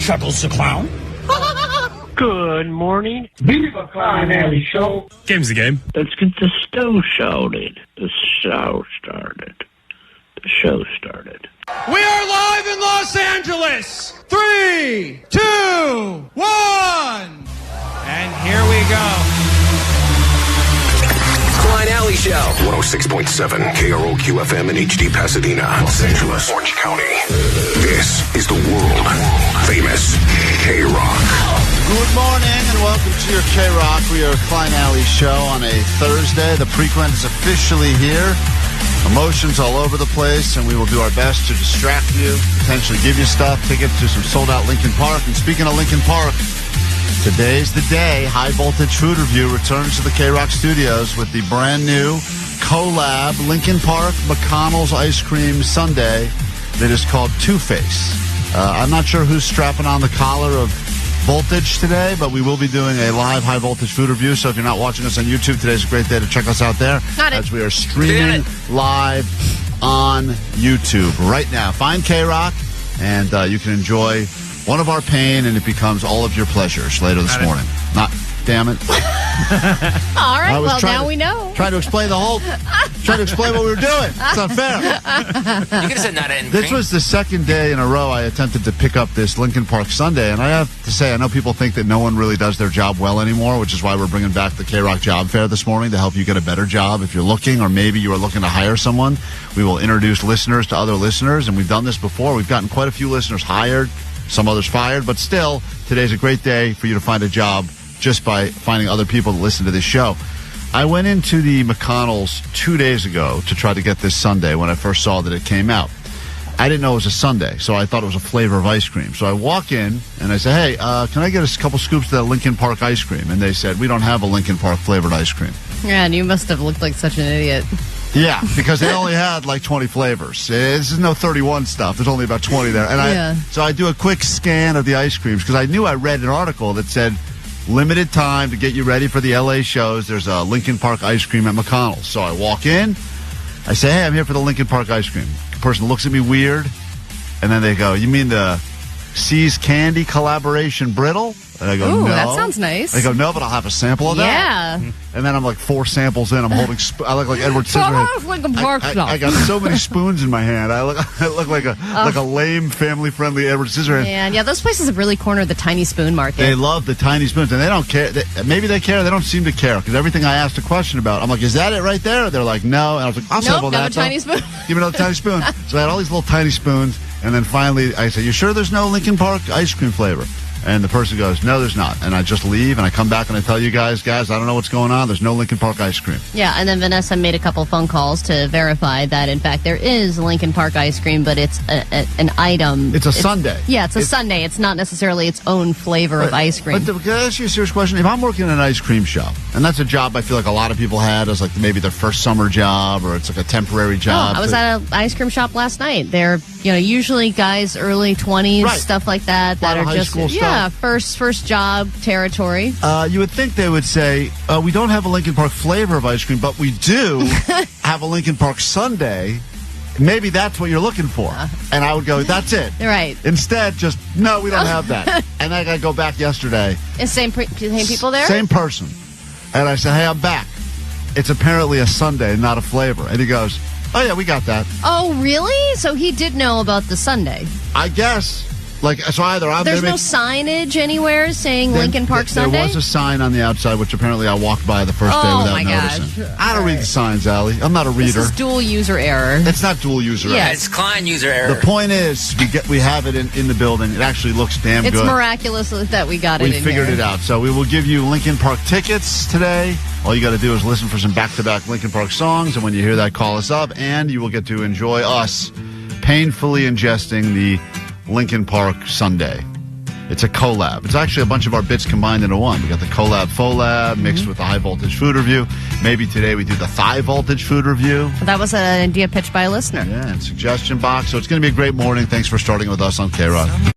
chuckles the clown. Good morning. Viva Klein Alley Show. Game's the game. Let's get the show started. The show started. We are live in Los Angeles. 3, 2, 1. And here we go. Klein Alley Show. 106.7 KROQ FM in HD Pasadena, Los Angeles, Orange County. This is the world famous KROQ. Good morning and welcome to your KROQ. We are Klein Alley Show on a Thursday. The prequel is officially here. Emotions all over the place, and we will do our best to distract you, potentially give you stuff, tickets to some sold-out Linkin Park. And speaking of Linkin Park, today's the day. High Voltage Food Review returns to the KROQ studios with the brand new collab Linkin Park McConnell's Ice Cream Sundae that is called Two-Face. I'm not sure who's strapping on the collar of Voltage today, but we will be doing a live High Voltage Food Review. So if you're not watching us on YouTube, today's a great day to check us out there. As we are streaming live on YouTube right now. Find KROQ, and you can enjoy one of our pain, and it becomes all of your pleasures later this morning. Damn it. All right, well, now we know. Trying to explain what we were doing. It's not fair. You could have said not in This was the second day in a row I attempted to pick up this Linkin Park Sundae, and I have to say, I know people think that no one really does their job well anymore, which is why we're bringing back the KROQ Job Fair this morning to help you get a better job. If you're looking, or maybe you are looking to hire someone, we will introduce listeners to other listeners, and we've done this before. We've gotten quite a few listeners hired, some others fired, but still, today's a great day for you to find a job just by finding other people to listen to this show. I went into the McConnell's 2 days ago to try to get this sundae when I first saw that it came out. I didn't know it was a sundae, so I thought it was a flavor of ice cream. So I walk in, and I say, hey, can I get a couple scoops of that Linkin Park ice cream? And they said, we don't have a Linkin Park flavored ice cream. Yeah, and you must have looked like such an idiot. Yeah, because they only had like 20 flavors. This is no 31 stuff. There's only about 20 there. And so I do a quick scan of the ice creams, because I knew I read an article that said, limited time to get you ready for the LA shows. There's a Linkin Park ice cream at McConnell's. So I walk in. I say, hey, I'm here for the Linkin Park ice cream. The person looks at me weird. And then they go, you mean the See's Candy collaboration brittle? And I go, ooh, no. That sounds nice. They go, no, but I'll have a sample of that. Yeah. And then I'm like 4 samples in. I'm holding, I look like Edward Scissorhands. I got so many spoons in my hand. I look like a lame, family-friendly Edward Scissorhands. Yeah, those places have really cornered the tiny spoon market. They love the tiny spoons, and they don't care. Maybe they care. They don't seem to care, because everything I asked a question about, I'm like, is that it right there? They're like, no. And I was like, I'll sample that. Another tiny spoon. Give me another tiny spoon. So I had all these little tiny spoons, and then finally I said, you sure there's no Linkin Park ice cream flavor? And the person goes, no, there's not. And I just leave, and I come back and I tell you guys, I don't know what's going on. There's no Linkin Park ice cream. Yeah, and then Vanessa made a couple phone calls to verify that, in fact, there is Linkin Park ice cream, but it's an item. It's a sundae. Yeah, it's a sundae. It's not necessarily its own flavor of ice cream. But can I ask you a serious question? If I'm working in an ice cream shop, and that's a job I feel like a lot of people had as like maybe their first summer job, or it's like a temporary job. I was at an ice cream shop last night. They're usually guys early 20s, right, stuff like that are just first job territory. You would think they would say, we don't have a Linkin Park flavor of ice cream, but we do have a Linkin Park sundae. Maybe that's what you're looking for. And I would go, that's it. Right. Instead, just, no, we don't have that. And then I got to go back yesterday. Is same people there? Same person. And I said, hey, I'm back. It's apparently a sundae, not a flavor. And he goes, oh, yeah, we got that. Oh, really? So he did know about the sundae. I guess. So either there's no signage anywhere saying Linkin Park Sundae? There was a sign on the outside, which apparently I walked by the first day without noticing. I don't read the signs, Allie. I'm not a reader. This is dual user error. It's not dual user error. Yeah, it's Klein user error. The point is, we have it in the building. It actually looks damn good. It's miraculous that we got it in here. We figured it out. So we will give you Linkin Park tickets today. All you got to do is listen for some back-to-back Linkin Park songs, and when you hear that, call us up, and you will get to enjoy us painfully ingesting the Linkin Park Sundae. It's a collab. It's actually a bunch of our bits combined into one. We got the collab Folab mixed with the high voltage food review. Maybe today we do the thigh voltage food review. That was an idea pitched by a listener. Yeah, and suggestion box. So it's going to be a great morning. Thanks for starting with us on KROQ.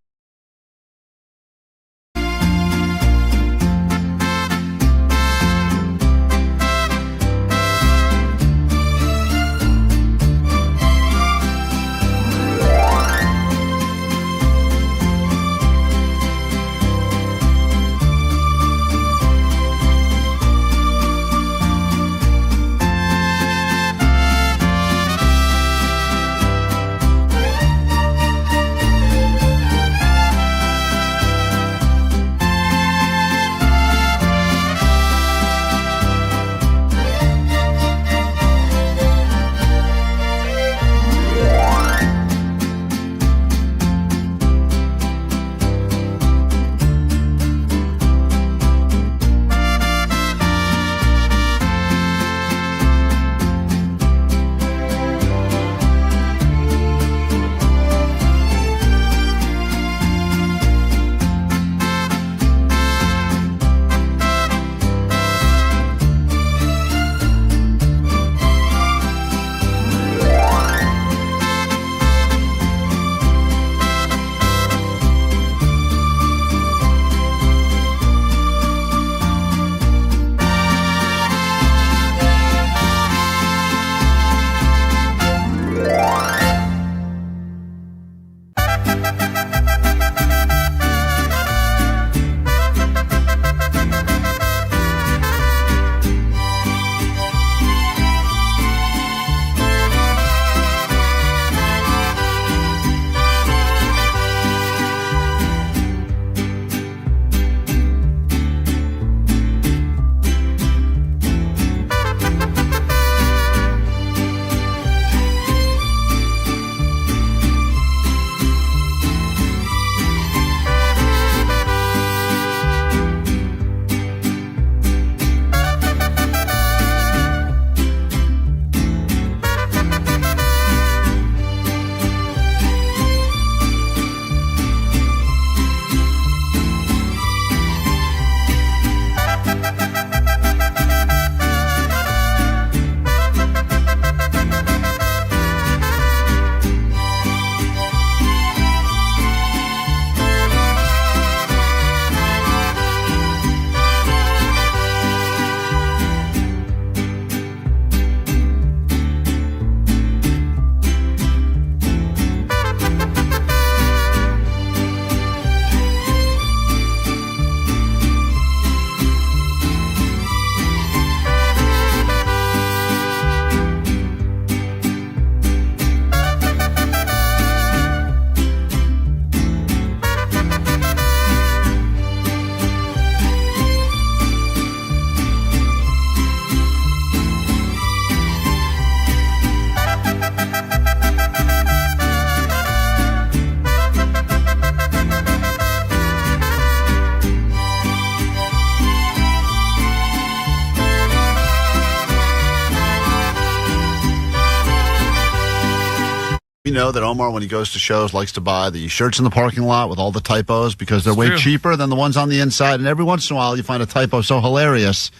you know that Omar, when he goes to shows, likes to buy the shirts in the parking lot with all the typos because they're way cheaper than the ones on the inside. And every once in a while, you find a typo so hilarious,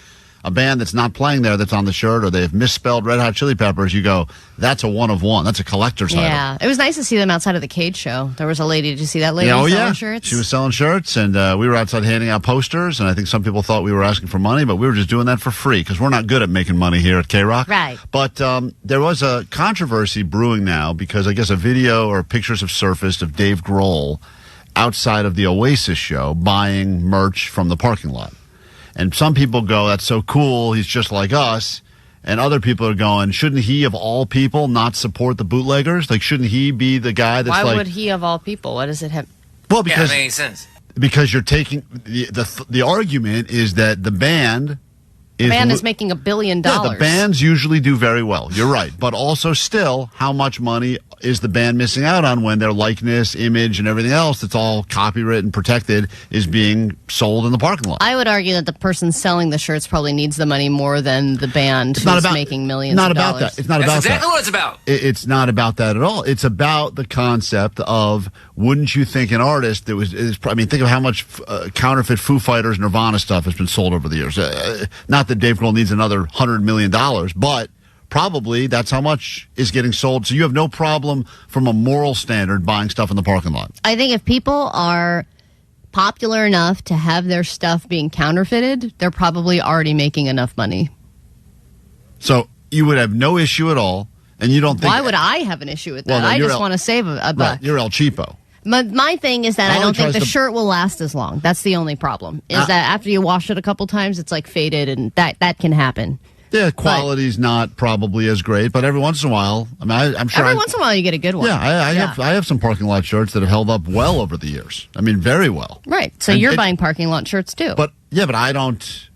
a band that's not playing there that's on the shirt, or they've misspelled Red Hot Chili Peppers. You go, that's a one of one. That's a collector's item. Yeah, it was nice to see them outside of the Cage show. There was a lady. Did you see that lady selling shirts? She was selling shirts, and we were outside handing out posters, and I think some people thought we were asking for money, but we were just doing that for free because we're not good at making money here at KROQ. Right. But there was a controversy brewing now because I guess a video or pictures have surfaced of Dave Grohl outside of the Oasis show buying merch from the parking lot. And some people go, that's so cool, he's just like us. And other people are going, shouldn't he, of all people, not support the bootleggers? Like, shouldn't he be the guy that's Why would he, of all people? What does it have? Well, because that makes sense. Because you're taking the argument is that the band is making $1 billion. Yeah, the bands usually do very well. You're right. But also still, how much money is the band missing out on when their likeness, image, and everything else that's all copyrighted and protected is being sold in the parking lot? I would argue that the person selling the shirts probably needs the money more than the band who's making millions of dollars. That. It's not That's about exactly that. what it's about. It's not about that at all. It's about the concept of, wouldn't you think an artist that think of how much counterfeit Foo Fighters, Nirvana stuff has been sold over the years. Not that Dave Grohl needs another $100 million, but probably that's how much is getting sold. So you have no problem from a moral standard buying stuff in the parking lot. I think if people are popular enough to have their stuff being counterfeited, they're probably already making enough money. So you would have no issue at all, and you don't think... Why would I have an issue with that? Well, I just want to save a buck. Right, you're El Cheapo. My thing is that I don't think the shirt will last as long. That's the only problem. Is that after you wash it a couple times, it's like faded, and that can happen. Yeah, quality's not probably as great, but every once in a while, I'm sure. Every once in a while, you get a good one. Yeah, I have some parking lot shirts that have held up well over the years. I mean, very well. Right. So you're buying parking lot shirts too. But I don't.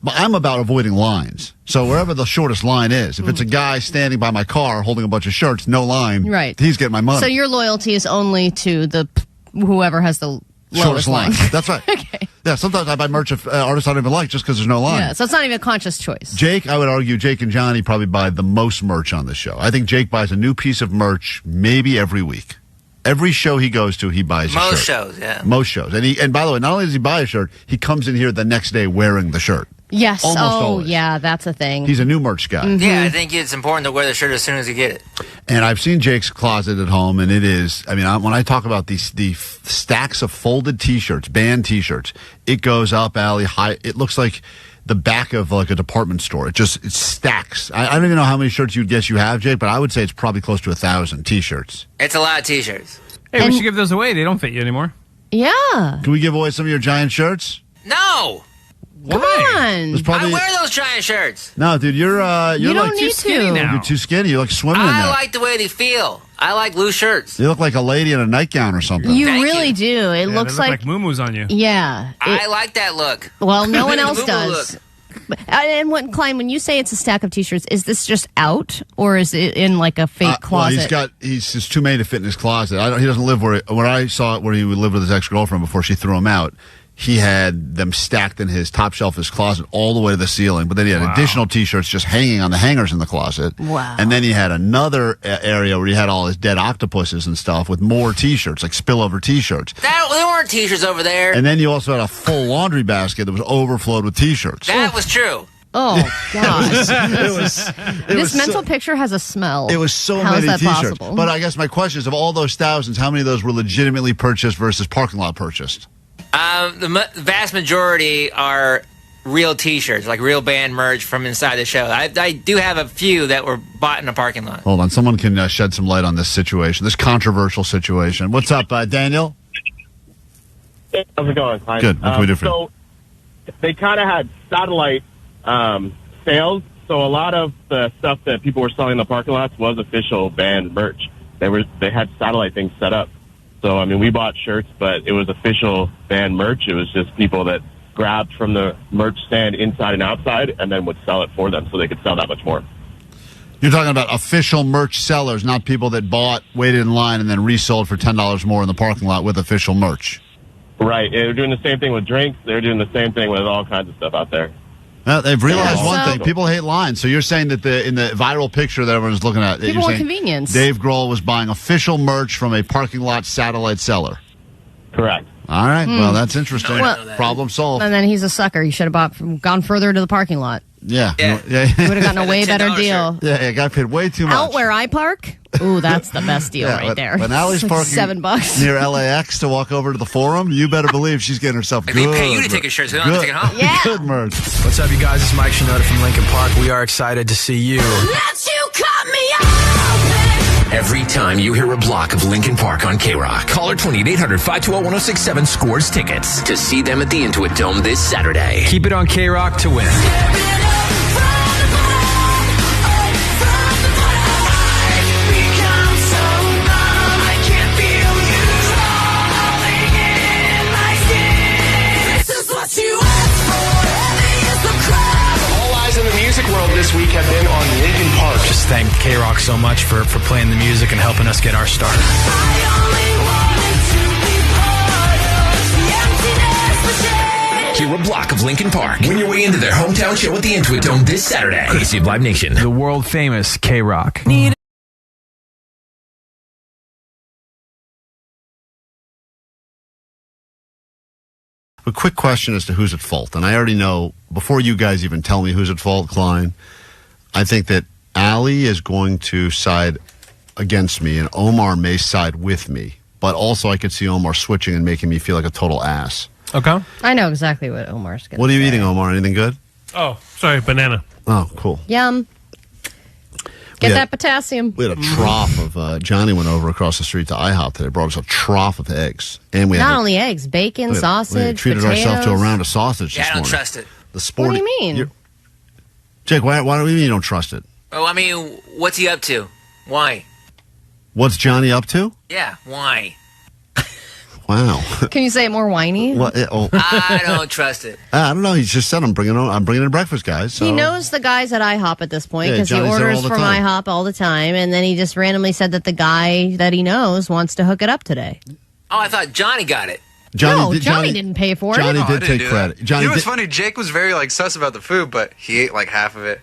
I'm about avoiding lines. So wherever the shortest line is, if it's a guy standing by my car holding a bunch of shirts, no line. Right. He's getting my money. So your loyalty is only to the whoever has the lowest line. That's right. Okay. Yeah, sometimes I buy merch of artists I don't even like just because there's no line. Yeah, so it's not even a conscious choice. Jake, I would argue, Jake and Johnny probably buy the most merch on the show. I think Jake buys a new piece of merch maybe every week. Every show he goes to, he buys a shirt. Most shows, yeah. Most shows. And by the way, not only does he buy a shirt, he comes in here the next day wearing the shirt. Yes. Almost always. Yeah, that's a thing. He's a new merch guy. Mm-hmm. Yeah, I think it's important to wear the shirt as soon as you get it. And I've seen Jake's closet at home, and it is, when I talk about the stacks of folded T-shirts, band T-shirts, it goes up alley high. It looks like the back of like a department store. It stacks. I don't even know how many shirts you'd guess you have, Jake, but I would say it's probably close to 1,000 T-shirts. It's a lot of T-shirts. Hey, we should give those away. They don't fit you anymore. Yeah. Can we give away some of your giant shirts? No! Come on. Probably, I wear those giant shirts. No, dude, you're you don't like need too skinny now. You're too skinny. You like swimming in I there. like the way they feel. I like loose shirts. You look like a lady in a nightgown or something. You Thank really you. do. It looks like moo-moos on you. Yeah. I like that look. Well, no one else The does. look. And Klein, when you say it's a stack of T-shirts, is this just out or is it in like a fake closet? Well, he's just too many to fit in his closet. He doesn't live when I saw it where he would live with his ex-girlfriend before she threw him out. He had them stacked in his top shelf of his closet all the way to the ceiling. But then he had additional T-shirts just hanging on the hangers in the closet. Wow. And then he had another area where he had all his dead octopuses and stuff with more T-shirts, like spillover T-shirts. There weren't T-shirts over there. And then you also had a full laundry basket that was overflowed with T-shirts. That was true. Oh, gosh. This mental picture has a smell. It was so How many is that T-shirts. possible? But I guess my question is, of all those thousands, how many of those were legitimately purchased versus parking lot purchased? The vast majority are real T-shirts, like real band merch from inside the show. I do have a few that were bought in a parking lot. Hold on. Someone can shed some light on this situation, this controversial situation. What's up, Daniel? Hey, how's it going, Klein? Good. What can we do for you? So they kind of had satellite sales, so a lot of the stuff that people were selling in the parking lots was official band merch. They had satellite things set up. So, we bought shirts, but it was official band merch. It was just people that grabbed from the merch stand inside and outside and then would sell it for them so they could sell that much more. You're talking about official merch sellers, not people that bought, waited in line, and then resold for $10 more in the parking lot with official merch. Right. They're doing the same thing with drinks. They're doing the same thing with all kinds of stuff out there. They've realized Yeah, one so- thing. People hate lines. So you're saying that in the viral picture that everyone's looking at, People you're want saying convenience. Dave Grohl was buying official merch from a parking lot satellite seller. Correct. All right. Well, that's interesting. Well- Problem solved. And then he's a sucker. He should have gone further to the parking lot. Yeah. Yeah. He would have gotten a way better $10 deal. Yeah, got paid way too much. Out where I park? Ooh, that's the best deal Yeah, right when- there. When Allie's It's like parking $7 near LAX to walk over to the Forum, you better believe she's getting herself Maybe good. pay you to take a shirt so we don't have to take it home. Yeah. Good merch. What's up, you guys? It's Mike Shinoda from Linkin Park. We are excited to see you. Every time you hear a block of Linkin Park on KROQ, caller 2800-520-1067 scores tickets to see them at the Intuit Dome this Saturday. Keep it on KROQ to win. All eyes in the music world this week have been on Linkin Park. Just thank KROQ so much for playing the music and helping us get our start. Hear a block of Linkin Park when your way into their hometown show at the Intuit Dome this Saturday. Courtesy of Live Nation. The world famous KROQ. A quick question as to who's at fault. And I already know, before you guys even tell me who's at fault, Klein, I think that Allie is going to side against me and Omar may side with me. But also I could see Omar switching and making me feel like a total ass. Okay. I know exactly what Omar's going to What are you eating, Omar? Anything good? Oh, sorry, banana. Oh, cool. Yum. Get Yeah. that potassium. We had a trough of, Johnny went over across the street to IHOP today, brought us a trough of eggs. And we Not had only eggs, bacon, we sausage, treated potatoes. ourselves to a round of sausage Yeah, this I don't morning. trust it. The sporty, What do you mean? Jake, why do you mean you don't trust it? Oh, I mean, what's he up to? Why? What's Johnny up to? Yeah, why? Wow. Can you say it more whiny? I don't trust it. I don't know. He just said I'm bringing in breakfast, guys. So. He knows the guys at IHOP at this point Yeah, because he Johnny's there orders all the from time. IHOP all the time, and then he just randomly said that the guy that he knows wants to hook it up today. Oh, I thought Johnny got it. Johnny didn't pay for Johnny it. did take credit. Johnny it was did- funny. Jake was very sus about the food, but he ate like half of it.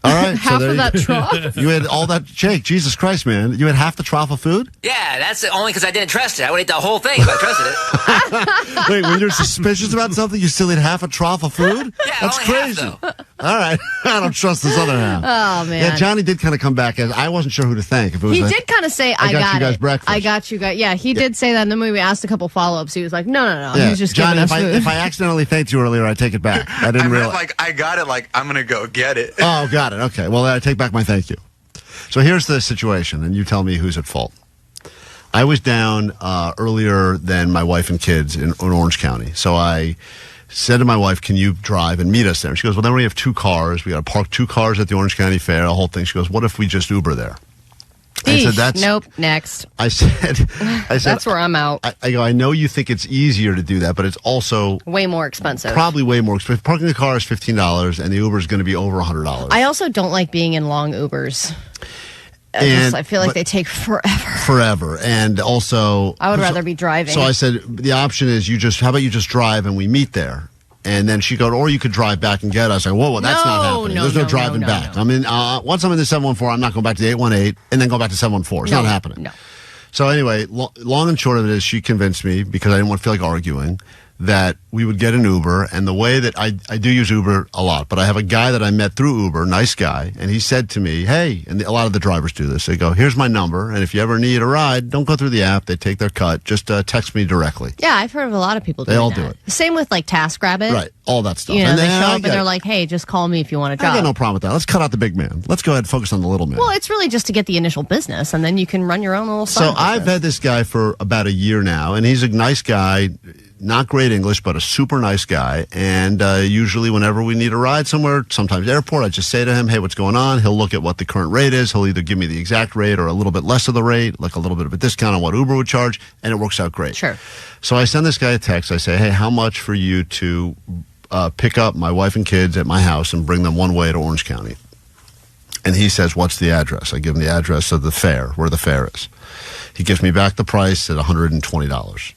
All right. Half there of you that go. trough? You had all that, Jake. Jesus Christ, man! You had half the trough of food. Yeah, that's only because I didn't trust it. I would eat the whole thing if I trusted it. Wait, when you're suspicious about something, you still eat half a trough of food? Yeah, That's only half, crazy. though. All right, I don't trust this other half. Oh, man. Yeah, Johnny did kind of come back as I wasn't sure who to thank. If it was He a- did kind of say, I got you guys it. breakfast. I got you guys. Yeah, he did say that. And then when we asked a couple follow-ups, he was like, no. Yeah. He was just Johnny, giving us food. if I accidentally thanked you earlier, I take it back. I I didn't meant realize. like I got it. Like I'm gonna go get it. Oh, got it. Okay. Well, then I take back my thank you. So here's the situation, and you tell me who's at fault. I was down earlier than my wife and kids in Orange County. So I said to my wife, can you drive and meet us there? And she goes, well, then we have two cars. We got to park two cars at the Orange County Fair, the whole thing. She goes, what if we just Uber there? I said, Eesh, nope, next. I said, That's where I'm out. I go, I know you think it's easier to do that, but it's also Way more expensive. probably way more expensive. Parking the car is $15, and the Uber is going to be over $100. I also don't like being in long Ubers. I feel like they take forever. And also, I would rather be driving. So I said, the option is how about you just drive and we meet there? And then she goes, or you could drive back and get us. I go, whoa, that's not happening. There's no driving back. I mean, once I'm in the 714, I'm not going back to the 818 and then go back to 714. It's not happening. No. So anyway, long and short of it is she convinced me, because I didn't want to feel like arguing, that we would get an Uber. And the way that I do use Uber a lot, but I have a guy that I met through Uber, nice guy, and he said to me, hey, and a lot of the drivers do this. They go, here's my number, and if you ever need a ride, don't go through the app. They take their cut. Just text me directly. Yeah, I've heard of a lot of people doing They all that. do it. Same with like TaskRabbit. Right, all that stuff. You know, And they then show I up and get they're it. like, hey, just call me if you want a I job. got no problem with that. Let's cut out the big man. Let's go ahead and focus on the little man. Well, it's really just to get the initial business, and then you can run your own little So side I've business. had this guy for about a year now, and he's a nice guy, not great English, but a super nice guy. And usually whenever we need a ride somewhere, sometimes airport, I just say to him, hey, what's going on? He'll look at what the current rate is. He'll either give me the exact rate or a little bit less of the rate, like a little bit of a discount on what Uber would charge, and it works out great. Sure. So I send this guy a text. I say, hey, how much for you to pick up my wife and kids at my house and bring them one way to Orange County? And he says, what's the address? I give him the address of the fair, where the fair is. He gives me back the price at $120.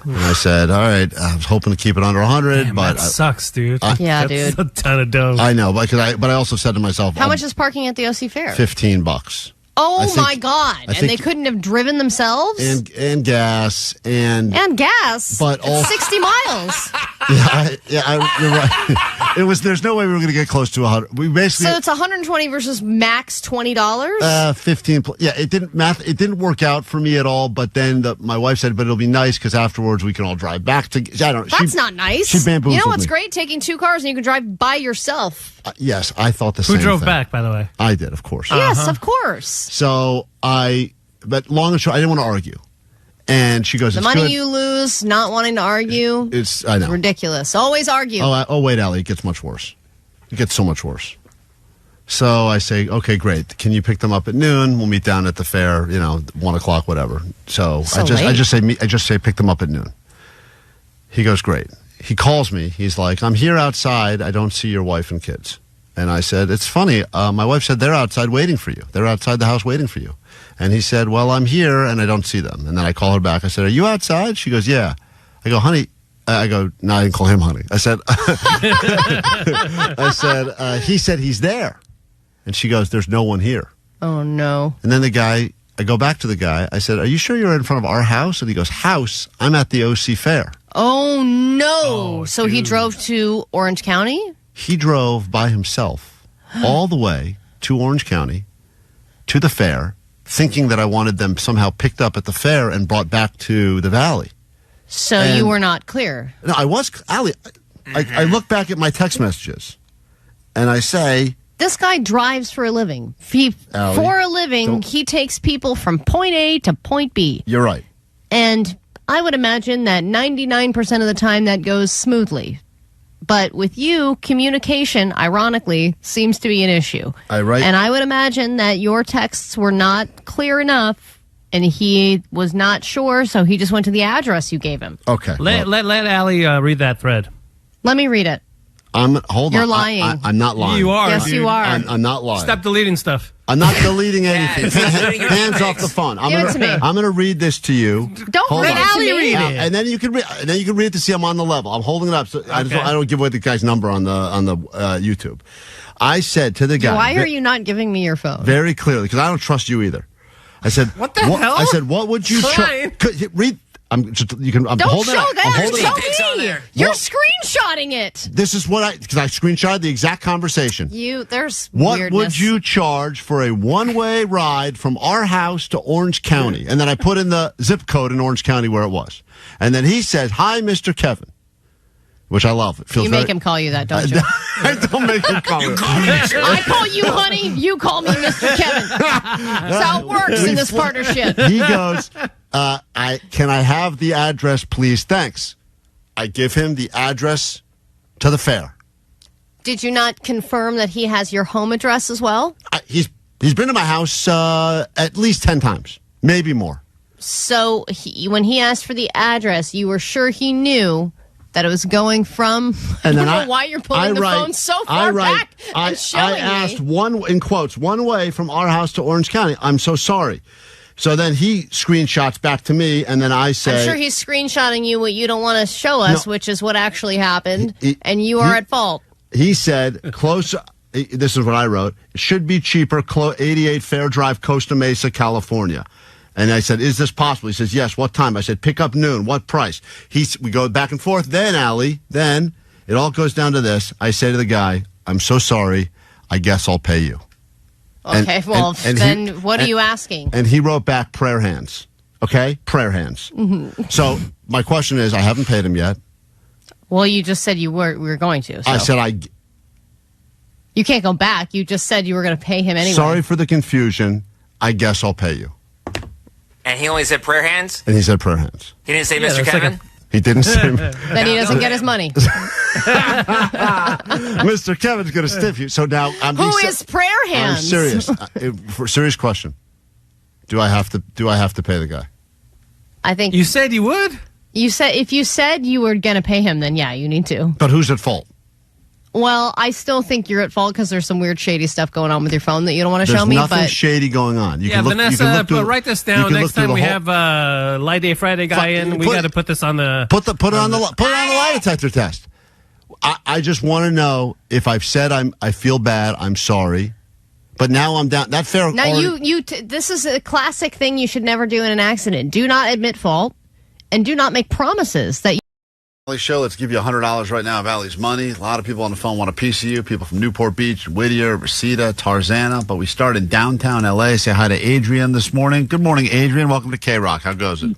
And I said, all right, I was hoping to keep it under 100, Damn, but that sucks, dude. Yeah, That's dude. a ton of dough. I know, but I also said to myself, How much is parking at the OC Fair? $15. Oh my God! And they couldn't have driven themselves. And gas and gas, but it's 60 miles. You're right. There's no way we were going to get close to 100. We basically So it's 120 versus max $20. 15. Yeah, it didn't work out for me at all. But then my wife said, "But it'll be nice because afterwards we can all drive back to." I don't know. That's not nice. She bamboozled You know what's me. great? Taking 2 cars and you can drive by yourself. Yes, I thought the same. Who drove thing. back, by the way? I did, of course. Yes, of course. So but long and short, I didn't want to argue. And she goes, The it's money good. you lose, not wanting to argue. I know. Ridiculous. Always argue. Oh, wait, Allie, it gets much worse. It gets so much worse. So I say, okay, great. Can you pick them up at noon? We'll meet down at the fair, 1 o'clock, whatever. So I just say pick them up at noon. He goes, great. He calls me. He's like, I'm here outside. I don't see your wife and kids. And I said, it's funny. My wife said they're outside waiting for you. They're outside the house waiting for you. And he said, well, I'm here and I don't see them. And then I call her back. I said, are you outside? She goes, yeah. I go, honey. I go, no, I didn't call him honey. I said, he said he's there. And she goes, there's no one here. Oh, no. And then I go back to the guy. I said, are you sure you're in front of our house? And he goes, house? I'm at the OC Fair. Oh, no. So he drove to Orange County? He drove by himself all the way to Orange County, to the fair, thinking that I wanted them somehow picked up at the fair and brought back to the valley. So you were not clear. No, I was. Allie, I look back at my text messages, and I say... This guy drives for a living. Allie, for a living, he takes people from point A to point B. You're right. And I would imagine that 99% of the time that goes smoothly. But with you, communication, ironically, seems to be an issue. And I would imagine that your texts were not clear enough, and he was not sure, so he just went to the address you gave him. Okay. Let Allie read that thread. Let me read it. Hold on. You're lying. I'm not lying. You are. Yes, dude. you are. I'm not lying. Stop deleting stuff. I'm not deleting anything. Hands off the phone. Give it to me. I'm going to read this to you. Don't Hold read on. it to me. Read it. And then you can read. And then you can read it to see I'm on the level. I'm holding it up. So I don't give away the guy's number on the YouTube. I said to the guy. Why are you not giving me your phone? Very clearly, because I don't trust you either. I said, what the hell? I said, what would you read? Don't show that. Show me. You're screenshotting it. This is because I screenshotted the exact conversation. There's what weirdness. would you charge for a one-way ride from our house to Orange County? And then I put in the zip code in Orange County where it was. And then he said, hi, Mr. Kevin, which I love. It feels you make him call you that, don't you? I don't make him call me. I call you honey, you call me Mr. Kevin. That's how it works in this partnership. He goes, can I have the address, please? Thanks. I give him the address to the fair. Did you not confirm that he has your home address as well? He's been to my house at least 10 times, maybe more. So when he asked for the address, you were sure he knew that it was going from... And I then don't know why you're pulling the phone so far back and showing I asked me. in quotes, one way from our house to Orange County. I'm so sorry. So then he screenshots back to me, and then I say... I'm sure he's screenshotting you what you don't want to show us, which is what actually happened, and you are at fault. He said, close... This is what I wrote. It should be cheaper, 88 Fair Drive, Costa Mesa, California. And I said, is this possible? He says, yes. What time? I said, pick up noon. What price? We go back and forth. Then, Allie, it all goes down to this. I say to the guy, I'm so sorry. I guess I'll pay you. Okay, then what are you asking? And he wrote back prayer hands. Okay? Prayer hands. Mm-hmm. So my question is, I haven't paid him yet. Well, you just said we were going to. So. I said You can't go back. You just said you were going to pay him anyway. Sorry for the confusion. I guess I'll pay you. And he only said prayer hands? And he said prayer hands. He didn't say Mr. Kevin? He didn't say... Then he doesn't get his money. Mr. Kevin's going to stiff you. So now Who is prayer hands? I'm serious. For a serious question. Do I have to pay the guy? I think you said you would. You said if you said you were going to pay him, then yeah, you need to. But who's at fault? Well, I still think you're at fault because there's some weird, shady stuff going on with your phone that you don't want to show me. There's nothing but shady going on. You Yeah, can look, Vanessa, you can look through, write this down. Next time we have Light Day Friday guy in, we got to put this on the... Put it on the lie detector test. I just want to know if I've said I feel bad, I'm sorry. But now I'm down. That fair. Now this is a classic thing you should never do in an accident. Do not admit fault, and do not make promises that. Show. Let's give you $100 right now of Allie's money. A lot of people on the phone want a piece of you. People from Newport Beach, Whittier, Reseda, Tarzana. But we start in downtown LA. Say hi to Adrian this morning. Good morning, Adrian. Welcome to KROQ. How goes it?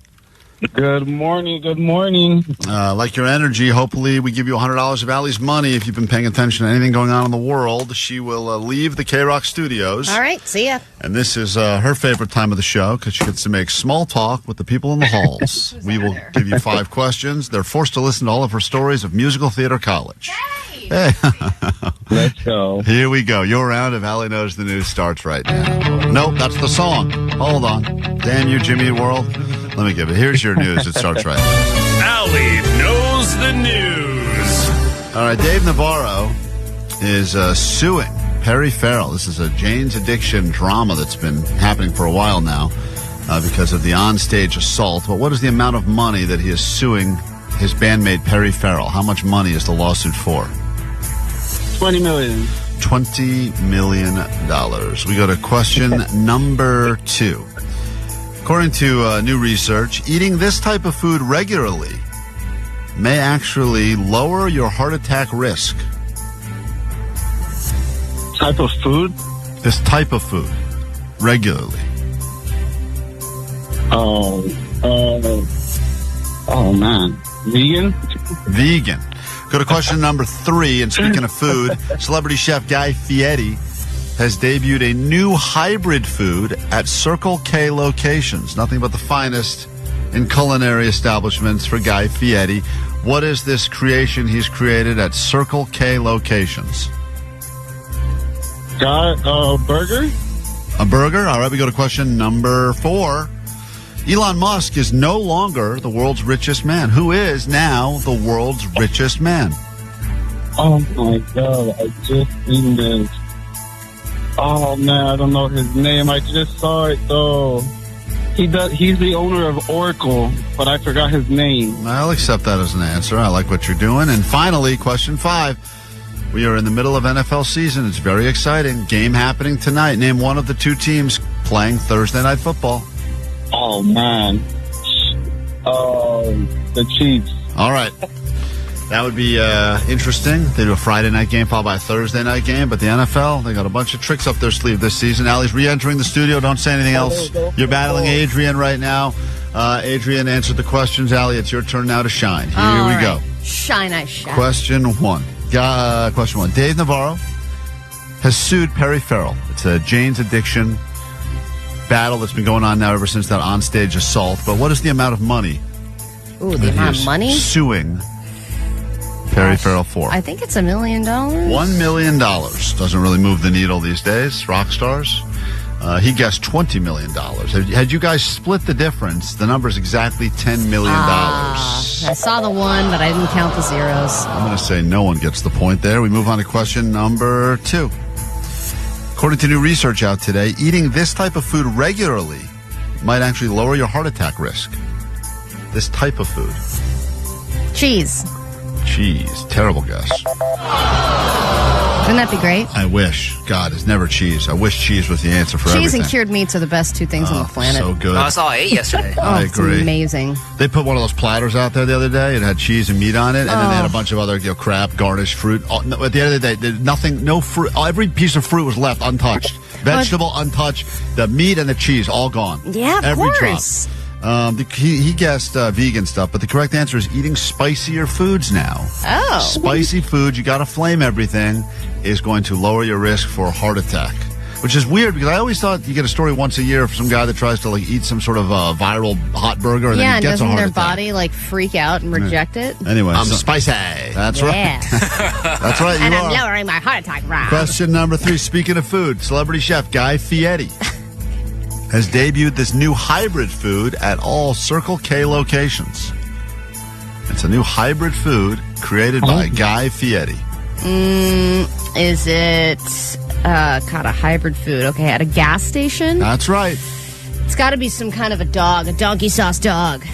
Good morning. Good morning. Like your energy, hopefully we give you $100 of Allie's money. If you've been paying attention to anything going on in the world, she will leave the KROQ studios. All right, see ya. And this is her favorite time of the show because she gets to make small talk with the people in the halls. We will give you 5 questions. They're forced to listen to all of her stories of musical theater college. Hey! Let's go. Here we go. Your round of Allie Knows the News starts right now. Nope, that's the song. Hold on. Damn you, Jimmy World. Let me give it. Here's your news. It starts right. Allie Knows the News. All right, Dave Navarro is suing Perry Farrell. This is a Jane's Addiction drama that's been happening for a while now because of the onstage assault. But what is the amount of money that he is suing his bandmate Perry Farrell? How much money is the lawsuit for? $20 million. $20 million. We go to question number 2. According to new research, eating this type of food regularly may actually lower your heart attack risk. Type of food? This type of food, regularly. Oh man. Vegan? Vegan. Go to question number 3, and speaking of food, celebrity chef Guy Fieri has debuted a new hybrid food at Circle K locations. Nothing but the finest in culinary establishments for Guy Fieri. What is this creation he's created at Circle K locations? Got a burger? A burger? All right, we go to question number 4. Elon Musk is no longer the world's richest man. Who is now the world's richest man? Oh my God, I just seen this. Oh man, I don't know his name. I just saw it though. He's the owner of Oracle, but I forgot his name. I'll accept that as an answer. I like what you're doing. And finally, question 5. We are in the middle of NFL season. It's very exciting. Game happening tonight. Name one of the 2 teams playing Thursday Night Football. Oh man. The Chiefs. All right. That would be interesting. They do a Friday night game followed by a Thursday night game. But the NFL, they got a bunch of tricks up their sleeve this season. Allie's re-entering the studio. Don't say anything else. You're battling Adrian right now. Adrian answered the questions. Allie, it's your turn now to shine. Here we go. Shine, I shine. Question 1. Question 1. Dave Navarro has sued Perry Farrell. It's a Jane's Addiction battle that's been going on now ever since that onstage assault. But what is the amount of money? Ooh, the amount of money? Suing Perry Farrell for? I think it's $1 million. $1 million. Doesn't really move the needle these days. Rock stars. He guessed $20 million. Had you guys split the difference, the number is exactly $10 million. I saw the 1, but I didn't count the zeros. I'm going to say no one gets the point there. We move on to question number 2. According to new research out today, eating this type of food regularly might actually lower your heart attack risk. This type of food. Cheese. Cheese. Terrible guess. Wouldn't that be great? I wish. God, it's never cheese. I wish cheese was the answer for everything. Cheese and cured meats are the best 2 things on the planet. So good. Oh, that's all I ate yesterday. I agree. It's amazing. They put one of those platters out there the other day. It had cheese and meat on it, and then they had a bunch of other crap, garnished fruit. At the end of the day, nothing, no fruit. Every piece of fruit was left untouched. Vegetable untouched. The meat and the cheese all gone. Yeah, of every course. Drop. He guessed vegan stuff, but the correct answer is eating spicier foods now. Oh. Spicy food, you got to flame everything, is going to lower your risk for a heart attack. Which is weird because I always thought you get a story once a year from some guy that tries to eat some sort of viral hot burger and then he gets a heart attack. attack. Doesn't their body freak out and reject it? Anyway, I'm spicy. That's right. That's right. And you I'm are. lowering my heart attack rate. Question number 3. Speaking of food, celebrity chef Guy Fieri has debuted this new hybrid food at all Circle K locations. It's a new hybrid food created by Guy Fieri. Is it, a hybrid food? Okay, at a gas station? That's right. It's got to be some kind of a dog, a donkey sauce dog.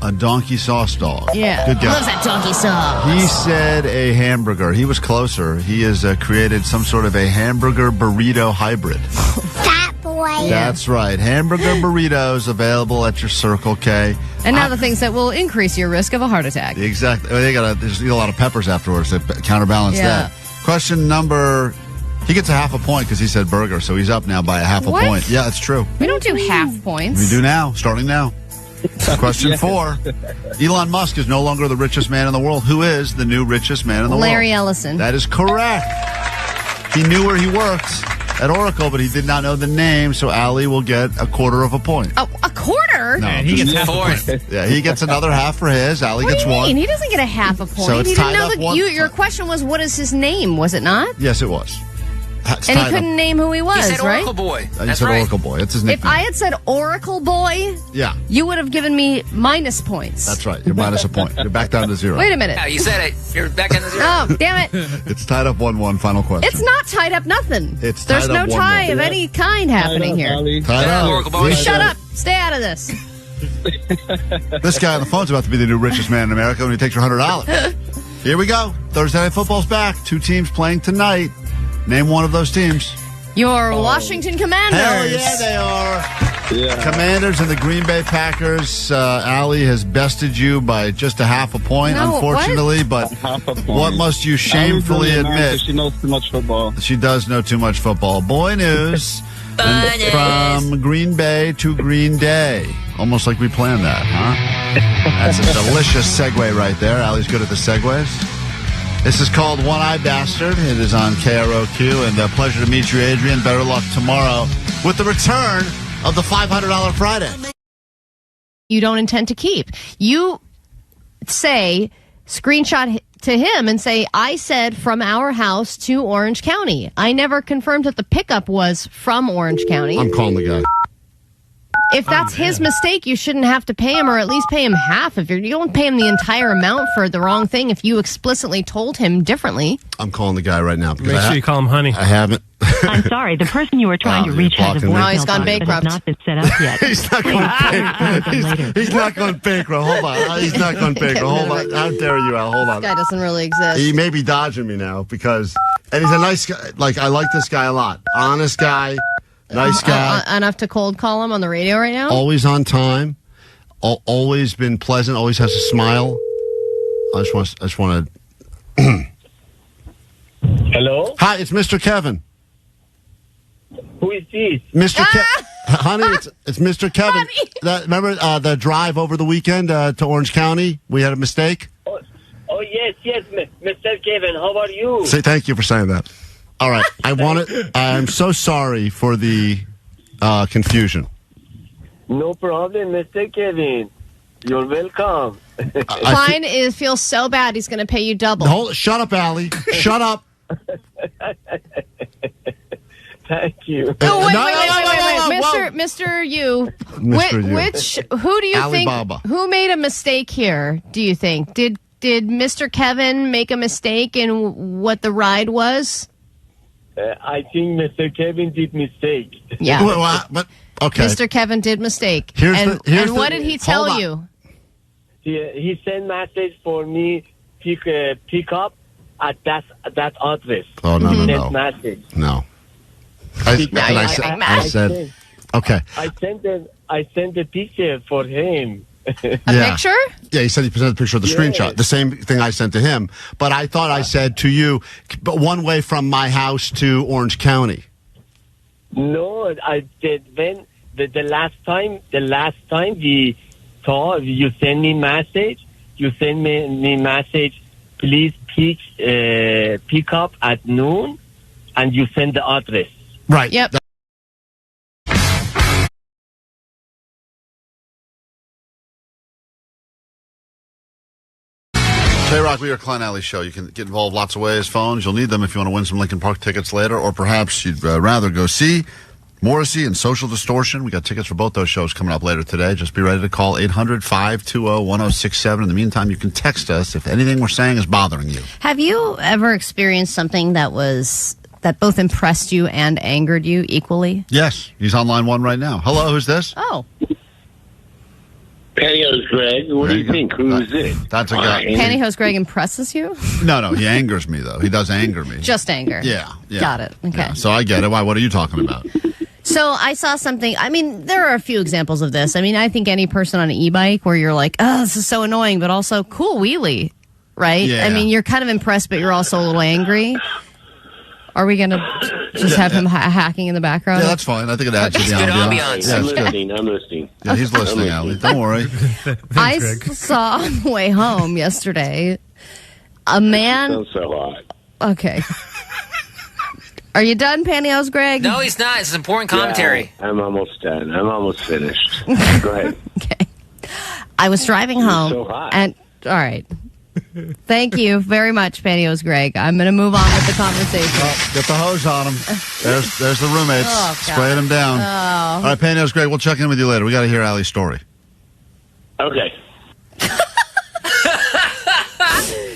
A donkey sauce dog. Yeah. Good guess. Loves that donkey sauce. He said a hamburger. He was closer. He has created some sort of a hamburger burrito hybrid. That boy. That's right. Hamburger burritos available at your Circle K. And now the things that will increase your risk of a heart attack. Exactly. There's a lot of peppers afterwards to counterbalance that. Question number... He gets a half a point because he said burger, so he's up now by a half a point. Yeah, that's true. We don't do half points. We do now, starting now. Question 4. Elon Musk is no longer the richest man in the world. Who is the new richest man in the world? Larry Ellison. That is correct. He knew where he worked at Oracle, but he did not know the name, so Allie will get a quarter of a point. Oh, a quarter? No, he gets half a point. Yeah, he gets another half for his. Allie What gets do you one. mean? He doesn't get a half a point. So it's he didn't tied know up that one- your question was, what is his name? Was it not? Yes, it was. And he couldn't name who he was, He said right? Oracle Boy. He That's said right. Oracle Boy. That's his nickname. If I had said Oracle Boy, Yeah, you would have given me minus points. that's right. You're minus a point. You're back down to 0. Wait a minute. Yeah, you said it. You're back in the 0. Oh, damn it. It's tied up 1-1. Final question. It's not tied up nothing. It's There's tied no up tie 1-1. of any kind happening here. Tied Yeah, up. Oracle Boy. Shut up. Stay out of this. This guy on the phone's about to be the new richest man in America when he takes your $100. Here we go. Thursday Night Football's back. 2 teams playing tonight. Name one of those teams. Your Washington Commanders. Hell yeah, they are. Commanders and the Green Bay Packers. Allie has bested you by just a half a point, No, unfortunately. But what must you shamefully admit? She knows too much football. She does know too much football. Boy news. From Green Bay to Green Day. Almost like we planned that, huh? That's a delicious segue right there. Allie's good at the segues. This is called One-Eye Bastard. It is on KROQ, and a pleasure to meet you, Adrian. Better luck tomorrow with the return of the $500 Friday. You don't intend to keep. You say, screenshot to him and say, I said from our house to Orange County. I never confirmed that the pickup was from Orange County. I'm calling the guy. If that's his mistake, you shouldn't have to pay him, or at least pay him half. If you don't pay him the entire amount for the wrong thing, if you explicitly told him differently. I'm calling the guy right now. Make sure you call him honey. I haven't. I'm sorry, the person you were trying to reach has a blocking me. voicemail No, he's gone box that bankrupt. has not been set up yet. He's not going bankrupt. He's not going bankrupt. Hold on. He's not going bankrupt. Hold on. How dare you, Al? Hold on. This guy doesn't really exist. He may be dodging me now because, and he's a nice guy. Like, I like this guy a lot. Honest guy. Nice guy. Enough to cold call him on the radio right now? Always on time. Always been pleasant. Always has a smile. I just want to. Hello? Hi, it's Mr. Kevin. Who is this? Mr. Honey, it's Mr. Kevin. Remember the drive over the weekend to Orange County? We had a mistake. Oh yes, Mr. Kevin. How are you? Say thank you for saying that. All right, I'm so sorry for the confusion. No problem, Mr. Kevin. You're welcome. Klein feels so bad he's going to pay you double. Shut up, Allie. Shut up. Thank you. Oh, wait. Mr. You. Who do you Alibaba. think, who made a mistake here, do you think? Did Mr. Kevin make a mistake in what the ride was? I think Mr. Kevin did mistake. Yeah. But okay. Mr. Kevin did mistake. Here's what did he tell you? He sent message for me pick up at that address. Oh no, no. Message. No. I said okay. I sent a picture for him. A picture? Yeah, he said he presented a picture of the screenshot. The same thing I sent to him. But I thought I said to you, but one way from my house to Orange County. No, I did. When the last time we talked, you send me message. You send me message. Please pick up at noon, and you send the address. Right. Yep. KROQ, we are Klein Alley Show. You can get involved lots of ways. Phones, you'll need them if you want to win some Linkin Park tickets later, or perhaps you'd rather go see Morrissey and Social Distortion. We got tickets for both those shows coming up later today. Just be ready to call 800-520-1067. In the meantime, you can text us if anything we're saying is bothering you. Have you ever experienced something that both impressed you and angered you equally? Yes. He's on line 1 right now. Hello, who's this? Oh. Pantyhose Greg. What do you think? Who is it? That's a guy. Pantyhose Greg impresses you? No, he angers me, though. He does anger me. Just anger. Yeah. Got it. Okay. Yeah, so I get it. Why? What are you talking about? So I saw something. I mean, there are a few examples of this. I mean, I think any person on an e-bike where you're like, oh, this is so annoying, but also cool wheelie, right? Yeah. I mean, you're kind of impressed, but you're also a little angry. Are we going to just have him hacking in the background? Yeah, that's fine. I think it adds to the ambiance. I'm listening. Yeah, he's listening, Allie. Don't worry. I saw on the way home yesterday a man. Sounds so hot. Okay. Are you done, Pantyhose Greg? No, he's not. It's important commentary. Yeah, I'm almost done. I'm almost finished. Go ahead. Okay. I was driving home. So hot. And all right. Thank you very much, Pantyhose Greg. I'm going to move on with the conversation. Well, get the hose on him. There's the roommates. Spraying him down. Oh. All right, Pantyhose Greg, we'll check in with you later. We got to hear Allie's story. Okay.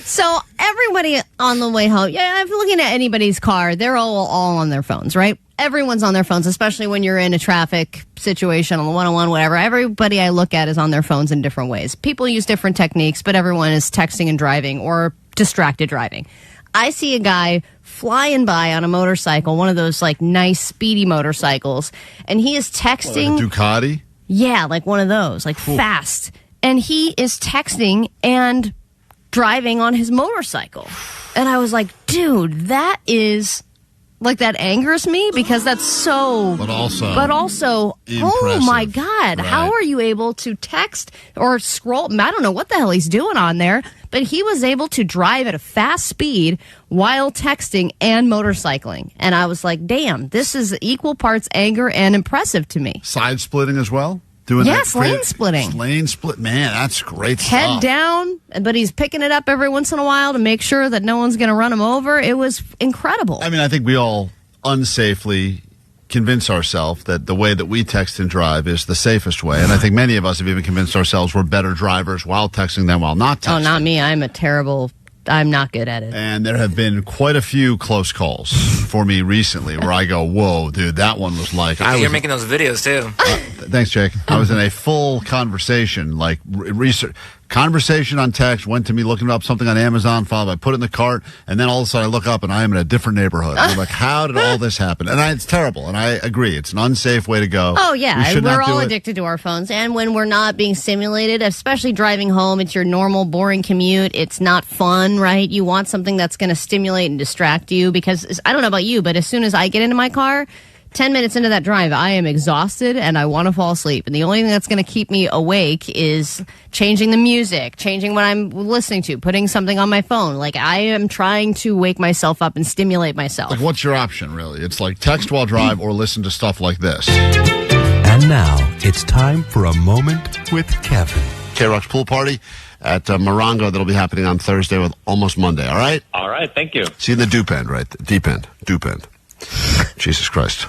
So everybody on the way home, I'm looking at anybody's car, they're all on their phones, right? Everyone's on their phones, especially when you're in a traffic situation on the 101, whatever. Everybody I look at is on their phones in different ways. People use different techniques, but everyone is texting and driving or distracted driving. I see a guy flying by on a motorcycle, one of those like nice speedy motorcycles, and he is texting. Like a Ducati? Yeah, like one of those, like fast. And he is texting and driving on his motorcycle. And I was like, dude, that angers me because that's so. But also, oh my God, Right. How are you able to text or scroll? I don't know what the hell he's doing on there, but he was able to drive at a fast speed while texting and motorcycling. And I was like, damn, this is equal parts anger and impressive to me. Side splitting as well? Yes, lane splitting. Lane split. Man, that's great Head stuff. down, but he's picking it up every once in a while to make sure that no one's going to run him over. It was incredible. I mean, I think we all unsafely convince ourselves that the way that we text and drive is the safest way. And I think many of us have even convinced ourselves we're better drivers while texting than while not texting. Oh, not me. I'm not good at it. And there have been quite a few close calls for me recently where I go, whoa, dude, that one was like... You're making those videos, too. Thanks, Jake. I was in a full conversation, like research. Conversation on text, went to me looking up something on Amazon, followed by put it in the cart, and then all of a sudden I look up and I am in a different neighborhood. I'm like, how did all this happen? And it's terrible, and I agree. It's an unsafe way to go. Oh, yeah. We're all addicted to our phones. And when we're not being stimulated, especially driving home, it's your normal, boring commute. It's not fun, right? You want something that's going to stimulate and distract you because, I don't know about you, but as soon as I get into my car, 10 minutes into that drive, I am exhausted and I want to fall asleep. And the only thing that's going to keep me awake is changing the music, changing what I'm listening to, putting something on my phone. Like, I am trying to wake myself up and stimulate myself. Like, what's your option, really? It's like text while drive or listen to stuff like this. And now it's time for a moment with Kevin. KROQ's pool party at Morongo that'll be happening on Thursday with Almost Monday, all right? All right, thank you. See you in the Dupe end, right? Deep end. Jesus Christ.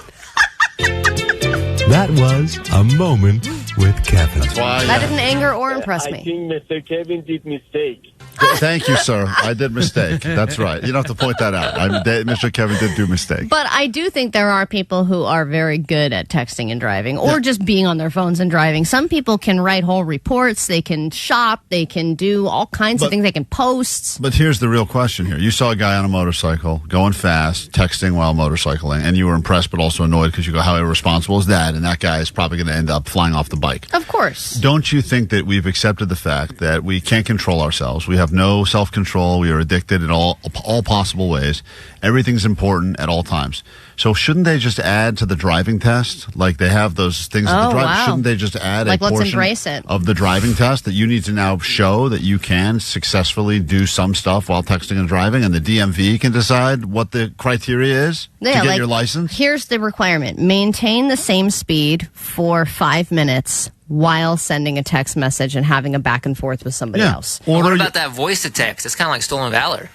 That was a moment with Kevin. That's why. That didn't anger or impress me. I think Mr. Kevin did mistake. Thank you, sir. I did mistake. That's right. You don't have to point that out. Mr. Kevin did do mistake. But I do think there are people who are very good at texting and driving or just being on their phones and driving. Some people can write whole reports. They can shop. They can do all kinds of things. They can post. But here's the real question here. You saw a guy on a motorcycle going fast, texting while motorcycling, and you were impressed but also annoyed because you go, how irresponsible is that? And that guy is probably going to end up flying off the bike. Of course. Don't you think that we've accepted the fact that we can't control ourselves? We have no self-control. We are addicted in all possible ways. Everything's important at all times. So shouldn't they just add to the driving test? Like they have those things at the driving. Wow. Shouldn't they just add like, a let's portion embrace it. of the driving test that you need to now show that you can successfully do some stuff while texting and driving, and the DMV can decide what the criteria is to get your license? Here's the requirement. Maintain the same speed for 5 minutes while sending a text message and having a back and forth with somebody else. What about that voice to text? It's kind of like stolen valor.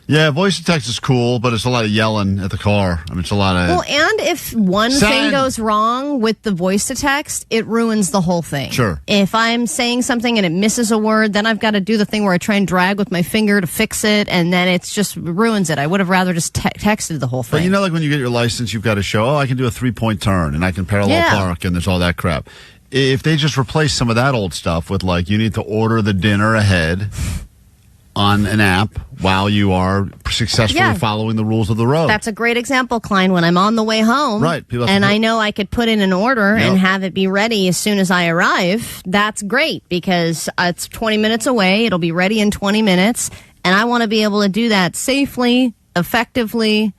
Yeah, voice to text is cool, but it's a lot of yelling at the car. I mean, it's a lot of... Well, and if one thing goes wrong with the voice to text, it ruins the whole thing. Sure. If I'm saying something and it misses a word, then I've got to do the thing where I try and drag with my finger to fix it, and then it just ruins it. I would have rather just texted the whole thing. But you know, like when you get your license, you've got to show, I can do a 3-point turn, and I can parallel park, and there's all that crap. If they just replace some of that old stuff with, like, you need to order the dinner ahead on an app while you are successfully following the rules of the road. That's a great example, Klein. When I'm on the way home, right, and I know I could put in an order and have it be ready as soon as I arrive, that's great because it's 20 minutes away. It'll be ready in 20 minutes, and I want to be able to do that safely, effectively,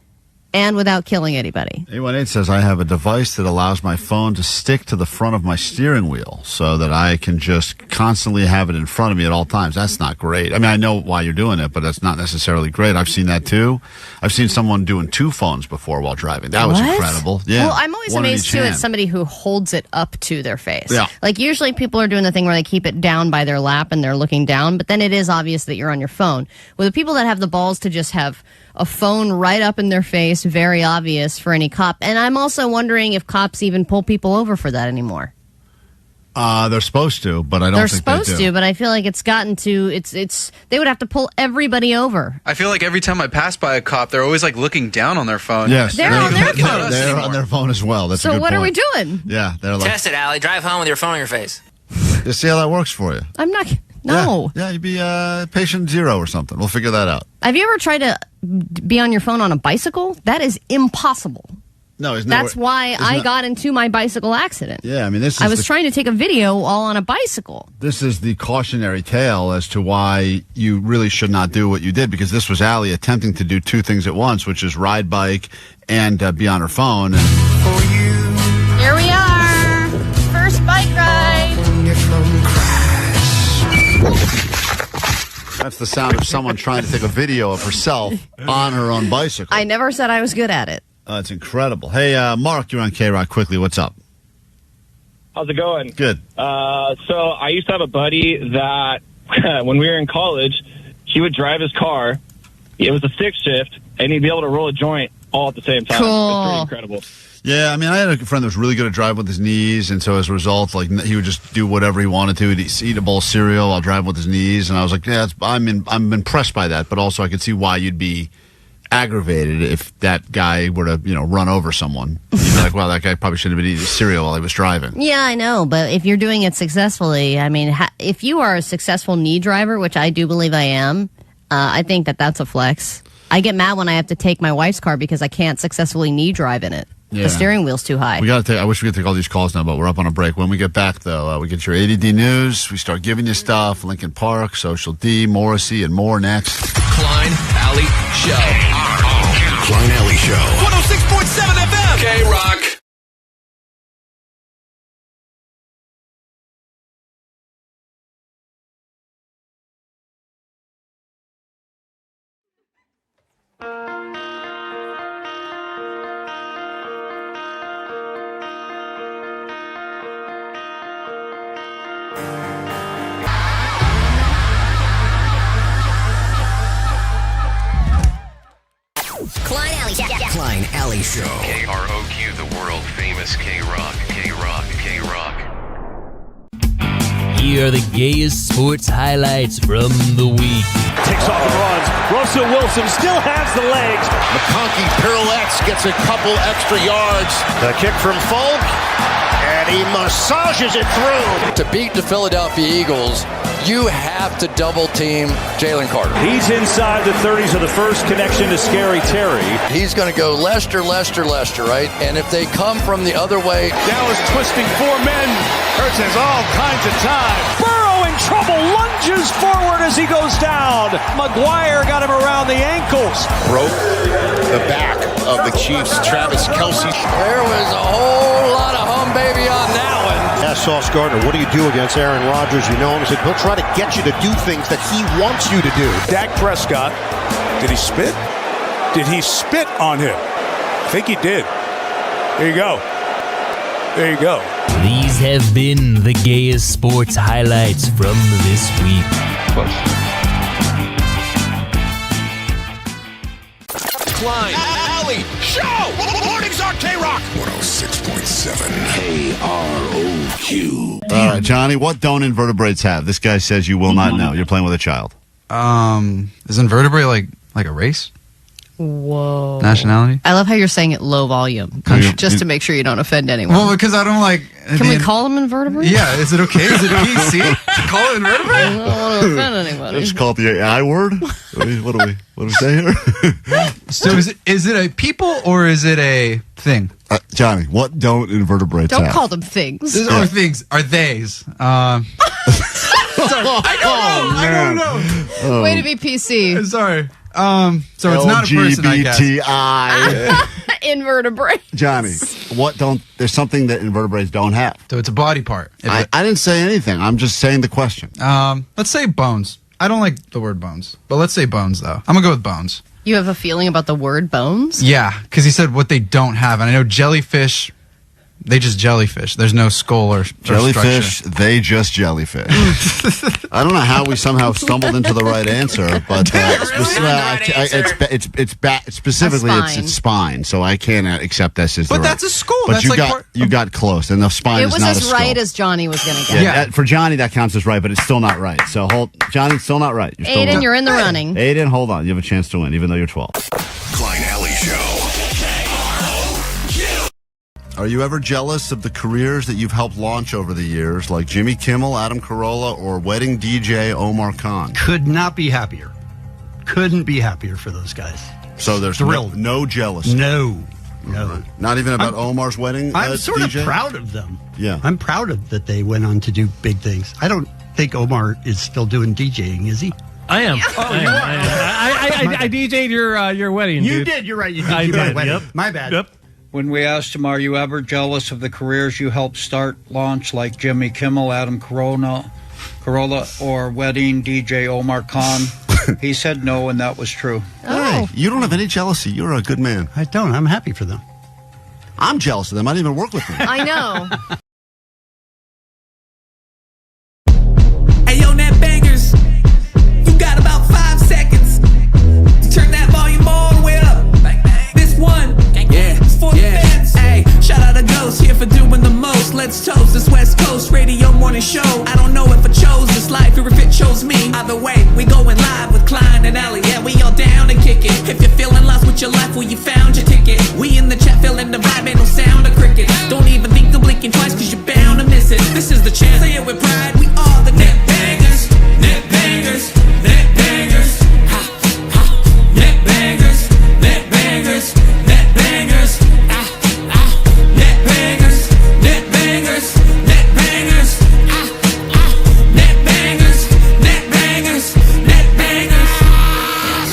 and without killing anybody. 818 says, I have a device that allows my phone to stick to the front of my steering wheel so that I can just constantly have it in front of me at all times. That's not great. I mean, I know why you're doing it, but that's not necessarily great. I've seen that too. I've seen someone doing 2 phones before while driving. That was incredible. Yeah. Well, I'm always amazed too at somebody who holds it up to their face. Yeah. Like usually people are doing the thing where they keep it down by their lap and they're looking down, but then it is obvious that you're on your phone. With the people that have the balls to just have a phone right up in their face, very obvious for any cop. And I'm also wondering if cops even pull people over for that anymore. They're supposed to, but I don't think they do. They're supposed to, but I feel like it's gotten to, it's they would have to pull everybody over. I feel like every time I pass by a cop, they're always like looking down on their phone. Yes. They're on their phone. They're on their phone as well. That's a good So what point. are we doing? Yeah. They're like, Test it, Allie. Drive home with your phone on your face. Just see how that works for you. I'm not, no. Yeah, you'd be patient 0 or something. We'll figure that out. Have you ever tried to be on your phone on a bicycle? That is impossible. No, isn't That's why I got into my bicycle accident. Yeah, I mean, this is I was trying to take a video all on a bicycle. This is the cautionary tale as to why you really should not do what you did, because this was Allie attempting to do 2 things at once, which is ride bike and be on her phone. Here we are. First bike ride. That's the sound of someone trying to take a video of herself on her own bicycle. I never said I was good at it. That's incredible. Hey, Mark, you're on KROQ. Quickly, what's up? How's it going? Good. So I used to have a buddy that when we were in college, he would drive his car. It was a 6 shift, and he'd be able to roll a joint all at the same time. Cool. It's pretty incredible. Yeah, I mean, I had a friend that was really good at driving with his knees, and so as a result, like, he would just do whatever he wanted to. He'd eat a bowl of cereal while driving with his knees, and I was like, yeah, I'm impressed by that, but also I could see why you'd be aggravated if that guy were to, run over someone. You'd be like, well, that guy probably shouldn't have been eating cereal while he was driving. Yeah, I know, but if you're doing it successfully, I mean, if you are a successful knee driver, which I do believe I am, I think that's a flex. I get mad when I have to take my wife's car because I can't successfully knee drive in it. Yeah. The steering wheel's too high. I wish we could take all these calls now, but we're up on a break. When we get back, though, we get your ADD news. We start giving you stuff. Linkin Park, Social D, Morrissey, and more next. Klein Alley Show. Klein Alley Show. 106.7 FM. KROQ. Klein Alley Show. Klein Alley Show. KROQ, the world famous KROQ. KROQ. Here are the gayest sports highlights from the week. Takes off and runs. Russell Wilson still has the legs. McConkey pirouettes, gets a couple extra yards. The kick from Folk, and he massages it through. To beat the Philadelphia Eagles, you have to double team Jalen Carter. He's inside the 30s of the first connection to Scary Terry. He's going to go Lester, right? And if they come from the other way. Dallas twisting 4 men. Hurts has all kinds of time. Burrow in trouble, lunges forward as he goes down. McGuire got him around the ankles. Broke the back of the Chiefs' Travis Kelce. There was a whole lot of hum baby on that one. Asked Sauce Gardner, what do you do against Aaron Rodgers? You know him. He said, he'll try to get you to do things that he wants you to do. Dak Prescott, did he spit? Did he spit on him? I think he did. There you go. There you go. These have been the gayest sports highlights from this week. Klein, Alley Show. Mornings on KROQ 106.7 KROQ. All right, Johnny, what don't invertebrates have? This guy says you will not know. You're playing with a child. Is invertebrate like a race? Whoa. Nationality? I love how you're saying it low volume, just to make sure you don't offend anyone. Well, because I don't like... Can we call them invertebrates? Yeah, is it okay? Is it PC to call it invertebrate? I don't want to offend anybody. Just call it the I word? What do we say here? So is it a people or is it a thing? Johnny, what don't invertebrates have? Don't call them things. Or things. Are theys? I don't know. Oh. Way to be PC. Sorry. So it's not a person, I guess. LGBTI. Invertebrate. Johnny, there's something that invertebrates don't have. So it's a body part. I didn't say anything. I'm just saying the question. Let's say bones. I don't like the word bones, but let's say bones, though. I'm going to go with bones. You have a feeling about the word bones? Yeah, because he said what they don't have. And I know jellyfish, they just jellyfish. There's no skull or jellyfish, structure. they just jellyfish. I don't know how we somehow stumbled into the right answer, but specifically it's spine, so I can't accept this as But that's a skull. But That's you got close, and the spine is not a skull. It was as right as Johnny was going to get. Yeah, for Johnny that counts as right, but it's still not right. So Johnny, it's still not right. Aiden, you're in the running. Aiden, hold on. You have a chance to win, even though you're 12. Klein Alley Show. Are you ever jealous of the careers that you've helped launch over the years, like Jimmy Kimmel, Adam Carolla, or wedding DJ Omar Khan? Could not be happier. Couldn't be happier for those guys. So there's no jealousy? No. Right. Not even about Omar's wedding I'm sort DJ? of proud of them. Yeah. I'm proud of that they went on to do big things. I don't think Omar is still doing DJing, is he? I am. I DJ'd your wedding. You dude. did. You're right. You did my wedding. Yep. My bad. Yep. When we asked him, are you ever jealous of the careers you helped start, launch, like Jimmy Kimmel, Adam Carolla, or wedding DJ Omar Khan, he said no, and that was true. Hey, you don't have any jealousy. You're a good man. I don't. I'm happy for them. I'm jealous of them. I didn't even work with them. I know. Hey, yo, net bangers. You got about 5 seconds to turn that volume all the way up. This one, it's for the fans. Hey, shout out to Ghost here for doing the most. Let's toast this West Coast radio morning show. I don't know if I chose this life or if it chose me. Either way, we going live with Klein and Alley. Yeah, we all down to kick it. If you're feeling lost with your life, well, you found your ticket. We in the chat feeling the vibe, ain't no sound of crickets. Don't even think of blinking twice, cause you're bound to miss it. This is the chance, say it with pride. We are the net bangers. Net bangers. Net bangers. Ha, ha. Net bangers. Net bangers. Net bangers. Ah, ah. Net bangers. Net bangers. Net bangers. Ah, ah. Net bangers. Net bangers. Net bangers.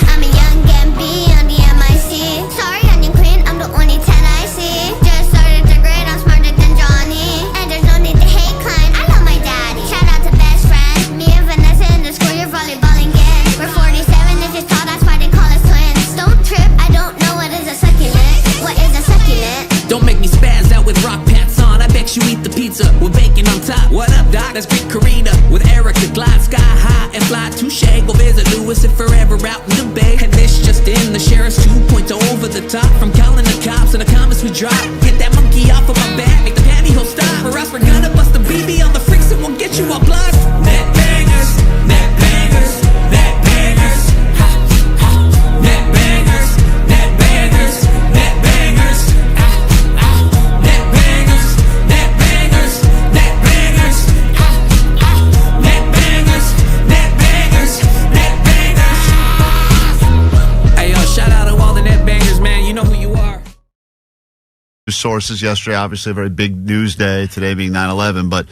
I'm a young MB on the MIC. Sorry, onion queen, I'm the only 10 I see. Just started to grade, I'm smarter than Johnny. And there's no need to hate Klein, I love my daddy. Shout out to best friends, me and Vanessa in the school, you're volleyballing again. We're 47, if you thought that's why they call us twins. Don't trip, I don't know what is a succulent. What is a succulent? Don't make me spaz out with rock pants on. I bet you eat the pizza with bacon on top. What up, Doc? That's Greek Karina with Erica. Glide sky high and fly touche. Go visit Lewis and forever out in the bay. And this just in, the sheriff's 2.0 over the top. From calling the cops and the comments we drop. Get that monkey off of my back, make the pantyhose stop. Or else we're gonna bust the BB on the freaks and we'll get you all blocked. Net bangers, net bangers, net bangers. Ha, ha. Net bangers, net bangers, net bangers. Net bangers, net bangers, net bangers. Net bangers, net bangers, net bangers. Hey, yo, shout out to all the net bangers, man. You know who you are. Sources yesterday, obviously a very big news day, today being 9/11, but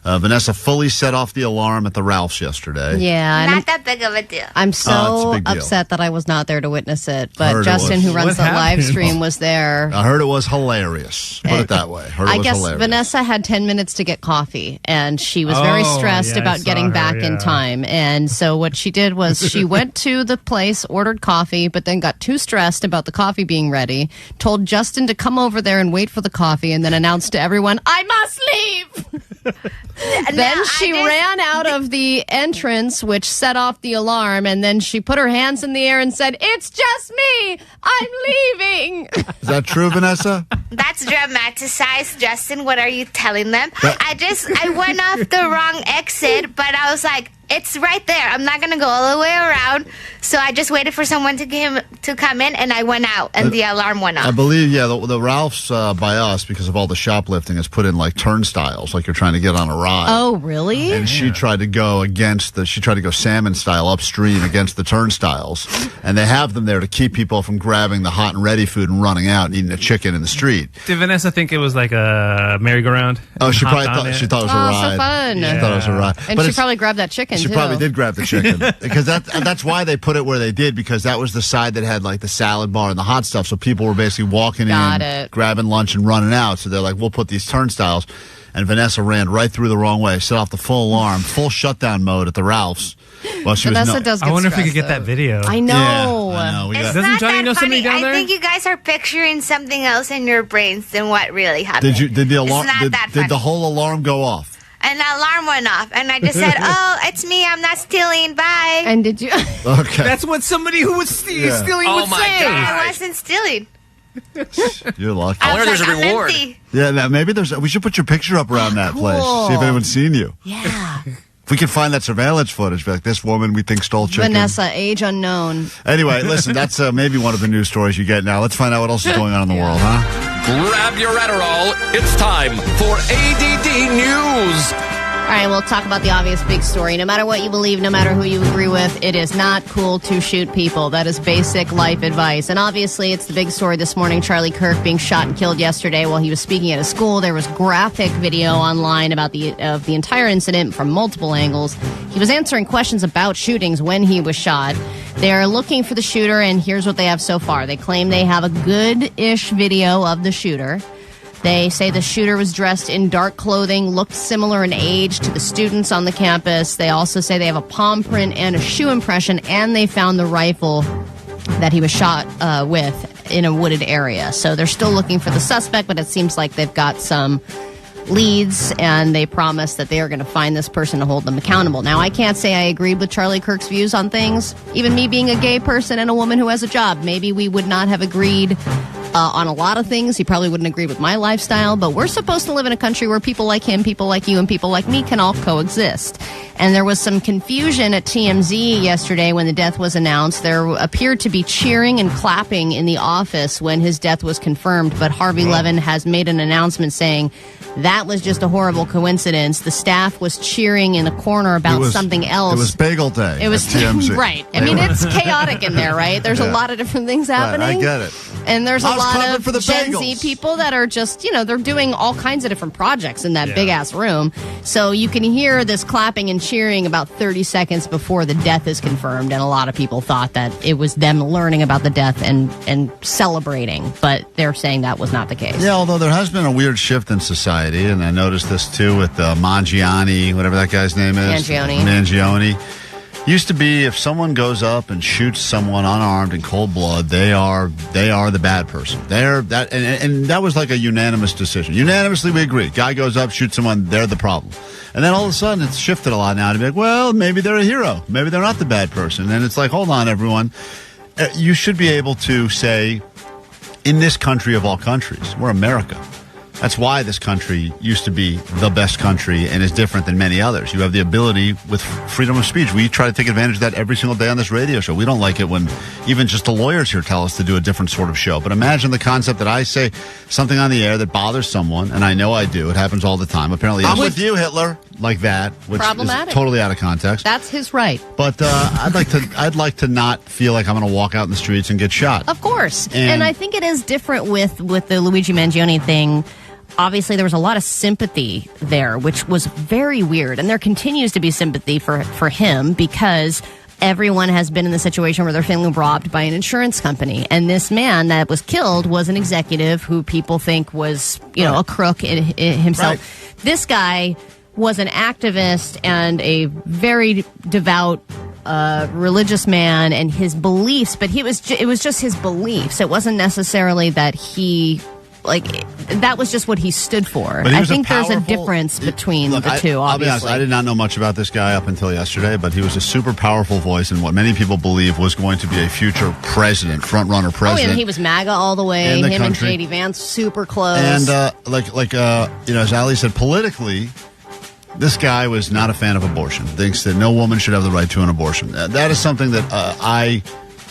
Vanessa fully set off the alarm at the Ralphs yesterday. Yeah. Not that big of a deal. I'm so it's a big deal. upset that I was not there to witness it, but Heard it Justin, was. who runs What the live happened? stream, was there. I heard it was hilarious. Put it that way. Heard it I was guess hilarious. Vanessa had 10 minutes to get coffee, and she was very stressed about getting back in time. And so what she did was she went to the place, ordered coffee, but then got too stressed about the coffee being ready, told Justin to come over there and wait for the coffee, and then announced to everyone, I must leave! Then she ran out of the entrance, which set off the alarm, and then she put her hands in the air and said, "It's just me. I'm leaving." Is that true, Vanessa? That's dramatized, Justin. What are you telling them? I went off the wrong exit, but I was like, it's right there. I'm not going to go all the way around. So I just waited for someone to come in, and I went out, and the alarm went off. I believe, the Ralph's by us, because of all the shoplifting, has put in like turnstiles, like you're trying to get on a ride. Oh, really? And she tried to go salmon style upstream against the turnstiles. And they have them there to keep people from grabbing the hot and ready food and running out and eating a chicken in the street. Did Vanessa think it was like a merry-go-round? Oh, she probably thought it was a ride. So fun. She thought it was a ride. And she probably grabbed that chicken, She too. probably did grab the chicken. Because that's why they put it where they did, because that was the side that had like the salad bar and the hot stuff. So people were basically walking in, grabbing lunch and running out. So they're like, we'll put these turnstiles. And Vanessa ran right through the wrong way, set off the full alarm, full shutdown mode at the Ralph's. Well, Vanessa does get I wonder if we stressed, could get that video. I know. Yeah, I know. Doesn't Johnny know somebody down there? I think you guys are picturing something else in your brains than what really happened. Did the alarm? It's not that funny. Did the whole alarm go off? An alarm went off, and I just said, "Oh, it's me. I'm not stealing. Bye." And did you? Okay. That's what somebody who was stealing would say. I wasn't stealing. You're lucky. I wonder if there's a I'm reward. empty. Yeah, maybe we should put your picture up around that place. See if anyone's seen you. Yeah. If we can find that surveillance footage, be like, this woman we think stole chicken. Vanessa, age unknown. Anyway, listen, that's maybe one of the news stories you get now. Let's find out what else is going on in the world, huh? Grab your Adderall. It's time for ADD News. All right, we'll talk about the obvious big story. No matter what you believe, no matter who you agree with, it is not cool to shoot people. That is basic life advice. And obviously, it's the big story this morning. Charlie Kirk being shot and killed yesterday while he was speaking at a school. There was graphic video online about the entire incident from multiple angles. He was answering questions about shootings when he was shot. They're looking for the shooter, and here's what they have so far. They claim they have a good-ish video of the shooter. They say the shooter was dressed in dark clothing, looked similar in age to the students on the campus. They also say they have a palm print and a shoe impression, and they found the rifle that he was shot with in a wooded area. So they're still looking for the suspect, but it seems like they've got some leads, and they promise that they are going to find this person to hold them accountable. Now, I can't say I agreed with Charlie Kirk's views on things. Even me being a gay person and a woman who has a job, maybe we would not have agreed on a lot of things. He probably wouldn't agree with my lifestyle, but we're supposed to live in a country where people like him, people like you, and people like me can all coexist. And there was some confusion at TMZ yesterday when the death was announced. There appeared to be cheering and clapping in the office when his death was confirmed, but Harvey Levin has made an announcement saying that was just a horrible coincidence. The staff was cheering in the corner about something else. It was Bagel Day. It was TMZ. Right. I mean, it's chaotic in there, right? There's a lot of different things happening. Right, I get it. And there's a lot of for the Gen bagels. Z people that are just, they're doing all kinds of different projects in that big-ass room. So you can hear this clapping and cheering about 30 seconds before the death is confirmed. And a lot of people thought that it was them learning about the death and celebrating. But they're saying that was not the case. Yeah, although there has been a weird shift in society, and I noticed this too with Mangione, whatever that guy's name is. Mangione. Used to be if someone goes up and shoots someone unarmed in cold blood, they are the bad person. They're that, and that was like a unanimous decision. Unanimously, we agree. Guy goes up, shoots someone, they're the problem. And then all of a sudden, it's shifted a lot now to be like, well, maybe they're a hero, maybe they're not the bad person. And it's like, hold on, everyone, you should be able to say, in this country of all countries, we're America. That's why this country used to be the best country and is different than many others. You have the ability with freedom of speech. We try to take advantage of that every single day on this radio show. We don't like it when even just the lawyers here tell us to do a different sort of show. But imagine the concept that I say something on the air that bothers someone, and I know I do. It happens all the time. Apparently, I'm with you, Hitler, like that, which problematic. Is totally out of context. That's his right. But I'd like to not feel like I'm going to walk out in the streets and get shot. Of course. And I think it is different with the Luigi Mangione thing. Obviously, there was a lot of sympathy there, which was very weird. And there continues to be sympathy for him because everyone has been in the situation where they're feeling robbed by an insurance company. And this man that was killed was an executive who people think was, a crook in himself. Right. This guy was an activist and a very devout religious man, and his beliefs, but it was just his beliefs. It wasn't necessarily that he that was just what he stood for. But I think there's a difference between the two, I'll be honest, obviously. I did not know much about this guy up until yesterday, but he was a super powerful voice in what many people believe was going to be a future president, front-runner president. And he was MAGA all the way. In the Him country. and J.D. Vance, super close. And, as Ali said, politically, this guy was not a fan of abortion. Thinks that no woman should have the right to an abortion. That is something that I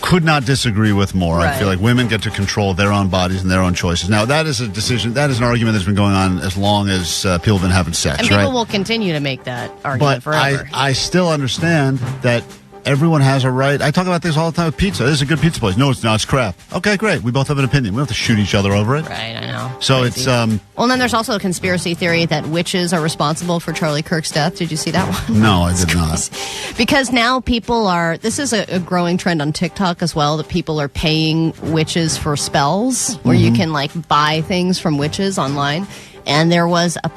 could not disagree with more. Right. I feel like women get to control their own bodies and their own choices. Now, that is a decision, that is an argument that's been going on as long as people have been having sex, and right? people will continue to make that argument But forever. I still understand that everyone has a right. I talk about this all the time with pizza. This is a good pizza place. No, it's not. It's crap. Okay, great. We both have an opinion. We don't have to shoot each other over it. Right, I know. So Crazy. it's... Well, and then there's also a conspiracy theory that witches are responsible for Charlie Kirk's death. Did you see that one? No, I did not. Because now people are... This is a growing trend on TikTok as well, that people are paying witches for spells, where you can, buy things from witches online. And there was a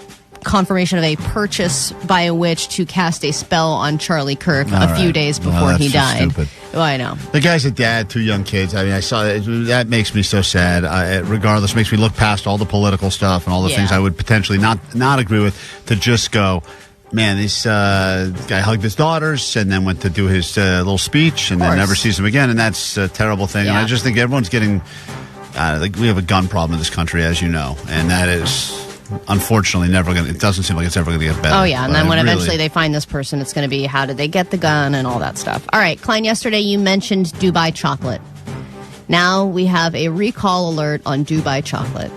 confirmation of a purchase by a witch to cast a spell on Charlie Kirk a few days before he died. Stupid. Oh, I know. The guy's a dad, 2 young kids. I mean, I saw it. That makes me so sad. Regardless, makes me look past all the political stuff and all the things I would potentially not agree with to just go, man, this guy hugged his daughters and then went to do his little speech and then never sees him again. And that's a terrible thing. And I just think everyone's getting... we have a gun problem in this country, as you know. And that is... unfortunately it doesn't seem like it's ever going to get better. Oh, yeah. And then when eventually they find this person, it's going to be how did they get the gun and all that stuff. All right, Klein, yesterday you mentioned Dubai chocolate. Now we have a recall alert on Dubai chocolate.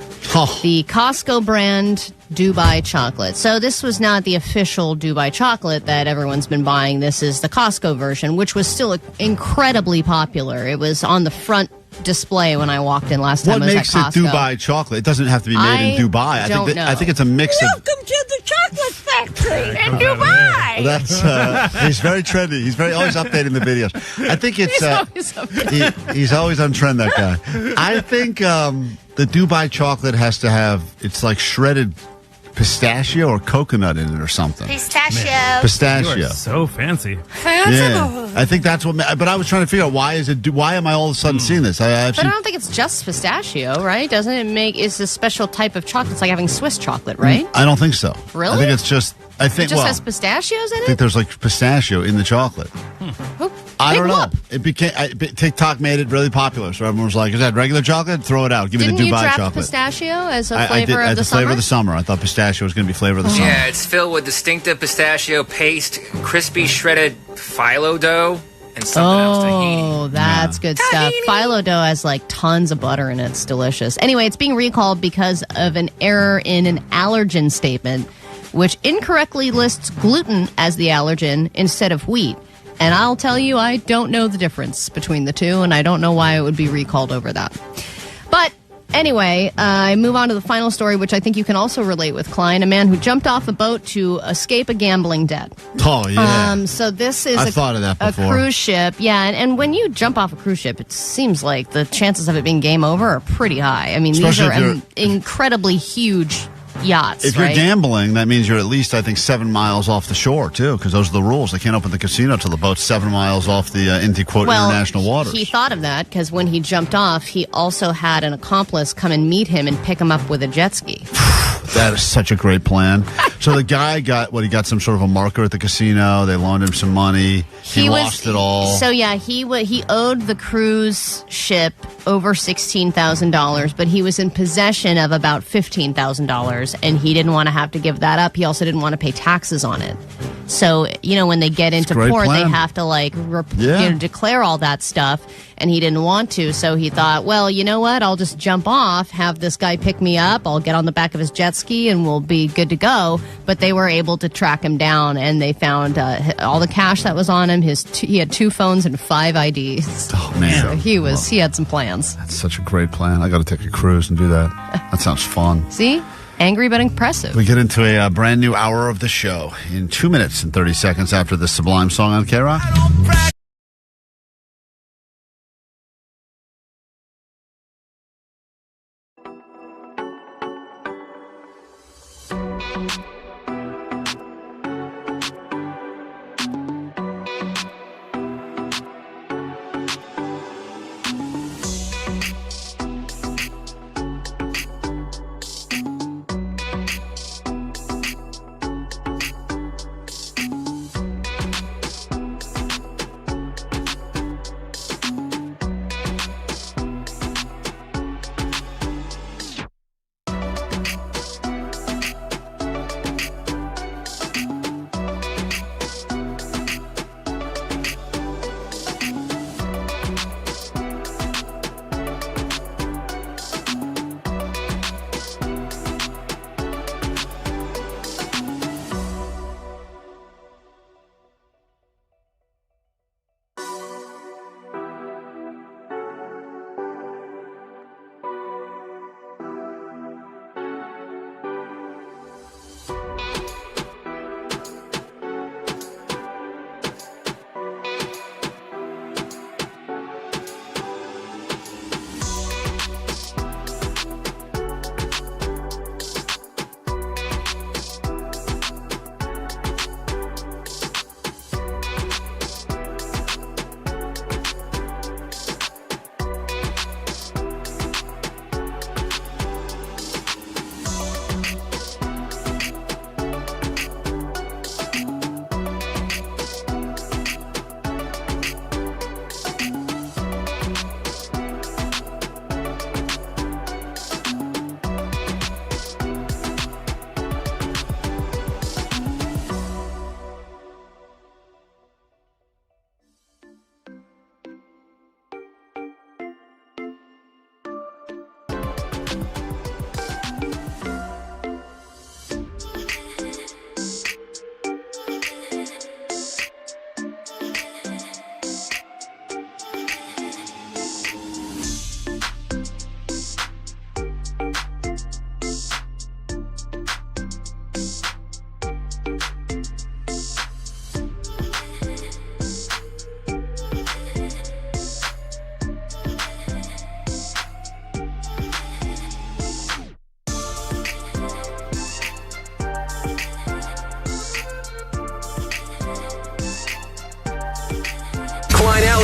The Costco brand Dubai chocolate. So this was not the official Dubai chocolate that everyone's been buying. This is the Costco version, which was still incredibly popular. It was on the front display when I walked in last time. What makes it Dubai chocolate? It doesn't have to be made in Dubai. I think it's a mix of... Welcome to the chocolate factory in Dubai. That's he's very trendy. He's always updating the videos. I think it's he's always on trend, that guy. I think the Dubai chocolate has to have, it's like shredded pistachio or coconut in it or something. Pistachio. You are so fancy. Yeah, I think that's what. But I was trying to figure out why am I all of a sudden seeing this? But I don't think it's just pistachio, right? Doesn't it it's a special type of chocolate? It's like having Swiss chocolate, right? I don't think so. Really? I think it's just. I think it just has pistachios in it. I think there's like pistachio in the chocolate. I don't know. It became TikTok made it really popular, so everyone was like, "Is that regular chocolate? Throw it out. Give me the Dubai Didn't you draft chocolate." Pistachio as a flavor I did, of as the the flavor summer? of the summer. I thought pistachio was going to be flavor of the summer. Yeah, it's filled with distinctive pistachio paste, crispy shredded phyllo dough, and something else to heat. Oh, that's good stuff. Phyllo dough has tons of butter in it. It's delicious. Anyway, it's being recalled because of an error in an allergen statement, which incorrectly lists gluten as the allergen instead of wheat. And I'll tell you, I don't know the difference between the two, and I don't know why it would be recalled over that. But anyway, I move on to the final story, which I think you can also relate with, Klein. A man who jumped off a boat to escape a gambling debt. Oh, yeah. So this is I've thought of that before. A cruise ship. Yeah, and when you jump off a cruise ship, it seems like the chances of it being game over are pretty high. I mean, Especially these are incredibly huge yachts, If you're gambling, that means you're at least, I think, 7 miles off the shore, too, because those are the rules. They can't open the casino till the boat's 7 miles off the into, quote, international waters. He thought of that because when he jumped off, he also had an accomplice come and meet him and pick him up with a jet ski. That is such a great plan. So the guy got some sort of a marker at the casino. They loaned him some money. He lost it all. So yeah, he owed the cruise ship over $16,000, but he was in possession of about $15,000, and he didn't want to have to give that up. He also didn't want to pay taxes on it. So when they get into port, they have to declare all that stuff, and he didn't want to. So he thought, well, you know what? I'll just jump off, have this guy pick me up. I'll get on the back of his jet ski, and we'll be good to go. But they were able to track him down, and they found all the cash that was on him. He had 2 phones and 5 IDs. Oh man, so he had some plans. That's such a great plan. I got to take a cruise and do that. That sounds fun. See? Angry but impressive. We get into a brand new hour of the show in 2 minutes and 30 seconds after this sublime song on KROQ.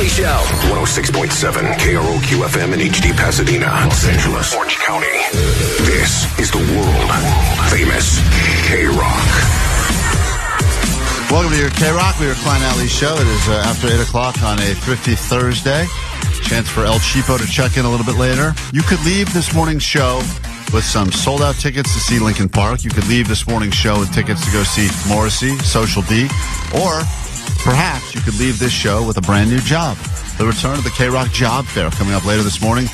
Alley Show. 106.7 KROQ FM in HD Pasadena, Los Angeles, Orange County. This is the world famous KROQ. Welcome to your KROQ. We are Klein Alley Show. It is after 8 o'clock on a thrifty Thursday. Chance for El Cheapo to check in a little bit later. You could leave this morning's show with some sold-out tickets to see Linkin Park. You could leave this morning's show with tickets to go see Morrissey, Social D, or perhaps you could leave this show with a brand new job. The return of the KROQ Job Fair coming up later this morning.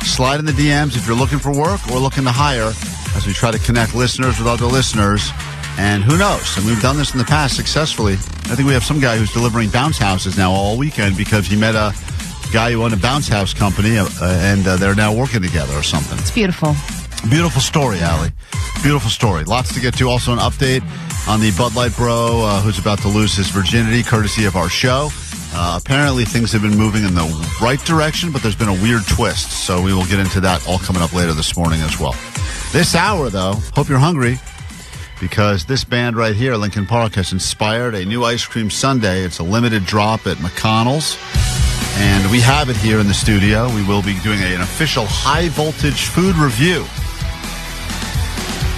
Slide in the DMs if you're looking for work or looking to hire as we try to connect listeners with other listeners. And who knows? And we've done this in the past successfully. I think we have some guy who's delivering bounce houses now all weekend because he met a guy who owned a bounce house company and they're now working together or something. It's beautiful. Beautiful story, Allie. Beautiful story. Lots to get to. Also an update on the Bud Light bro who's about to lose his virginity, courtesy of our show. Apparently things have been moving in the right direction, but there's been a weird twist. So we will get into that all coming up later this morning as well. This hour, though, hope you're hungry, because this band right here, Linkin Park, has inspired a new ice cream sundae. It's a limited drop at McConnell's, and we have it here in the studio. We will be doing an official high-voltage food review.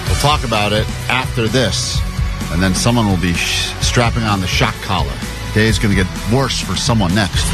We'll talk about it after this, and then someone will be strapping on the shock collar. The day is going to get worse for someone next.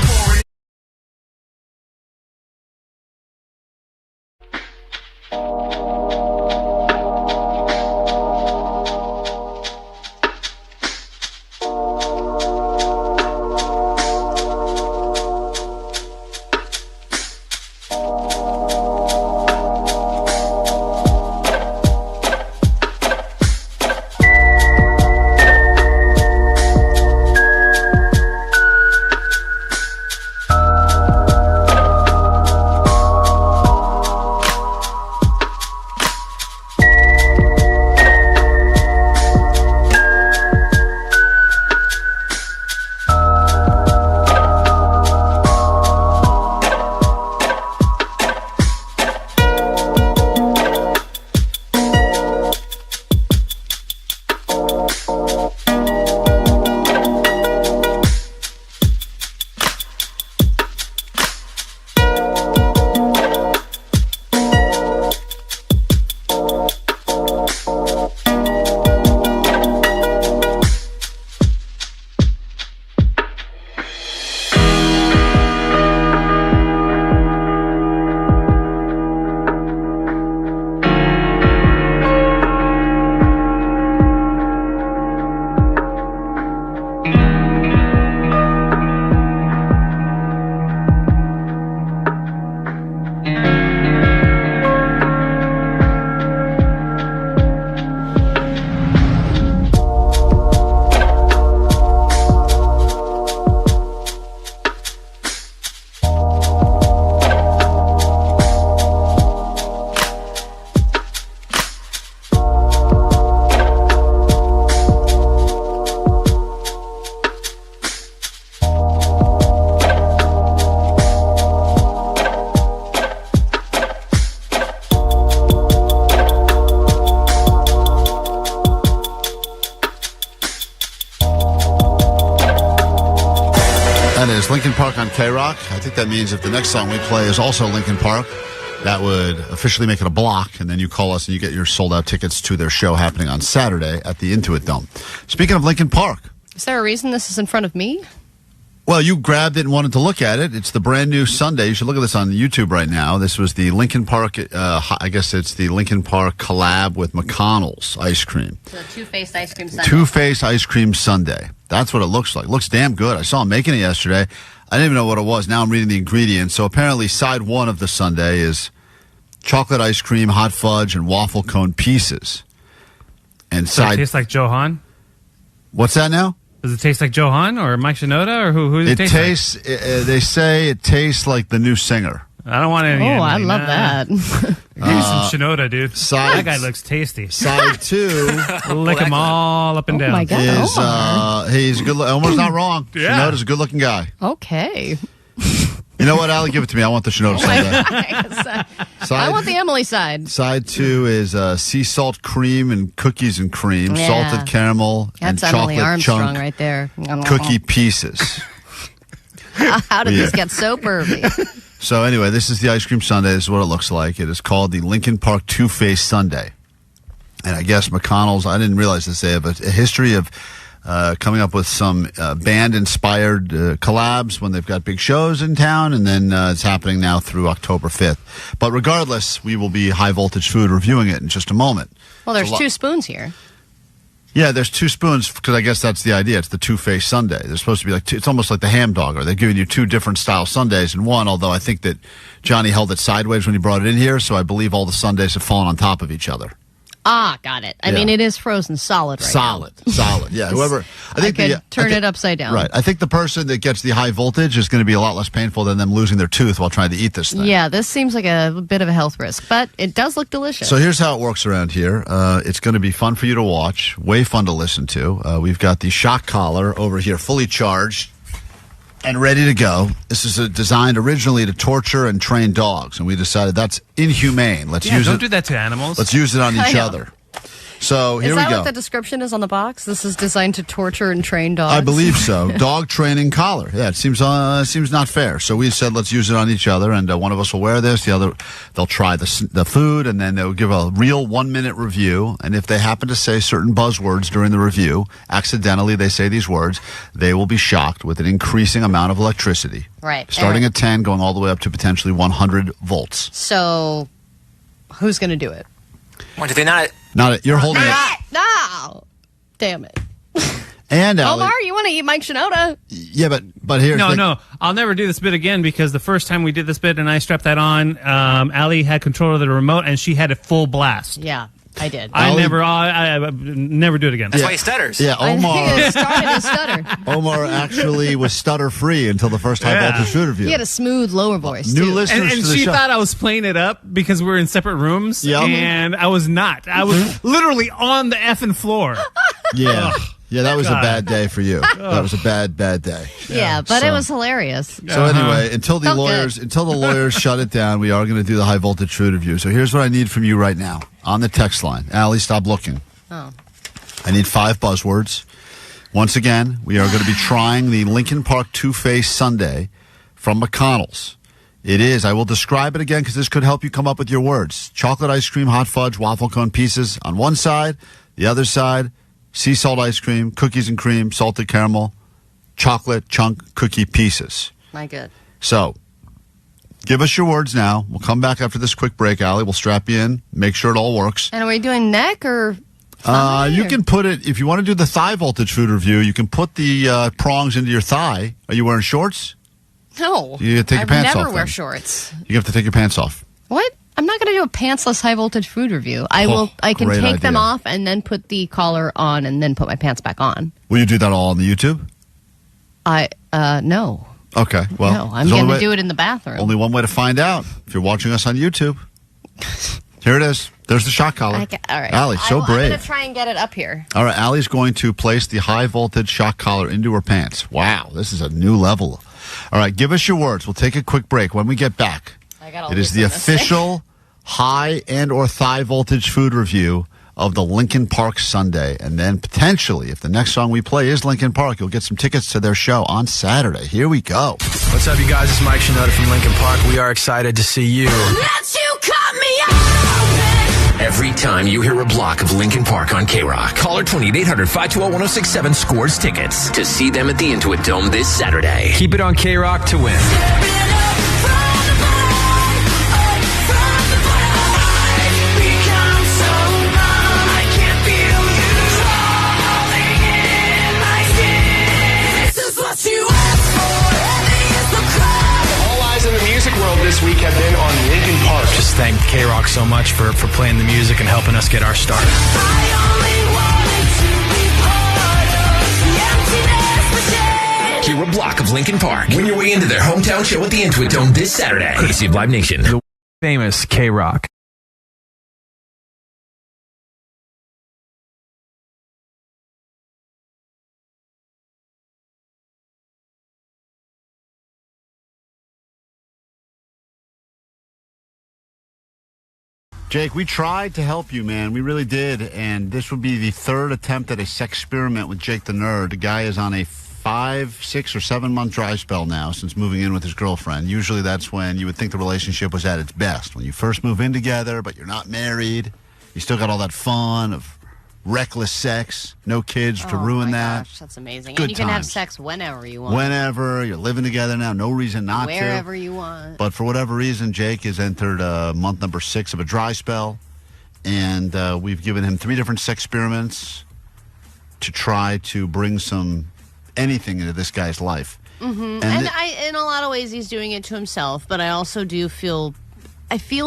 Linkin Park on KROQ. I think that means if the next song we play is also Linkin Park, that would officially make it a block, and then you call us and you get your sold-out tickets to their show happening on Saturday at the Intuit Dome. Speaking of Linkin Park. Is there a reason this is in front of me? Well, you grabbed it and wanted to look at it. It's the brand new sundae. You should look at this on YouTube right now. This was the Linkin Park, I guess it's the Linkin Park collab with McConnell's ice cream. The two-faced ice cream sundae. Two-faced ice cream sundae. That's what it looks like. Looks damn good. I saw him making it yesterday. I didn't even know what it was. Now I'm reading the ingredients. So apparently side one of the sundae is chocolate ice cream, hot fudge, and waffle cone pieces. And Does it taste like Johan? What's that now? Does it taste like Johan or Mike Shinoda or who does it taste tastes like? They say it tastes like the new singer. I don't want any. Oh, I love that. Give me some Shinoda, dude. That guy looks tasty. Side two, lick him all up and down. Oh my God, he's good. Omar's not wrong. Yeah. Shinoda's a good-looking guy. Okay. You know what, Allie? Give it to me. I want the Shinoda sundae. I want the Emily side. Side two is sea salt cream and cookies and cream, salted caramel, That's and Emily chocolate Armstrong chunk right there. cookie pieces. How did this get so pervy? So anyway, this is the ice cream sundae. This is what it looks like. It is called the Linkin Park Two-Face Sundae. And I guess McConnell's, I didn't realize this, they have a history of coming up with some band-inspired collabs when they've got big shows in town, and then it's happening now through October 5th. But regardless, we will be High Voltage Food reviewing it in just a moment. Well, there's 2 spoons here. Yeah, there's 2 spoons, because I guess that's the idea. It's the two-face sundae. They're supposed to be like it's almost like the ham dogger. They're giving you 2 different style sundaes in one, although I think that Johnny held it sideways when he brought it in here, so I believe all the sundaes have fallen on top of each other. Ah, got it. I mean, it is frozen solid right now. Solid. Yeah, whoever. I could turn it upside down. Right. I think the person that gets the high voltage is going to be a lot less painful than them losing their tooth while trying to eat this thing. Yeah, this seems like a bit of a health risk, but it does look delicious. So here's how it works around here. It's going to be fun for you to watch, way fun to listen to. We've got the shock collar over here fully charged and ready to go. This is designed originally to torture and train dogs, and we decided that's inhumane. Don't do that to animals. Let's use it on each other. So here we go. Is that what the description is on the box? This is designed to torture and train dogs? I believe so. Dog training collar. Yeah, it seems not fair. So we said let's use it on each other, and one of us will wear this. The other, they'll try the food, and then they'll give a real 1-minute review. And if they happen to say certain buzzwords during the review, accidentally they say these words, they will be shocked with an increasing amount of electricity. Right. Starting at 10, going all the way up to potentially 100 volts. So who's going to do it? What, did they not... You're holding it. No. Damn it. And Omar, you want to eat Mike Shinoda? Yeah, but here's No, I'll never do this bit again, because the first time we did this bit and I strapped that on, Allie had control of the remote and she had it full blast. Yeah, I did. I never do it again. That's why he stutters. Yeah, Omar. I think it started his stutter. Omar actually was stutter-free until the first High Voltage Food review. He had a smooth lower voice, New too. listeners And to the she show. thought I was playing it up because we were in separate rooms, and I was not. I was literally on the effing floor. Yeah. Yeah, that was a bad day for you. That was a bad day. Yeah, but it was hilarious. So anyway, until the lawyers shut it down, we are going to do the High Voltage Food review. So here's what I need from you right now on the text line. Allie, stop looking. Oh. I need 5 buzzwords. Once again, we are going to be trying the Linkin Park Two-Face Sundae from McConnell's. It is, I will describe it again because this could help you come up with your words. Chocolate ice cream, hot fudge, waffle cone pieces on one side. The other side, sea salt ice cream, cookies and cream, salted caramel, chocolate chunk cookie pieces. My good. So, give us your words now. We'll come back after this quick break, Allie. We'll strap you in, make sure it all works. And are we doing neck or... You can put it, if you want to do the thigh voltage food review, you can put the prongs into your thigh. Are you wearing shorts? No. You have to take your pants off. I never wear then. shorts. You have to take your pants off. What? I'm not going to do a pantsless high voltage food review. I can great take them idea. off and then put the collar on and then put my pants back on. Will you do that all on the YouTube? No. Okay, well. No, I'm going to do it in the bathroom. Only one way to find out if you're watching us on YouTube. Here it is. There's the shock collar. All right. Allie, so brave. I'm going to try and get it up here. All right, Allie's going to place the high voltage shock collar into her pants. Wow, this is a new level. All right, give us your words. We'll take a quick break. When we get back, it is the official high and or thigh voltage food review of the Linkin Park Sundae. And then potentially, if the next song we play is Linkin Park, you'll get some tickets to their show on Saturday. Here we go. What's up, you guys? It's Mike Shinoda from Linkin Park. We are excited to see you. Let you cut me open. Every time you hear a block of Linkin Park on KROQ, caller 2800-520-1067 scores tickets to see them at the Intuit Dome this Saturday. Keep it on KROQ to win. This week have been on Linkin Park. Just thank KROQ so much for playing the music and helping us get our start. Hear a block of Linkin Park. Win your way into their hometown show at the Intuit Dome this Saturday. Courtesy of Live Nation. The famous KROQ. Jake, we tried to help you, man. We really did. And this would be the 3rd attempt at a sex experiment with Jake the Nerd. The guy is on a 5, 6, or 7 month dry spell now since moving in with his girlfriend. Usually that's when you would think the relationship was at its best. When you first move in together, but you're not married. You still got all that fun of reckless sex, no kids to ruin that. Gosh, that's amazing. Good and you can have times. sex whenever you want. Whenever. You're living together now. No reason not to. Wherever you want. But for whatever reason, Jake has entered month number 6 of a dry spell. And we've given him 3 different sex experiments to try to bring anything into this guy's life. Mm-hmm. And in a lot of ways, he's doing it to himself. But I also do feel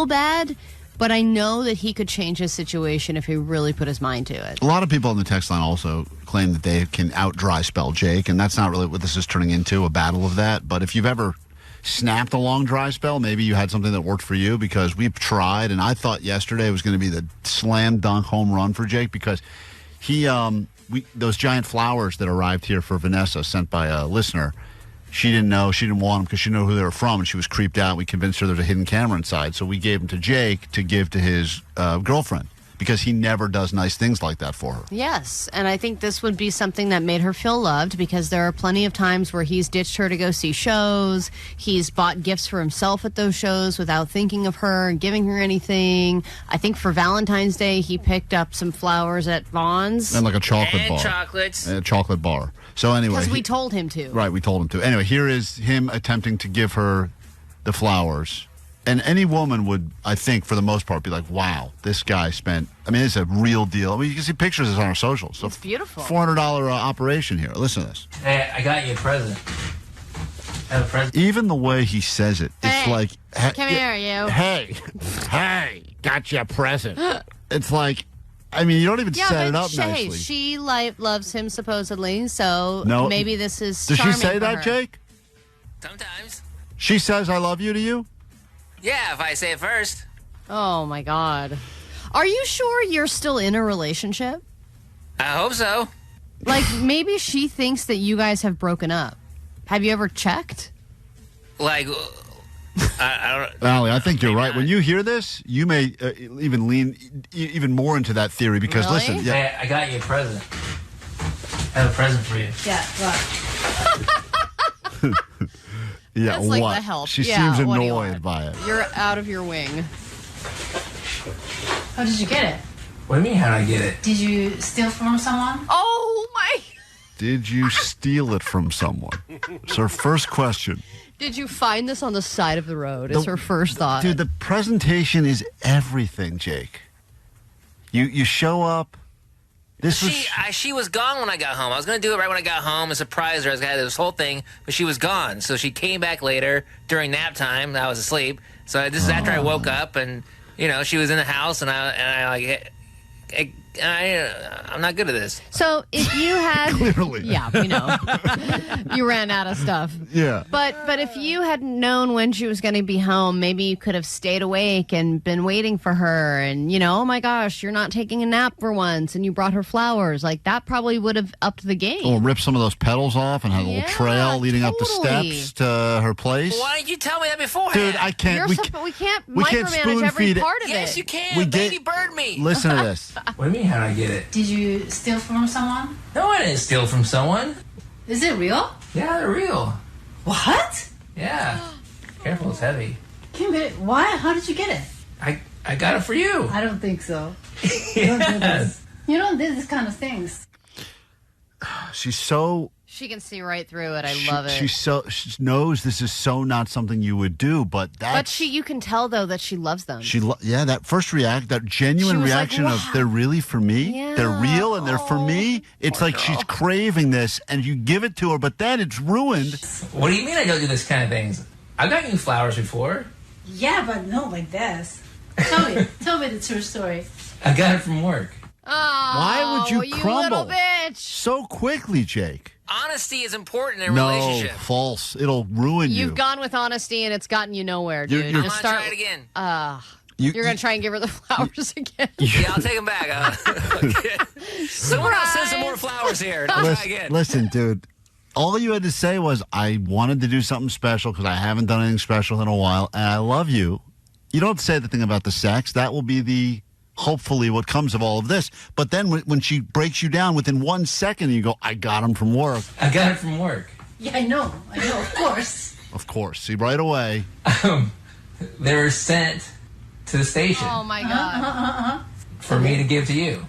bad. But I know that he could change his situation if he really put his mind to it. A lot of people on the text line also claim that they can out-dry spell Jake, and that's not really what this is turning into, a battle of that. But if you've ever snapped a long dry spell, maybe you had something that worked for you, because we've tried, and I thought yesterday was going to be the slam dunk home run for Jake, because those giant flowers that arrived here for Vanessa, sent by a listener, she didn't want them because she didn't know who they were from, and she was creeped out. We convinced her there's a hidden camera inside, so we gave them to Jake to give to his girlfriend, because he never does nice things like that for her. Yes, and I think this would be something that made her feel loved, because there are plenty of times where he's ditched her to go see shows. He's bought gifts for himself at those shows without thinking of her and giving her anything. I think for Valentine's Day, he picked up some flowers at Vaughn's. And like a chocolate bar. And chocolates. And a chocolate bar. So anyway. Because we told him to. Right, we told him to. Anyway, here is him attempting to give her the flowers. And any woman would, I think, for the most part, be like, wow, this guy spent, it's a real deal. You can see pictures of this on our socials. So it's beautiful. $400 operation here. Listen to this. Hey, I got you a present. I have a present. Even the way he says it, it's like, come here, you. Hey, got you a present. It's like, you don't even set it up nicely. She loves him supposedly, so maybe this is Does she charming say for that, her. Jake? Sometimes. She says, I love you to you? Yeah, if I say it first. Oh, my God. Are you sure you're still in a relationship? I hope so. Like, maybe she thinks that you guys have broken up. Have you ever checked? Like, I don't... Allie, I think you're right. When you hear this, you may even lean even more into that theory, because, really? listen. Yeah. Hey, I got you a present. I have a present for you. Yeah, what? Yeah, that's like what? the help. She yeah, seems what do you annoyed want? by it. You're out of your wing. How did you get it? What do you mean, how did I get it? Did you steal from someone? Oh, my... Did you steal it from someone? It's her first question. Did you find this on the side of the road? Is her first thought. Dude, the presentation is everything, Jake. You show up. She was gone when I got home. I was going to do it right when I got home and surprise her. I was going to have this whole thing, but she was gone. So she came back later during nap time. I was asleep. So this is after I woke up, and she was in the house, and I'm not good at this. So if you had... Clearly. Yeah, we know. You ran out of stuff. Yeah. But if you had known when she was going to be home, maybe you could have stayed awake and been waiting for her, and, oh my gosh, you're not taking a nap for once, and you brought her flowers. Like, that probably would have upped the game. Or rip some of those petals off and have a little trail leading up the steps to her place. Why didn't you tell me that beforehand? Can't. I can't. We can't micromanage every part of it. Yes, you can. Baby bird me. Listen to this. What do you mean, how did I get it? Did you steal from someone? No, I didn't steal from someone. Is it real? Yeah, they're real. What? Yeah. Careful, it's heavy. Can't get it. Why? How did you get it? I got it for you. I don't think so. You don't do this. You don't do this kind of things. She's so... She can see right through it. I love it. She knows this is so not something you would do, but you can tell though that she loves them. That first that genuine reaction like, of they're really for me, they're real and they're for me. It's like she's craving this, and you give it to her, but then it's ruined. What do you mean I don't do this kind of things? I've gotten you flowers before. Yeah, but not like this. Tell me the true story. I got it from work. Oh, why would you crumble little bitch. so quickly, Jake? Honesty is important in a relationship. No, false. It'll ruin you. You've gone with honesty, and it's gotten you nowhere, dude. I'm going to try it again. You're going to try and give her the flowers again. Yeah, I'll take them back. Someone else send some more flowers here. I'll try again. Listen, dude. All you had to say was, I wanted to do something special because I haven't done anything special in a while, and I love you. You don't say the thing about the sex. That will be the hopefully what comes of all of this. But then when she breaks you down within 1 second, you go, I got him from work. I got it from work. Yeah, I know, of course. Of course. See, right away. They were sent to the station. Oh, my God. For me to give to you.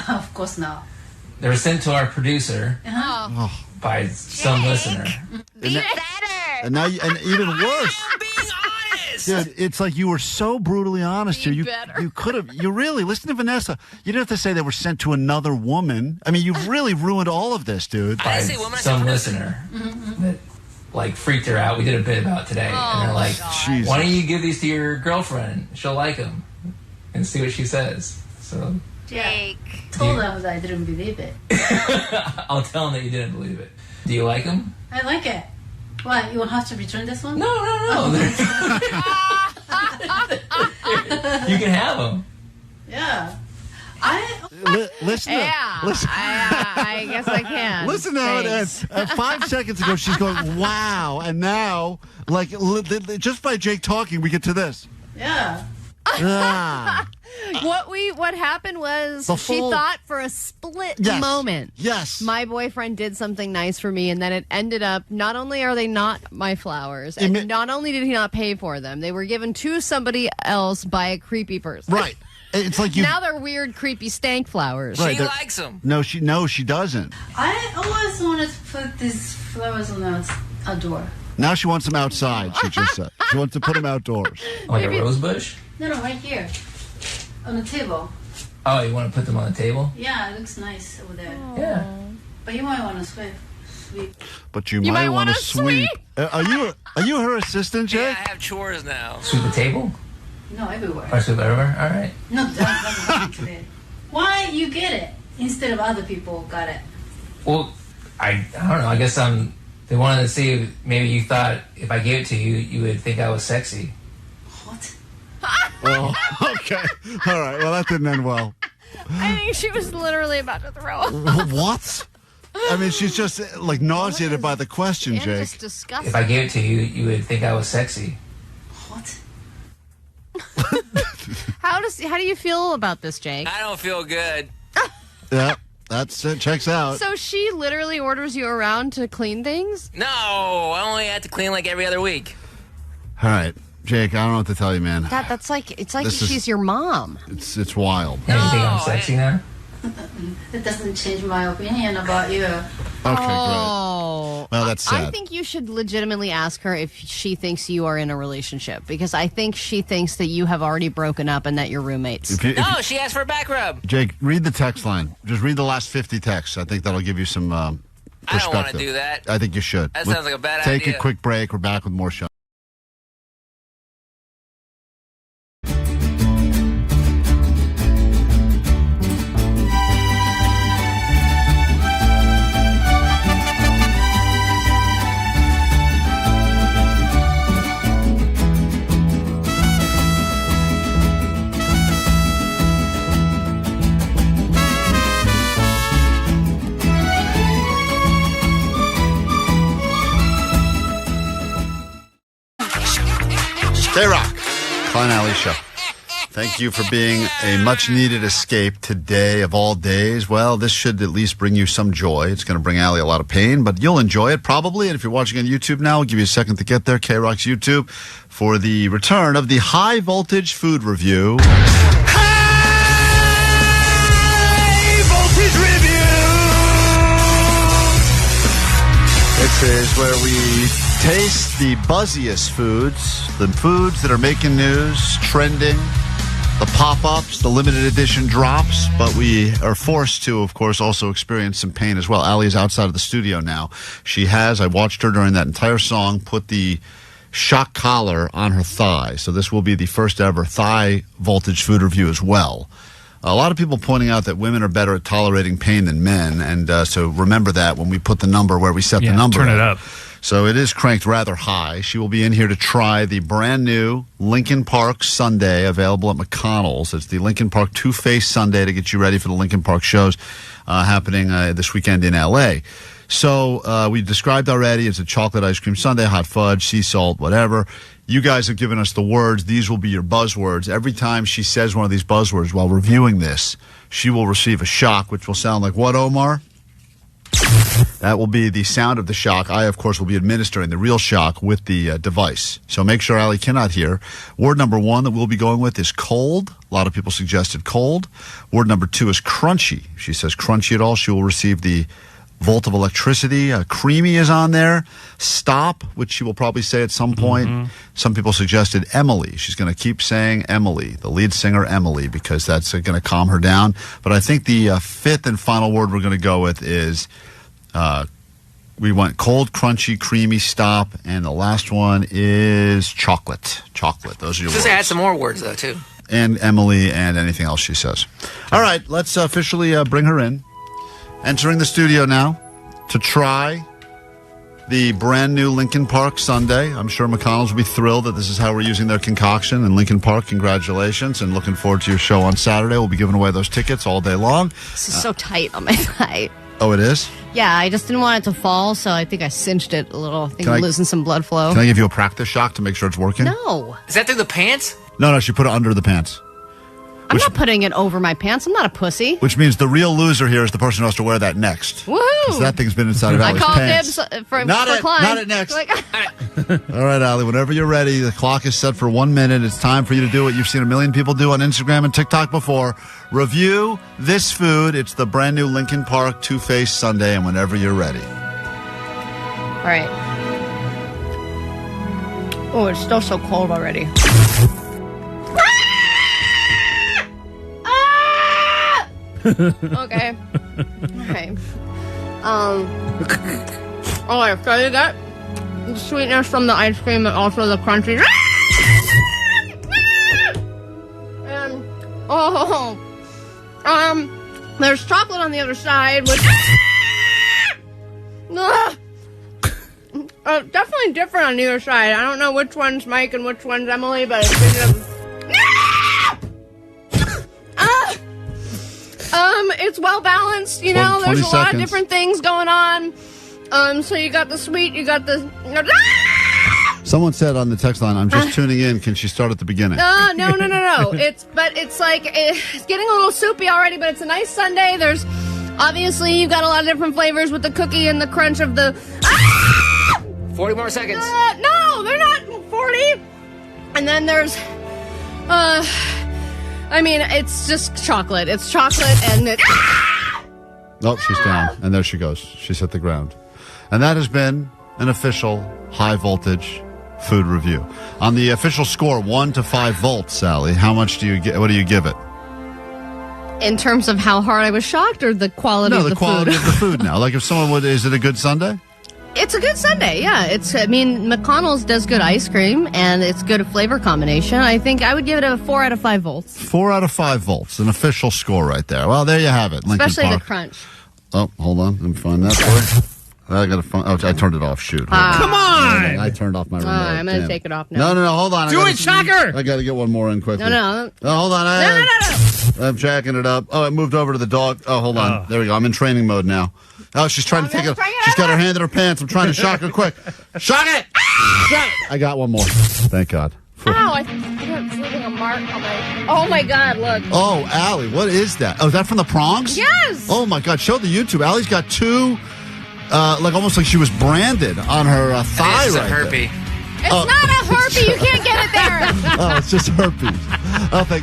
Of course not. They were sent to our producer Oh. by some listener. Be better. And now, and even worse. Dude, it's like you were so brutally honest here. You could have. You really listen to Vanessa. You didn't have to say they were sent to another woman. I mean, you really ruined all of this, dude. By some listener that like freaked her out. We did a bit about today, and they're like, "Why don't you give these to your girlfriend? She'll like them," and see what she says. So Jake told them that I didn't believe it. I'll tell them that you didn't believe it. Do you like them? I like it. What, you will have to return this one? No. You can have them. Yeah. Listen. Yeah. Listen. I guess I can. Listen to how it ends. 5 seconds ago, she's going, wow. And now, like, just by Jake talking, we get to this. Yeah. What happened was she thought for a split moment. Yes. My boyfriend did something nice for me, and then it ended up not only are they not my flowers, and not only did he not pay for them, they were given to somebody else by a creepy person. Right. It's like now they're weird, creepy stank flowers. Right, she likes them. No, she doesn't. I always wanted to put these flowers on a door. Now she wants them outside, she just said. She wants to put them outdoors. Like a rose bush? No, right here. On the table. Oh, you want to put them on the table? Yeah, it looks nice over there. Yeah. But you might want to sweep. But you might want to sweep. Are you her assistant, Jake? Yeah, I have chores now. Sweep the table? No, everywhere. Or sweep everywhere? All right. No, that's today. Why you get it instead of other people got it? Well, I don't know. I guess they wanted to see if maybe you thought if I gave it to you, you would think I was sexy. What? Oh, okay. All right. Well, that didn't end well. I think she was literally about to throw up. What? I mean, she's just like nauseated by the question, Jake. Just disgusting. If I gave it to you, you would think I was sexy. What? How do you feel about this, Jake? I don't feel good. Yeah, that's it. Checks out. So she literally orders you around to clean things? No, I only have to clean like every other week. All right, Jake, I don't know what to tell you, man. It's like she's your mom. It's wild. Yeah, you think I'm sexy now? It doesn't change my opinion about you. Okay, great. Well, that's sad. I think you should legitimately ask her if she thinks you are in a relationship, because I think she thinks that you have already broken up and that you're roommates. No, she asked for a back rub. Jake, read the text line. Just read the last 50 texts. I think that'll give you some perspective. I don't want to do that. I think you should. That sounds like a bad idea. Take a quick break. We're back with more show. KROQ, Klein Alley Show. Thank you for being a much-needed escape today of all days. Well, this should at least bring you some joy. It's going to bring Allie a lot of pain, but you'll enjoy it probably. And if you're watching on YouTube now, I'll give you a second to get there. KROQ's YouTube for the return of the High Voltage Food Review. High Voltage Review! This is where we taste the buzziest foods, the foods that are making news, trending, the pop-ups, the limited edition drops, but we are forced to, of course, also experience some pain as well. Allie is outside of the studio now. She has, I watched her during that entire song, put the shock collar on her thigh. So this will be the first ever thigh voltage food review as well. A lot of people pointing out that women are better at tolerating pain than men, and so remember that when we put the number where we set the number. Turn it up. So it is cranked rather high. She will be in here to try the brand new Linkin Park Sundae available at McConnell's. It's the Linkin Park Two-Face Sundae to get you ready for the Linkin Park shows happening this weekend in L.A. So we described already, it's a chocolate ice cream sundae, hot fudge, sea salt, whatever. You guys have given us the words. These will be your buzzwords. Every time she says one of these buzzwords while reviewing this, she will receive a shock, which will sound like what, Omar? That will be the sound of the shock. I, of course, will be administering the real shock with the device. So make sure Allie cannot hear. Word number 1 that we'll be going with is cold. A lot of people suggested cold. Word number 2 is crunchy. If she says crunchy at all, she will receive the volt of electricity. Creamy is on there. Stop, which she will probably say at some point. Some people suggested Emily. She's going to keep saying Emily, the lead singer Emily, because that's going to calm her down. But I think the fifth and final word we're going to go with is we went cold, crunchy, creamy, stop, and the last one is chocolate. Chocolate. Those are your words. Just add some more words, though, too. And Emily and anything else she says. All right, let's officially bring her in. Entering the studio now to try the brand new Linkin Park Sundae. I'm sure McConnell's will be thrilled that this is how we're using their concoction. And Linkin Park, congratulations. And looking forward to your show on Saturday. We'll be giving away those tickets all day long. This is so tight on my thigh. Oh, it is? Yeah, I just didn't want it to fall, so I think I cinched it a little. I think I'm losing some blood flow. Can I give you a practice shock to make sure it's working? No. Is that through the pants? No, she put it under the pants. I'm not putting it over my pants. I'm not a pussy. Which means the real loser here is the person who has to wear that next. Woohoo! Because that thing's been inside of Allie's pants. I call dibs for Not Klein. it next. All right, Allie, whenever you're ready, the clock is set for 1 minute. It's time for you to do what you've seen a million people do on Instagram and TikTok before. Review this food. It's the brand new Linkin Park Two-Face Sundae, and whenever you're ready. All right. Oh, it's still so cold already. Okay. Okay. Alright, so you got the sweetness from the ice cream and also the crunchy. And there's chocolate on the other side, which definitely different on either side. I don't know which one's Mike and which one's Emily, but it's it's well balanced, you know. There's a lot of different things going on. So you got the sweet, you got the. Someone said on the text line, "I'm just tuning in. Can she start at the beginning?" No. It's like it's getting a little soupy already, but it's a nice sundae. There's obviously you've got a lot of different flavors with the cookie and the crunch of the. 40 more seconds. No, they're not 40. And then there's. I mean, it's just chocolate. It's chocolate and it... Oh, she's down. And there she goes. She's hit the ground. And that has been an official high voltage food review. On the official score, 1 to 5 volts, Sally, how much do you get? What do you give it? In terms of how hard I was shocked or the quality of the food? No, the quality of the food now. Like if someone would, is it a good sundae? It's a good sundae, yeah. McConnell's does good ice cream, and it's good flavor combination. I think I would give it a 4 out of 5 volts. 4 out of 5 volts, an official score right there. Well, there you have it, Linkin Especially Park. the crunch. Oh, hold on. Let me find that for you. I got to find. Oh, I turned it off. Shoot. Come on! I turned off my remote. I'm going to take it off now. No. Hold on. Do it, Shocker! I got to get one more in quickly. No. Oh, hold on. No. I'm jacking it up. Oh, it moved over to the dog. Oh, hold on. There we go. I'm in training mode now. Oh, she's trying to take it. She's got her hand in her pants. I'm trying to shock her quick. Shock it! I got one more. Thank God. Ow, I think I'm leaving a mark on my... Oh, my God, look. Oh, Allie, what is that? Oh, is that from the prongs? Yes! Oh, my God. Show the YouTube. Allie's got 2, almost like she was branded on her thigh It's right a herpy. there. It's not a herpy. You can't get it there. Oh, it's just herpes.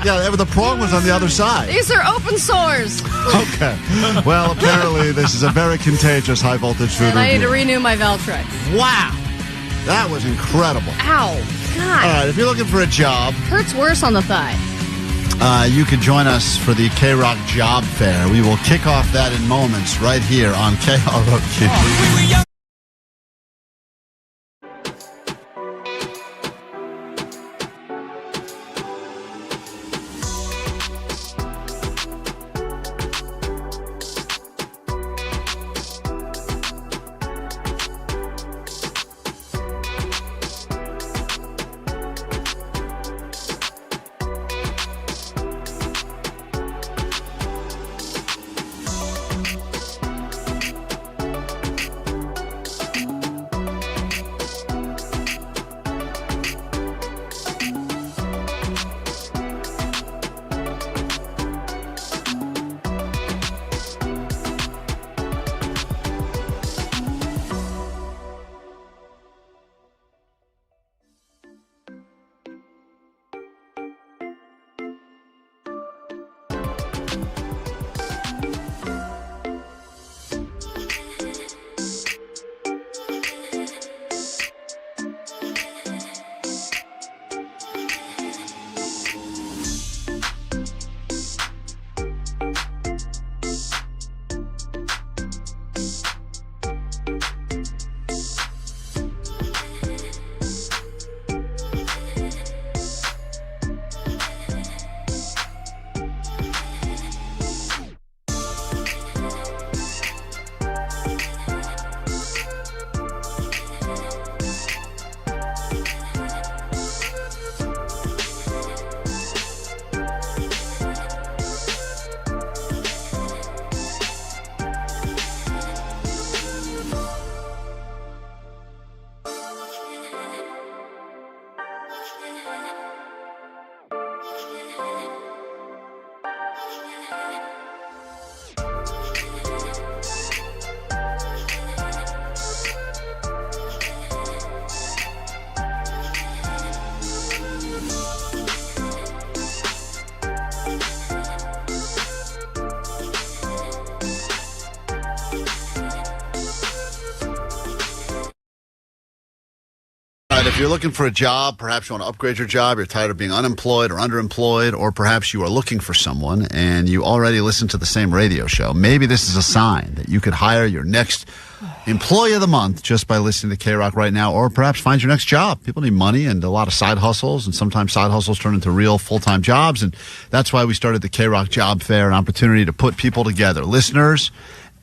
Yeah, the prong was on the other side. These are open sores. Okay. Well, apparently this is a very contagious high voltage food And I need review. to renew my Veltrex. Wow. That was incredible. Ow. God. All right, if you're looking for a job, Hurts worse on the thigh. you can join us for the KROQ Job Fair. We will kick off that in moments right here on KROQ. And if you're looking for a job, perhaps you want to upgrade your job, you're tired of being unemployed or underemployed, or perhaps you are looking for someone and you already listen to the same radio show, maybe this is a sign that you could hire your next employee of the month just by listening to KROQ right now, or perhaps find your next job. People need money and a lot of side hustles, and sometimes side hustles turn into real full-time jobs, and that's why we started the KROQ Job Fair, an opportunity to put people together, listeners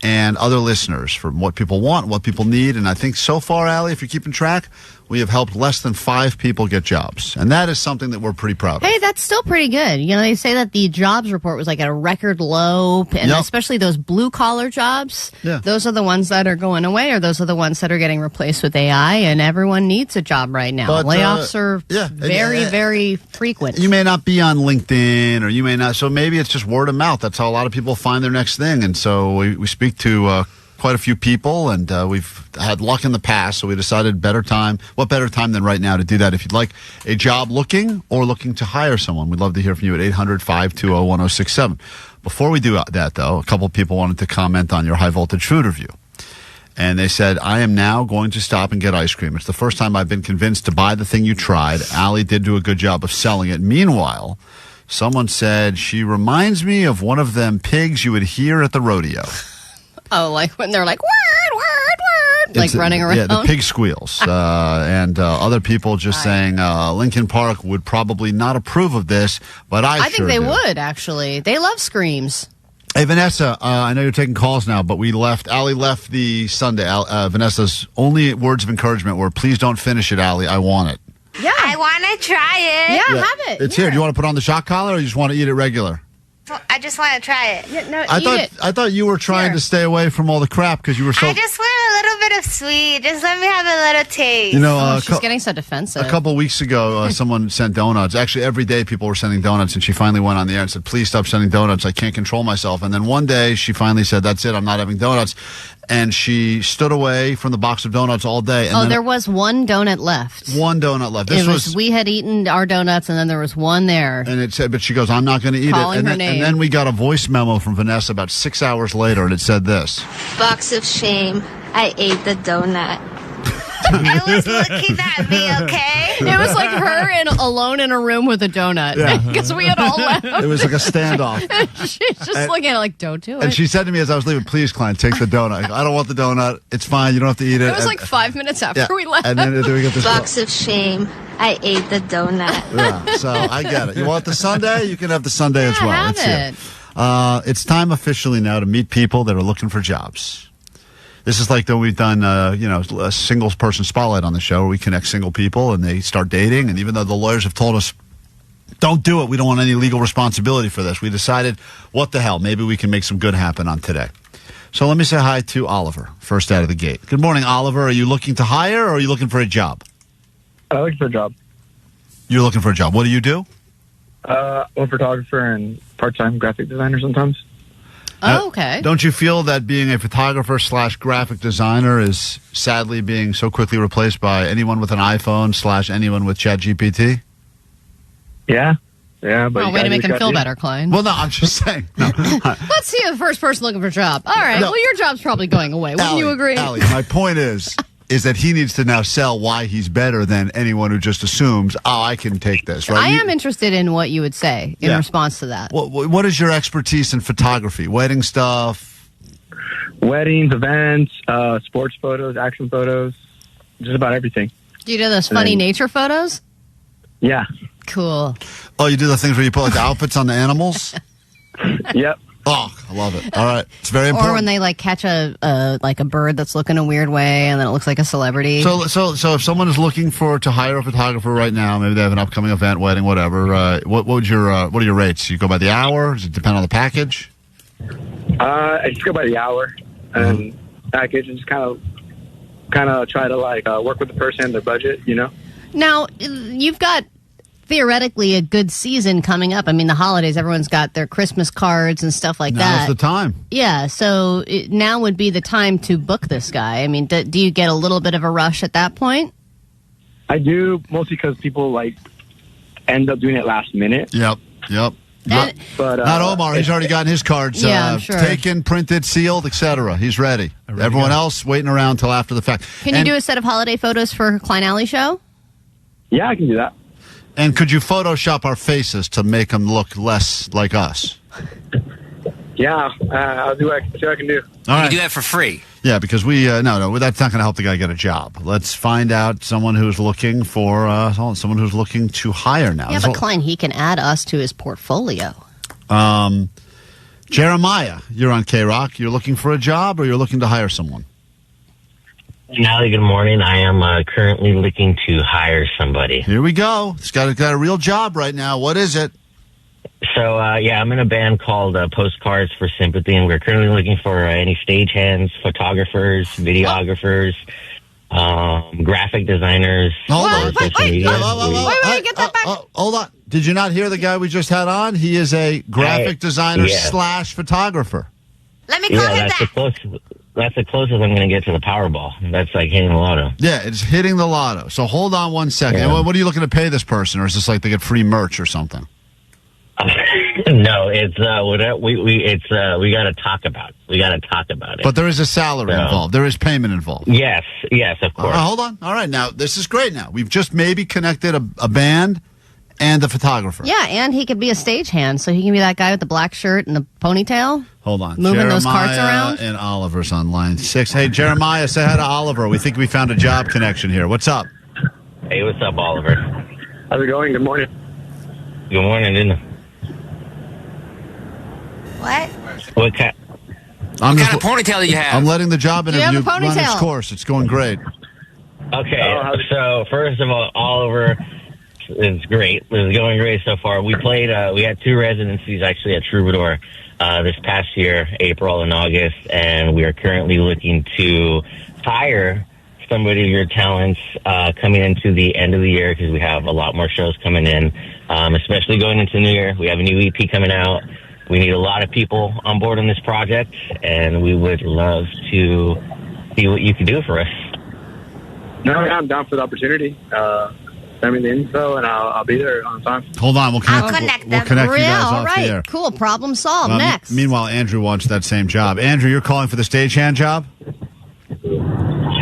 and other listeners, for what people want, what people need. And I think so far, Allie, if you're keeping track, we have helped less than 5 people get jobs. And that is something that we're pretty proud of. Hey, that's still pretty good. You know, they say that the jobs report was like at a record low, and especially those blue-collar jobs, those are the ones that are going away, or those are the ones that are getting replaced with AI, and everyone needs a job right now. But, layoffs are very, very frequent. You may not be on LinkedIn, or you may not, so maybe it's just word of mouth. That's how a lot of people find their next thing. And so we speak to quite a few people, and we've had luck in the past, so we decided what better time than right now to do that. If you'd like a job looking or looking to hire someone, we'd love to hear from you at 800-520-1067. Before we do that, though, a couple of people wanted to comment on your high voltage food review. And they said, I am now going to stop and get ice cream. It's the first time I've been convinced to buy the thing you tried. Allie did do a good job of selling it. Meanwhile, someone said, she reminds me of one of them pigs you would hear at the rodeo. Oh, like when they're like, word, word, word, like running around. Yeah, the pig squeals. And other people just saying Linkin Park would probably not approve of this, but I think they would, actually. They love screams. Hey, Vanessa, I know you're taking calls now, but Allie left the Sunday. Vanessa's only words of encouragement were, please don't finish it, Allie. I want it. Yeah. I want to try it. Yeah, have it. It's here. Do you want to put on the shot collar, or you just want to eat it regular? I just want to try it. Yeah, no, I thought you were trying to stay away from all the crap because you were so. I just want a little bit of sweet. Just let me have a little taste. You know, she's getting so defensive. A couple weeks ago, someone sent donuts. Actually, every day people were sending donuts, and she finally went on the air and said, "Please stop sending donuts. I can't control myself." And then one day, she finally said, "That's it. I'm not having donuts." And she stood away from the box of donuts all day. And there was one donut left. One donut left. We had eaten our donuts, and then there was one there. And it said, but she goes, I'm not going to eat it. And then we got a voice memo from Vanessa about 6 hours later, and it said this. Box of shame. I ate the donut. It was looking at me, okay? It was like her alone in a room with a donut. Because we had all left. It was like a standoff. She's just looking at it like, don't do it. And she said to me as I was leaving, please, Klein, take the donut. I don't want the donut. It's fine. You don't have to eat it. It was like 5 minutes after we left. And then we get this box of shame. I ate the donut. Yeah, so I get it. You want the sundae? You can have the sundae as well. Have it. It's time officially now to meet people that are looking for jobs. This is like we've done, a singles person spotlight on the show where we connect single people and they start dating. And even though the lawyers have told us, don't do it, we don't want any legal responsibility for this, we decided, what the hell, maybe we can make some good happen on today. So let me say hi to Oliver, first out of the gate. Good morning, Oliver. Are you looking to hire or are you looking for a job? I'm looking for a job. You're looking for a job. What do you do? I'm a photographer and part-time graphic designer sometimes. Oh, okay. Don't you feel that being a photographer / graphic designer is sadly being so quickly replaced by anyone with an iPhone / anyone with ChatGPT? Yeah. Yeah, but way to make him feel better, Klein. Well, no, I'm just saying. No. Let's see the first person looking for a job. All right. No. Well, your job's probably going away. Wouldn't you agree? Allie, my point is that he needs to now sell why he's better than anyone who just assumes, I can take this. Right? I am interested in what you would say in response to that. What is your expertise in photography? Wedding stuff? Weddings, events, sports photos, action photos, just about everything. Do you do those funny nature photos? Yeah. Cool. Oh, you do the things where you put like the outfits on the animals? Yep. Oh, I love it. All right. It's very important. Or when they like catch a bird that's looking a weird way and then it looks like a celebrity. So if someone is looking to hire a photographer right now, maybe they have an upcoming event, wedding, whatever, what are your rates? You go by the hour? Does it depend on the package? I just go by the hour and package and just kind of try to work with the person and their budget, you know? Now, you've got theoretically a good season coming up. I mean, the holidays, everyone's got their Christmas cards and stuff like that. Now's the time. Yeah, so now would be the time to book this guy. I mean, do you get a little bit of a rush at that point? I do, mostly because people end up doing it last minute. Yep. But not Omar. He's already gotten his cards taken, printed, sealed, etc. He's ready. Everyone else waiting around till after the fact. Can you do a set of holiday photos for Klein Alley Show? Yeah, I can do that. And could you Photoshop our faces to make them look less like us? Yeah, I'll see what I can do. All right. You do that for free. Yeah, because no, that's not going to help the guy get a job. Let's find out someone who's looking for someone who's looking to hire now. Yeah, but Klein, he can add us to his portfolio. Jeremiah, you're on KROQ. You're looking for a job, or you're looking to hire someone? Nally, good morning. I am currently looking to hire somebody. Here we go. He's got a real job right now. What is it? So, I'm in a band called Postcards for Sympathy, and we're currently looking for any stagehands, photographers, videographers, graphic designers. Hold on. Wait, get that back. Hold on. Did you not hear the guy we just had on? He is a graphic designer / photographer. Let me call him back. That's the closest I'm going to get to the Powerball. That's like hitting the lotto. Yeah, it's hitting the lotto. So hold on one second. Yeah. What are you looking to pay this person, or is this like they get free merch or something? No, it's we got to talk about it. We got to talk about it. But there is a salary involved. There is payment involved. Yes, of course. Hold on. All right, now this is great. Now we've just maybe connected a band and a photographer. Yeah, and he could be a stagehand, so he can be that guy with the black shirt and the ponytail. Hold on. Moving Jeremiah those carts around. And Oliver's on line 6. Hey, Jeremiah, say hi to Oliver. We think we found a job connection here. What's up? Hey, what's up, Oliver? How's it going? Good morning. Good morning, What? What kind of ponytail do you have? I'm letting the job Do you interview have a run its ponytail? course. It's going great. Okay, so first of all, Oliver, it's great. It's going great so far. We played, we had 2 residencies actually at Troubadour this past year, April and August, and we are currently looking to hire somebody of your talents coming into the end of the year, because we have a lot more shows coming in, especially going into New Year. We have a new EP coming out. We need a lot of people on board on this project, and we would love to see what you can do for us. No, I'm down for the opportunity. Send me the info, and I'll be there on time. Hold on. We'll connect, we'll connect you guys all off right. the air. Cool. Problem solved. Next. Meanwhile, Andrew wants that same job. Andrew, you're calling for the stagehand job?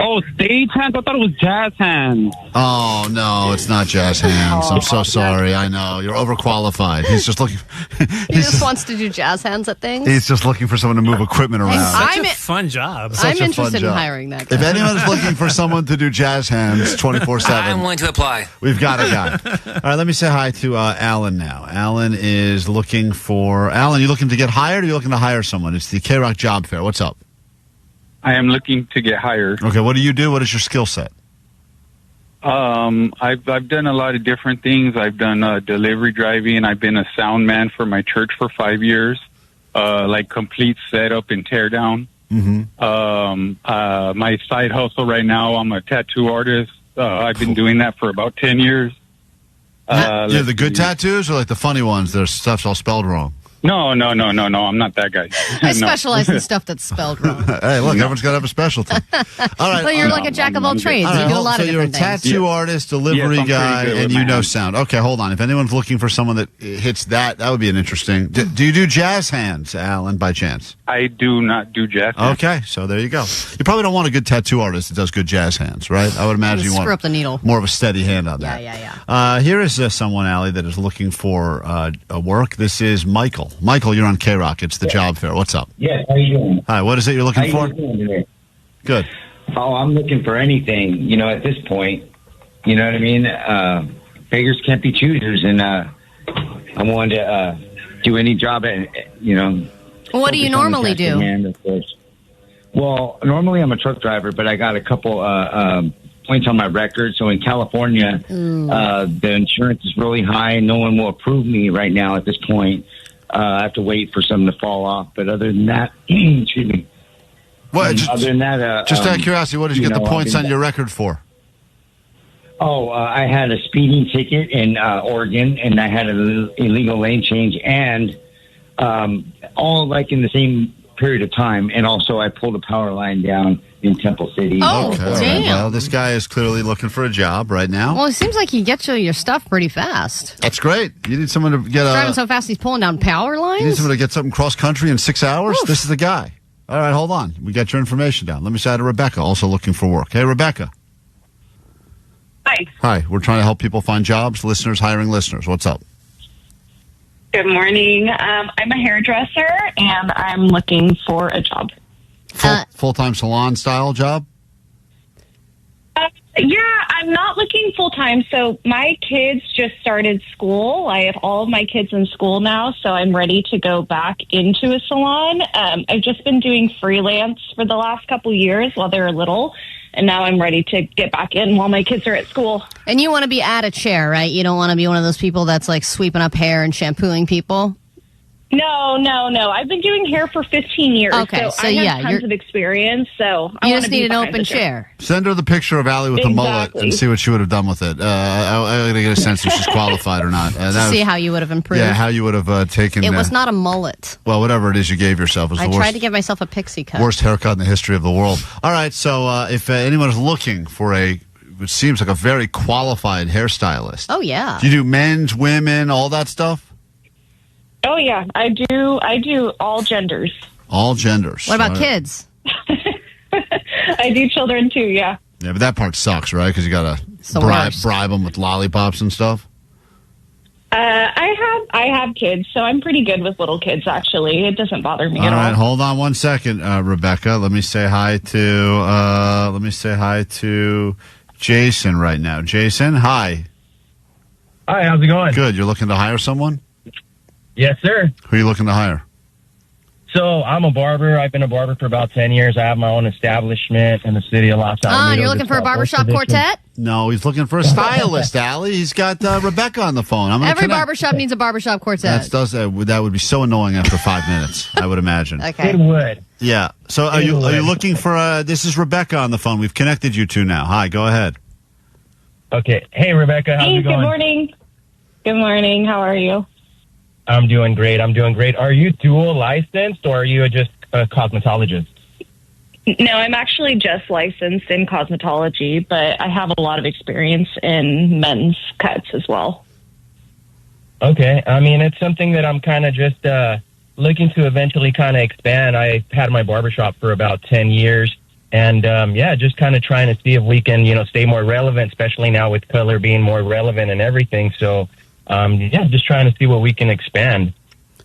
Oh, stagehand? I thought it was jazz hands. Oh, no, it's not jazz hands. I'm so sorry. I know. You're overqualified. He's just looking... He just wants to do jazz hands at things. He's just looking for someone to move equipment around. Such a fun job. I'm interested in hiring that guy. If anyone's looking for someone to do jazz hands 24/7... I'm willing to apply. We've got a guy. All right, let me say hi to Alan now. Alan is looking for... Alan, you looking to get hired, or you looking to hire someone? It's the KROQ Job Fair. What's up? I am looking to get hired. Okay, what do you do? What is your skill set? I've done a lot of different things. I've done delivery driving. I've been a sound man for my church for 5 years, like complete setup and tear down. Mm-hmm. My side hustle right now, I'm a tattoo artist. I've been doing that for about 10 years. Yeah, the good tattoos or like the funny ones? Their stuff's all spelled wrong. No. I'm not that guy. I specialize in stuff that's spelled wrong. Hey, look, everyone's got to have a specialty. All right. Well, you're like a jack of all trades. All right, you do a lot of different things. So you're a tattoo artist, delivery guy, and you know sound. Okay, hold on. If anyone's looking for someone that hits that would be an interesting... Do you do jazz hands, Alan, by chance? I do not do jazz hands. Okay, so there you go. You probably don't want a good tattoo artist that does good jazz hands, right? I would imagine you want screw up the needle. More of a steady hand on that. Yeah. Here is someone, Allie, that is looking for work. This is Michael. Michael, you're on KROQ. It's the job fair. What's up? Yeah, how you doing? Hi, what is it you're looking for? How you doing today? Good. Oh, I'm looking for anything, at this point. You know what I mean? Beggars can't be choosers, and I wanted to do any job, What do you normally do? Hand, of course. Well, normally I'm a truck driver, but I got a couple points on my record. So in California, the insurance is really high, and no one will approve me right now at this point. I have to wait for something to fall off. But other than that, excuse me. Other than that, just out of curiosity, what did you get the points on your record for? Oh, I had a speeding ticket in Oregon, and I had an illegal lane change, and all like in the same period of time. And also, I pulled a power line down in Temple City. Oh, okay. damn. Well, this guy is clearly looking for a job right now. Well, it seems like he gets you your stuff pretty fast. That's great. You need someone to get driving so fast he's pulling down power lines? You need someone to get something cross country in 6 hours? Oof. This is the guy. All right, hold on. We got your information down. Let me say hi to Rebecca, also looking for work. Hey, Rebecca. Hi. Hi. We're trying to help people find jobs. Listeners hiring listeners. What's up? Good morning. I'm a hairdresser, and I'm looking for a job. Full-time salon style job? Yeah, I'm not looking full-time. So my kids just started school. I have all of my kids in school now, so I'm ready to go back into a salon. I've just been doing freelance for the last couple years while they were little, and now I'm ready to get back in while my kids are at school. And you want to be at a chair, right? You don't want to be one of those people that's like sweeping up hair and shampooing people? No. I've been doing hair for 15 years. Okay, so I have tons of experience. So you just need an open chair. Send her the picture of Allie with the mullet and see what she would have done with it. I gotta get a sense if she's qualified or not. See how you would have improved. Yeah, how you would have taken. It was not a mullet. Well, whatever it is you gave yourself was the I worst. tried to give myself a pixie cut. Worst haircut in the history of the world. All right, so if anyone is looking for which seems like a very qualified hairstylist. Oh yeah. Do you do men's, women, all that stuff? Oh yeah, I do all genders. All genders. What about kids? I do children too. Yeah. Yeah, but that part sucks, right? Because you gotta bribe them with lollipops and stuff. I have kids, so I'm pretty good with little kids. Actually, it doesn't bother me at all. All right, hold on one second, Rebecca. Let me say hi to Jason right now. Jason, hi. Hi, how's it going? Good. You're looking to hire someone? Yes, sir. Who are you looking to hire? So I'm a barber. I've been a barber for about 10 years. I have my own establishment in the city of Los Alamitos. You're looking for a barbershop quartet? No, he's looking for a stylist, Allie. He's got Rebecca on the phone. Every barbershop needs a barbershop quartet. That would be so annoying after 5 minutes, I would imagine. Okay. It would. Yeah. So are you looking for this is Rebecca on the phone. We've connected you two now. Hi, go ahead. Okay. Hey, Rebecca, how's it going? Good morning. Good morning. How are you? I'm doing great. Are you dual licensed or are you just a cosmetologist? No, I'm actually just licensed in cosmetology, but I have a lot of experience in men's cuts as well. Okay. I mean, it's something that I'm kind of just looking to eventually kind of expand. I had my barbershop for about 10 years. And, just kind of trying to see if we can, stay more relevant, especially now with color being more relevant and everything. So, just trying to see what we can expand.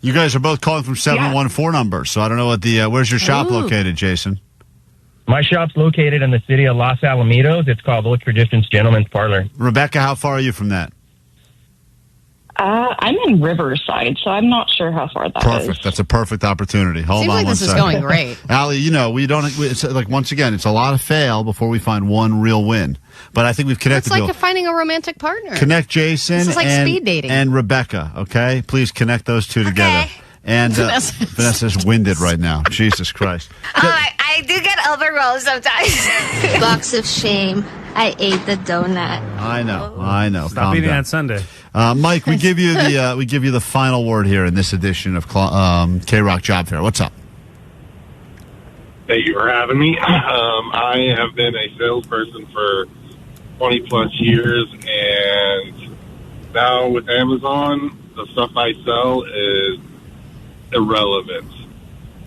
You guys are both calling from 714 numbers, so I don't know what where's your shop located, Jason? My shop's located in the city of Los Alamitos. It's called Old Traditions Gentleman's Parlor. Rebecca, how far are you from that? I'm in Riverside, so I'm not sure how far that is. Perfect. That's a perfect opportunity. Hold on one second. Seems like this is going great. Allie, we don't. It's like once again, it's a lot of fail before we find one real win. But I think we've connected. It's like finding a romantic partner. Connect Jason this is like speed dating. And Rebecca. Okay, please connect those two together. And Vanessa's winded right now. Jesus Christ. I do get overwhelmed sometimes. Box of shame. I ate the donut. I know. Stop eating on Sunday. Mike, we give you the final word here in this edition of KROQ Job Fair. What's up? Thank you for having me. I have been a salesperson for 20 plus years, and now with Amazon, the stuff I sell is irrelevant.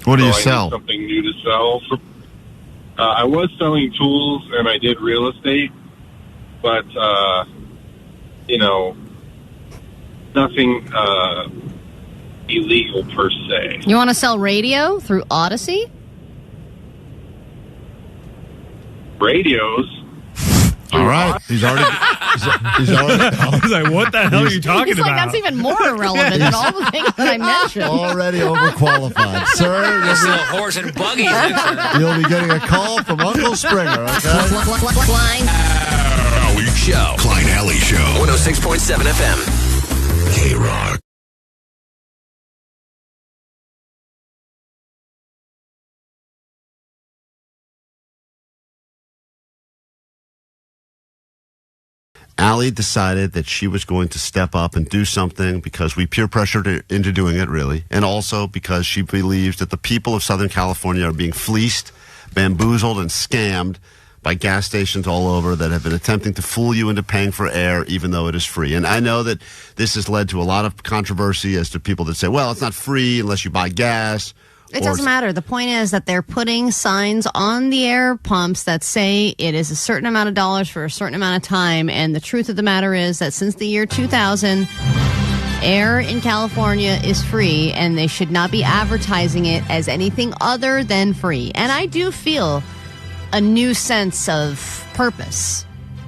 What do you I sell? Need something new to sell. I was selling tools and I did real estate, but nothing illegal per se. You want to sell radio through Odyssey? Radios. All right. He's already. I was like, what the hell are you talking about? about? That's even more irrelevant than all the things that I mentioned. Already overqualified. Sir, There's little horse and buggies. you'll be getting a call from Uncle Springer, okay? Klein Alley Show. Klein Alley Show. 106.7 FM. KROQ. Allie decided that she was going to step up and do something because we peer pressured her into doing it, really, and also because she believes that the people of Southern California are being fleeced, bamboozled, and scammed by gas stations all over that have been attempting to fool you into paying for air even though it is free. And I know that this has led to a lot of controversy as to people that say, well, it's not free unless you buy gas, It doesn't matter. The point is that they're putting signs on the air pumps that say it is a certain amount of dollars for a certain amount of time. And the truth of the matter is that since the year 2000, air in California is free, and they should not be advertising it as anything other than free. And I do feel a new sense of purpose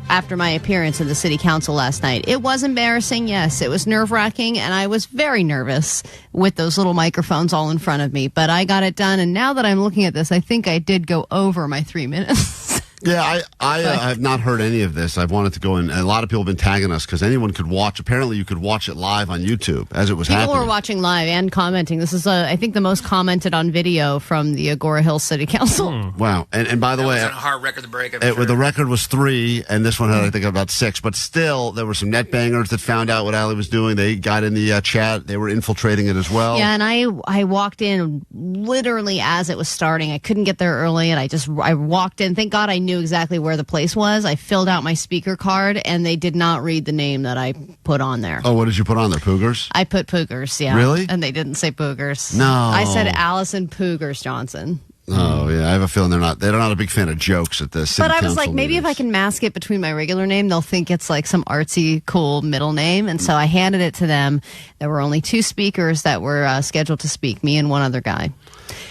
after my appearance in the city council last night. It was embarrassing, yes. It was nerve-wracking, and I was very nervous with those little microphones all in front of me. But I got it done, and now that I'm looking at this, I think I did go over my 3 minutes. Yeah, I have not heard any of this. I've wanted to go in, and a lot of people have been tagging us because anyone could watch. Apparently, you could watch it live on YouTube as it was happening. People were watching live and commenting. This is, I think, the most commented on video from the Agora Hills City Council. Wow. And by the way, it was a hard record to break. The record was 3, and this one had, I think, about 6. But still, there were some net bangers that found out what Ali was doing. They got in the chat. They were infiltrating it as well. Yeah, and I walked in literally as it was starting. I couldn't get there early, and I walked in. Thank God I knew exactly where the place was. I filled out my speaker card, and they did not read the name that I put on there. Oh, what did you put on there? Poogers? I put Poogers, yeah. Really? And they didn't say Poogers. No. I said Allison Poogers Johnson. Oh, yeah. I have a feeling they're not a big fan of jokes at the city council. But I was like, maybe if I can mask it between my regular name, they'll think it's like some artsy, cool middle name. And so I handed it to them. There were only 2 speakers that were scheduled to speak, me and one other guy.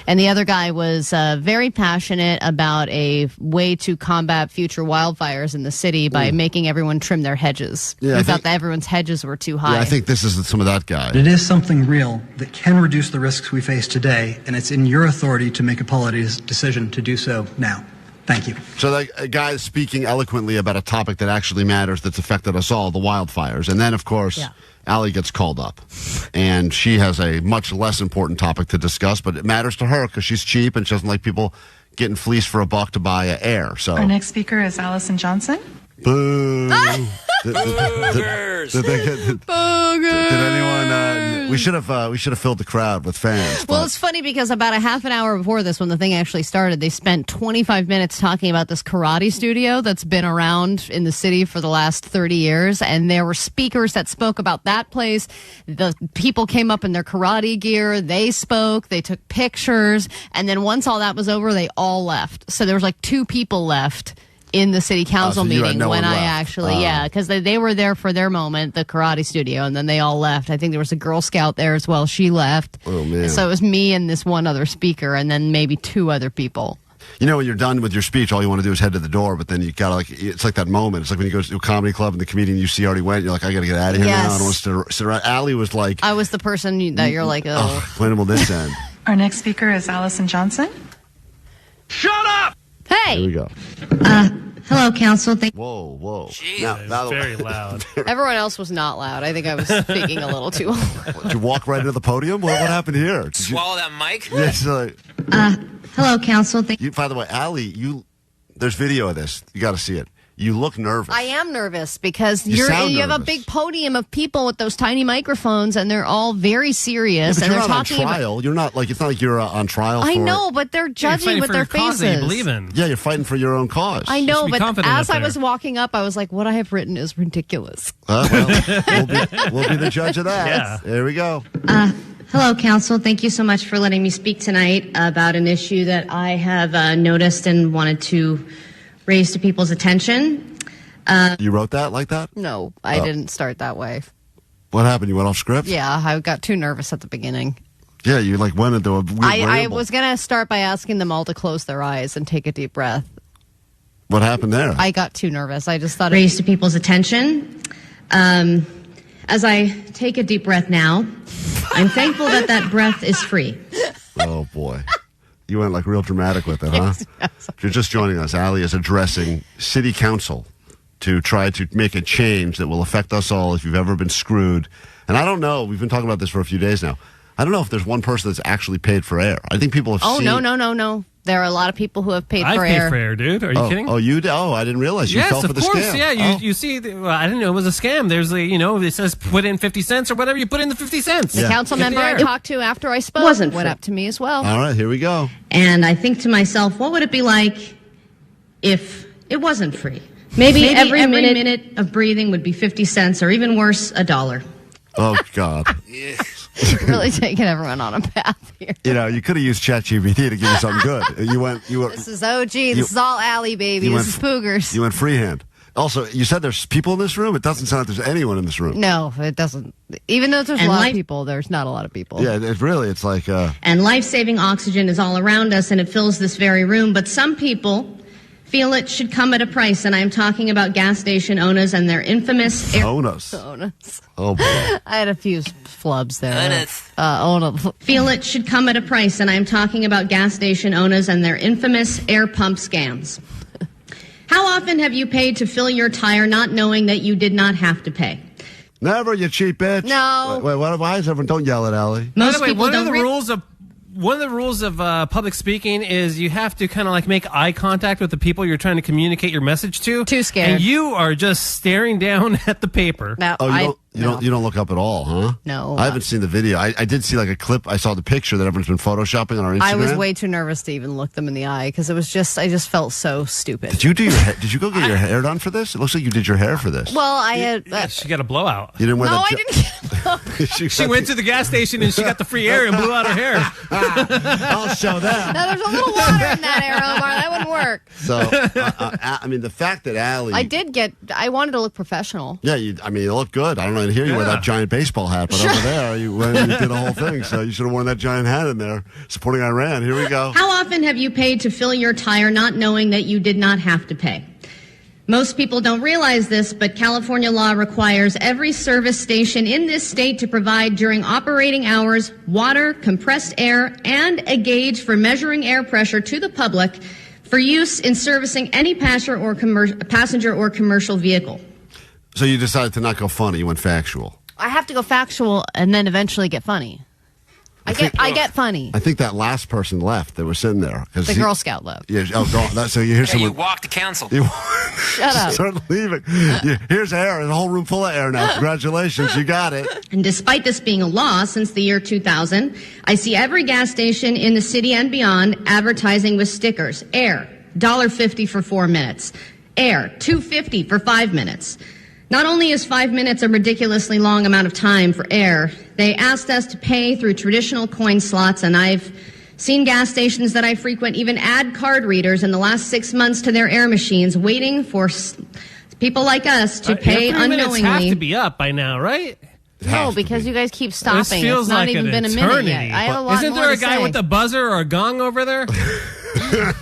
And the other guy was very passionate about a way to combat future wildfires in the city by making everyone trim their hedges. Yeah, he thought that everyone's hedges were too high. Yeah, I think this is some of that guy. It is something real that can reduce the risks we face today, and it's in your authority to make a policy decision to do so now. Thank you. So that guy is speaking eloquently about a topic that actually matters, that's affected us all, the wildfires. And then, of course, Allie gets called up. And she has a much less important topic to discuss, but it matters to her because she's cheap and she doesn't like people getting fleeced for $1 to buy air. So our next speaker is Allison Johnson. Boo. Boogers. Did anyone? We should have filled the crowd with fans. Well, it's funny because about a half an hour before this, when the thing actually started, they spent 25 minutes talking about this karate studio that's been around in the city for the last 30 years. And there were speakers that spoke about that place. The people came up in their karate gear. They spoke. They took pictures. And then once all that was over, they all left. So there was like 2 people left in the city council meeting when I actually, because they were there for their moment, the karate studio, and then they all left. I think there was a Girl Scout there as well. She left. Oh, man. So it was me and this one other speaker, and then maybe 2 other people. You know, when you're done with your speech, all you want to do is head to the door, but then you gotta it's like that moment. It's like when you go to a comedy club and the comedian you see already went, you're like, I gotta get out of here now. I don't want to sit around. Allie was like, I was the person that you're like, when will this end? Our next speaker is Allison Johnson. Shut up! Hey! Here we go. Hello, council. Whoa. Jeez. Now, Very loud. Everyone else was not loud. I think I was speaking a little too loud. Did you walk right into the podium? What happened here? Did Swallow that mic? Yes. Hello, council. By the way, Allie, there's video of this. You got to see it. You look nervous. I am nervous because You have a big podium of people with those tiny microphones, and they're all very serious. Yeah, but and you're they're not talking on trial. You're not it's not like you're on trial. I for know, but they're judging with their faces. That you believe in. Yeah, you're fighting for your own cause. I know, be but confident as up I there. was walking up, I was like, "What I have written is ridiculous." We'll be the judge of that. Yeah. There we go. Hello, council. Thank you so much for letting me speak tonight about an issue that I have noticed and wanted to raise to people's attention. You wrote that like that? No, I didn't start that way. What happened? You went off script? Yeah, I got too nervous at the beginning. Yeah, you went into a weird I ramble. was going to start by asking them all to close their eyes and take a deep breath. What happened there? I got too nervous. I just thought raise to people's attention. As I take a deep breath now, I'm thankful that breath is free. Oh, boy. You went like real dramatic with it, huh? If you're just joining us, Allie is addressing city council to try to make a change that will affect us all if you've ever been screwed. And I don't know. We've been talking about this for a few days now. I don't know if there's one person that's actually paid for air. I think people have seen... No. There are a lot of people who have paid for I've air. paid for air, dude. Are you kidding? Oh, you did? Oh, I didn't realize you fell for the scam. Yes, of course. Yeah, you see, I didn't know it was a scam. There's it says put in 50 cents or whatever. You put in the 50 cents. The council member I talked to after I spoke went up to me as well. All right, here we go. And I think to myself, what would it be like if it wasn't free? Maybe every minute of breathing would be 50 cents, or even worse, $1. Oh, God. You're really taking everyone on a path here. You know, you could have used ChatGPT to give you something good. This is OG. This is all Allie, baby. This is Poogers. You went freehand. Also, you said there's people in this room. It doesn't sound like there's anyone in this room. No, it doesn't. Even though there's a lot of people, there's not a lot of people. Yeah, it's like... And life-saving oxygen is all around us, and it fills this very room. But some people feel it should come at a price, and I'm talking about gas station owners and their infamous... Owners. Oh, boy. I had a few flubs there. Owners. Feel it should come at a price, and I'm talking about gas station owners and their infamous air pump scams. How often have you paid to fill your tire not knowing that you did not have to pay? Never, you cheap bitch. No. Wait, why is everyone... Don't yell at Allie. By the way, one of the rules of public speaking is you have to kind of like make eye contact with the people you're trying to communicate your message to. Too scared. And you are just staring down at the paper. No, you don't look up at all, huh? No. I haven't seen the video. I did see like a clip. I saw the picture that everyone's been photoshopping on our Instagram. I was way too nervous to even look them in the eye because I just felt so stupid. Did you do Did you go get your hair done for this? It looks like you did your hair for this. Well, I had. She got a blowout. You didn't wear I didn't. She went to the gas station and she got the free air and blew out her hair. I'll show that. No, there's a little water in that air, Omar. That wouldn't work. So, I mean, the fact that Allie... I wanted to look professional. Yeah, you look good. I don't know. Here you wear that giant baseball hat, but over there, you did the whole thing. So you should have worn that giant hat in there, supporting Iran. Here we go. How often have you paid to fill your tire not knowing that you did not have to pay? Most people don't realize this, but California law requires every service station in this state to provide during operating hours water, compressed air, and a gauge for measuring air pressure to the public for use in servicing any passenger or commercial vehicle. So you decided to not go funny. You went factual. I have to go factual and then eventually get funny. I get funny. I think that last person left that was sitting there. The Girl Scout left. Yeah. Oh, so you hear someone. You walked to council. Shut up. Start leaving. Here's air. The whole room full of air now. Congratulations. You got it. And despite this being a law since the year 2000, I see every gas station in the city and beyond advertising with stickers. Air, $1.50 for 4 minutes. Air, $2.50 for 5 minutes. Not only is 5 minutes a ridiculously long amount of time for air, they asked us to pay through traditional coin slots, and I've seen gas stations that I frequent even add card readers in the last 6 months to their air machines, waiting for people like us to pay unknowingly. Have to be up by now, right? No, because you guys keep stopping. This feels it's not like even been a minute yet. I have a lot Isn't more there a to guy say. with a buzzer or a gong over there?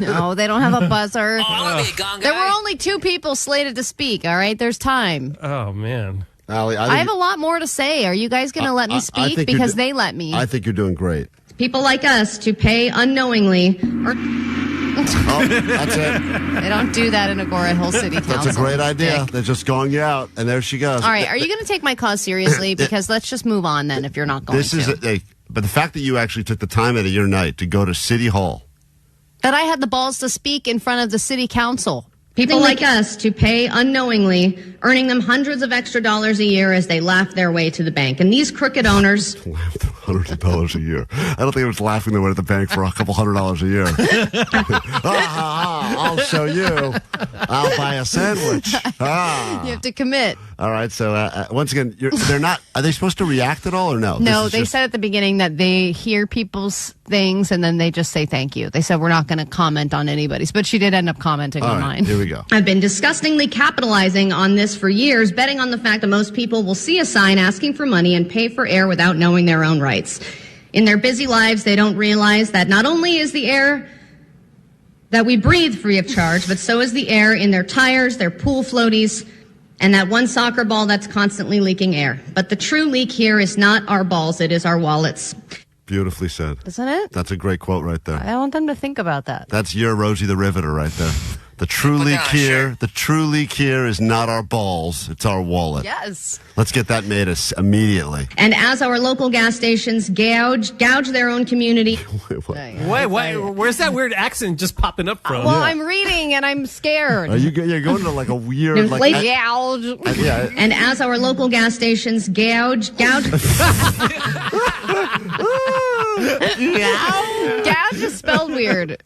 No, they don't have a buzzer. I want to be a gong guy. There were only 2 people slated to speak, all right? There's time. Oh, man. Allie, I have a lot more to say. Are you guys going to let me speak? Because they let me. I think you're doing great. People like us to pay unknowingly. Oh, that's it. They don't do that in Agora Hill City Council. That's a great idea. They're just going you out, and there she goes. All right, are you going to take my cause seriously? Because let's just move on then if you're not going to. But the fact that you actually took the time out of your night to go to City Hall. That I had the balls to speak in front of the city council. People like us to pay unknowingly, earning them hundreds of extra dollars a year as they laugh their way to the bank. And these crooked owners... Hundreds of dollars a year. I don't think it was laughing their way to the bank for a couple $100 a year. I'll show you. I'll buy a sandwich. You have to commit. All right, so once again, they're not... Are they supposed to react at all or no? No, they said at the beginning that they hear people's things and then they just say thank you. They said we're not going to comment on anybody's, but she did end up commenting on mine. Here we go. I've been disgustingly capitalizing on this for years, betting on the fact that most people will see a sign asking for money and pay for air without knowing their own rights. In their busy lives, they don't realize that not only is the air that we breathe free of charge, but so is the air in their tires, their pool floaties, and that one soccer ball that's constantly leaking air. But the true leak here is not our balls, it is our wallets. Beautifully said. Isn't it? That's a great quote right there. I want them to think about that. That's your Rosie the Riveter right there. The true leak here is not our balls, it's our wallet. Yes. Let's get that made us immediately. And as our local gas stations gouge their own community. Wait, where's that weird accent just popping up from? Well, I'm reading and I'm scared. You're going to like a weird... gouge. Yeah. And as our local gas stations gouge... Gouge is spelled weird.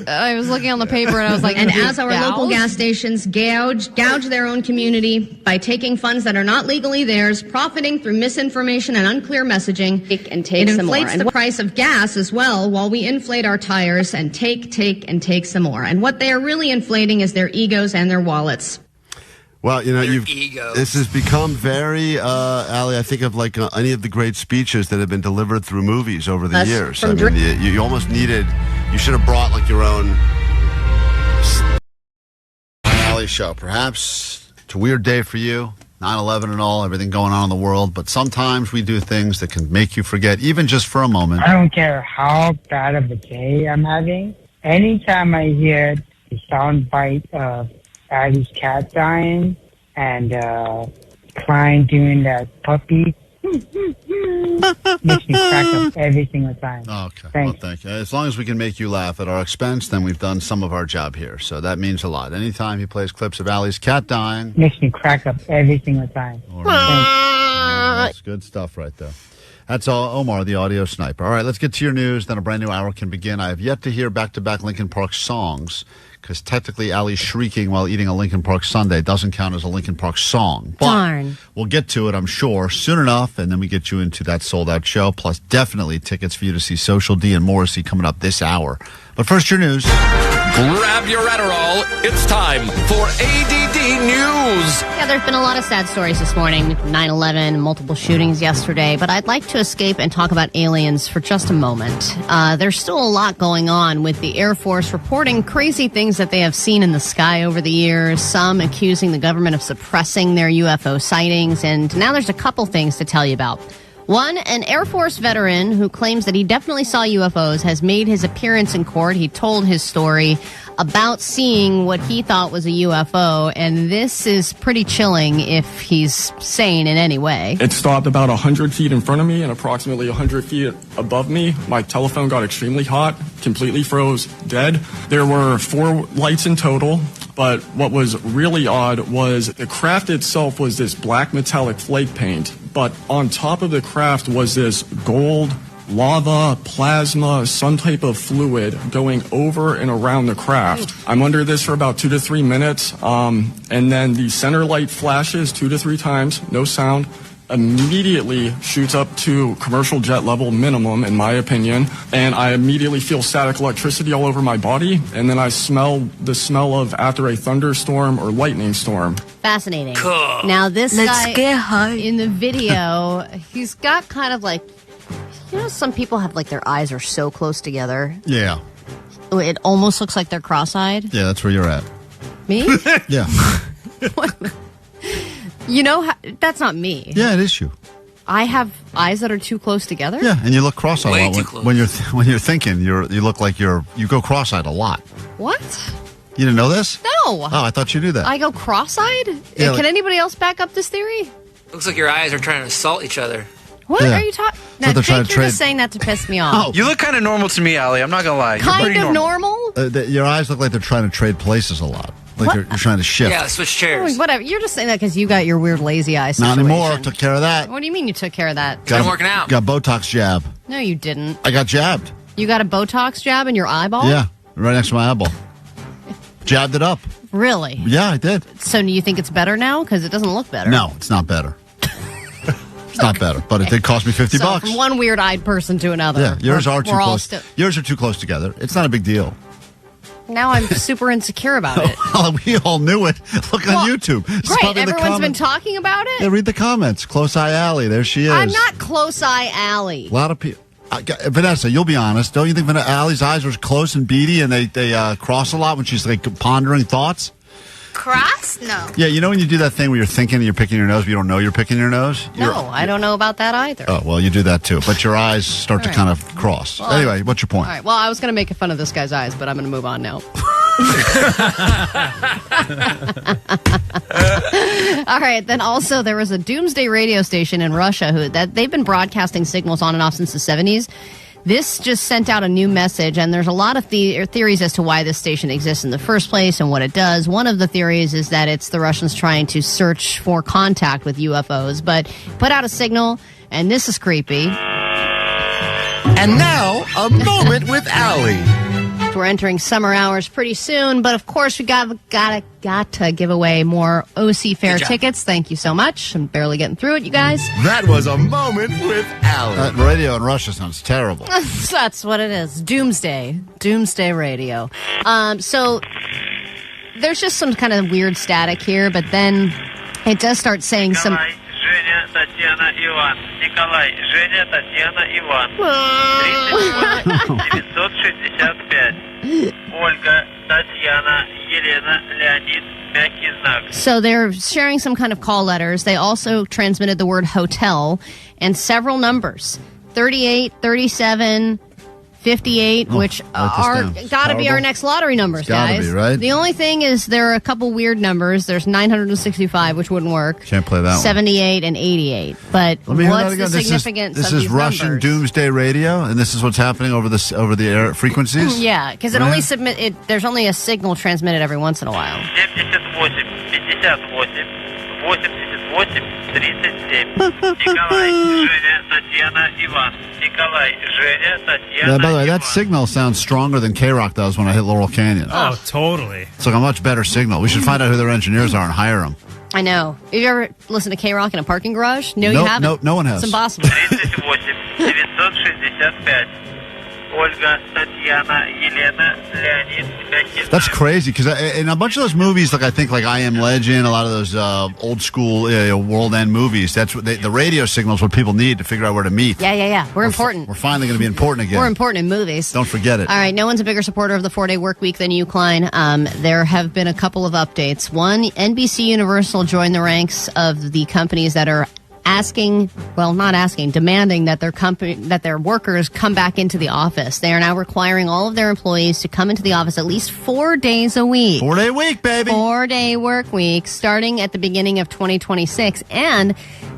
I was looking on the paper and I was like, and as our local gas stations gouge their own community by taking funds that are not legally theirs, profiting through misinformation and unclear messaging, it inflates the price of gas as well, while we inflate our tires and take some more. And what they are really inflating is their egos and their wallets. Well, this has become very, Allie, I think of like any of the great speeches that have been delivered through movies over the years. I mean, you almost you should have brought like your own Allie show. Perhaps it's a weird day for you, 9/11 and all, everything going on in the world, but sometimes we do things that can make you forget, even just for a moment. I don't care how bad of a day I'm having. Anytime I hear the sound bite of Addie's cat dying and Klein doing that puppy makes me crack up every single time. Okay. Thanks. Well, thank you. As long as we can make you laugh at our expense, then we've done some of our job here. So that means a lot. Anytime he plays clips of Allie's cat dying, makes me crack up every single time. That's good stuff right there. That's all, Omar, the audio sniper. All right, let's get to your news. Then a brand new hour can begin. I have yet to hear back-to-back Linkin Park songs, because technically Allie's shrieking while eating a Linkin Park sundae doesn't count as a Linkin Park song. But darn. We'll get to it, I'm sure, soon enough, and then we get you into that sold-out show, plus definitely tickets for you to see Social D and Morrissey coming up this hour. But first, your news. Grab your Adderall. It's time for ADD News. Yeah, there's been a lot of sad stories this morning. 9/11, multiple shootings yesterday. But I'd like to escape and talk about aliens for just a moment. There's still a lot going on with the Air Force reporting crazy things that they have seen in the sky over the years. Some accusing the government of suppressing their UFO sightings. And now there's a couple things to tell you about. One, an Air Force veteran who claims that he definitely saw UFOs has made his appearance in court. He told his story about seeing what he thought was a UFO, and this is pretty chilling if he's sane in any way. It stopped about 100 feet in front of me and approximately 100 feet above me. My telephone got extremely hot, completely froze, dead. There were 4 lights in total. But what was really odd was the craft itself was this black metallic flake paint, but on top of the craft was this gold, lava, plasma, some type of fluid going over and around the craft. I'm under this for about 2 to 3 minutes, and then the center light flashes 2 to 3 times, no sound, immediately shoots up to commercial jet level minimum, in my opinion, and I immediately feel static electricity all over my body, and then I smell the smell of after a thunderstorm or lightning storm. Fascinating. Cool. Now, this Let's guy get high. in the video, he's got kind of like, some people have like their eyes are so close together. Yeah. It almost looks like they're cross-eyed. Yeah, that's where you're at. Me? Yeah. That's not me. Yeah, it is you. I have eyes that are too close together. Yeah, and you look cross-eyed a lot when you're thinking. You look like you go cross-eyed a lot. What? You didn't know this? No. Oh, I thought you knew that. I go cross-eyed? Yeah, Can anybody else back up this theory? Looks like your eyes are trying to assault each other. What Yeah. are you talking? So Now, they're trying Jake, to you're trade- just saying that to piss me off. You look kind of normal to me, Allie. I'm not going to lie. You're Kind pretty of normal. normal? Your eyes look like they're trying to trade places a lot. Like you're trying to shift. Yeah, switch chairs. Oh, whatever. You're just saying that because you got your weird lazy eye Not situation. anymore. Took care of that. What do you mean you took care of that? Got Botox jab. No, you didn't. I got jabbed. You got a Botox jab in your eyeball? Yeah, right next to my eyeball. Jabbed it up. Really? Yeah, I did. So do you think it's better now? Because it doesn't look better. No, it's not better. It's not better, but it did cost me $50. So from one weird-eyed person to another. Yeah, yours are too we're all close. Yours are too close together. It's not a big deal. Now I'm super insecure about it. Well, we all knew it. Look on YouTube. It's Great, probably in the everyone's been comments. talking about it? Yeah, read the comments. Close Eye Alley. There she is. I'm not Close Eye Alley. A lot of people. Vanessa, you'll be honest. Don't you think Allie's eyes are close and beady and they cross a lot when she's like pondering thoughts? Cross? No. Yeah, you know when you do that thing where you're thinking and you're picking your nose, but you don't know you're picking your nose? No, I don't know about that either. Oh, well, you do that too. But your eyes start to All right. kind of cross. Well, anyway, what's your point? All right, well, I was going to make fun of this guy's eyes, but I'm going to move on now. All right, then also there was a doomsday radio station in Russia they've been broadcasting signals on and off since the 70s. This just sent out a new message, and there's a lot of theories as to why this station exists in the first place and what it does. One of the theories is that it's the Russians trying to search for contact with UFOs, but put out a signal, and this is creepy. And now, a moment with Allie. We're entering summer hours pretty soon, but of course we got to give away more OC Fair tickets. Thank you so much. I'm barely getting through it, you guys. That was a moment with Allie. That radio in Russia sounds terrible. That's what it is. Doomsday radio. So there's just some kind of weird static here, but then it does start saying some. Женя, Татьяна, Иван. Николай, Женя, Татьяна, Иван. 38 965. Ольга, Татьяна, Елена, Леонид, мягкий знак. So they're sharing some kind of call letters. They also transmitted the word hotel and several numbers. 38, 37, 58, which are got to be our next lottery numbers, guys. Gotta be, right? The only thing is there are a couple weird numbers. There's 965, which wouldn't work. Can't play that 78 and 88. But what's the significance of this is these Russian numbers? doomsday radio, and this is what's happening over the air frequencies? Yeah, because it only there's only a signal transmitted every once in a while. 78, 58, 88, 37. Николай, Женя, Татьяна, Иван. Николай, Женя, Татьяна, By the way, that signal sounds stronger than KROQ does when I hit Laurel Canyon. Oh, totally. It's like a much better signal. We should find out who their engineers are and hire them. I know. Have you ever listened to KROQ in a parking garage? No, you haven't. No one has. It's impossible. 38 965. Ольга, Татьяна, Елена, Леонид, мягкий знак. That's crazy because in a bunch of those movies, like I think like I Am Legend, a lot of those old school world end movies, that's what the radio signal is what people need to figure out where to meet. Yeah. We're important. We're finally going to be important again. We're important in movies. Don't forget it. All right, no one's a bigger supporter of the 4-day work week than you, Klein. There have been a couple of updates. One, NBC Universal joined the ranks of the companies that are demanding that their workers come back into the office. They are now requiring all of their employees to come into the office at least 4 days a week. 4-day week, baby. 4-day work week starting at the beginning of 2026. And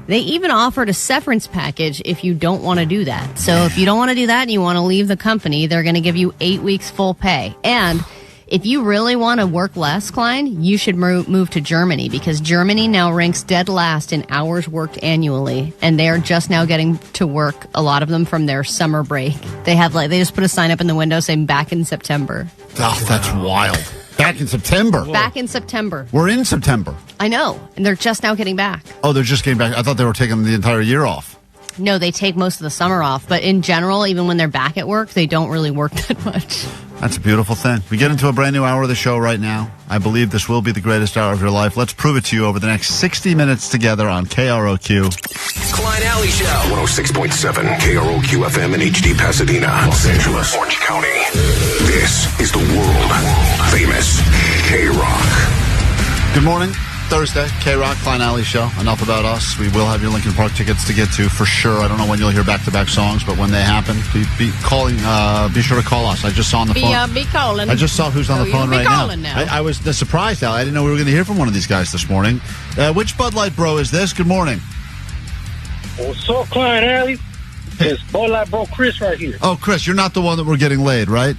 they even offered a severance package if you don't want to do that. So if you don't want to do that and you want to leave the company, they're going to give you 8 weeks full pay. And if you really want to work less, Klein, you should move to Germany because Germany now ranks dead last in hours worked annually, and they are just now getting to work, a lot of them, from their summer break. They just put a sign up in the window saying back in September. Oh, that's wild. Back in September. Back in September. We're in September. I know, and they're just now getting back. Oh, they're just getting back. I thought they were taking the entire year off. No, they take most of the summer off, but in general, even when they're back at work, they don't really work that much. That's a beautiful thing. We get into a brand new hour of the show right now. I believe this will be the greatest hour of your life. Let's prove it to you over the next 60 minutes together on KROQ. Klein Alley Show. 106.7 KROQ FM in HD Pasadena, Los Angeles, Orange County. This is the world famous KROQ. Good morning. Thursday, KROQ, Klein Alley Show. Enough about us. We will have your Linkin Park tickets to get to for sure. I don't know when you'll hear back-to-back songs, but when they happen, be calling. Be sure to call us. I just saw on the phone. Be calling. I just saw who's on the phone right now. now. I was surprised, Al. I didn't know we were going to hear from one of these guys this morning. Which Bud Light bro is this? Good morning. What's up, Klein Alley? It's Bud Light bro Chris right here. Oh, Chris, you're not the one that we're getting laid, right?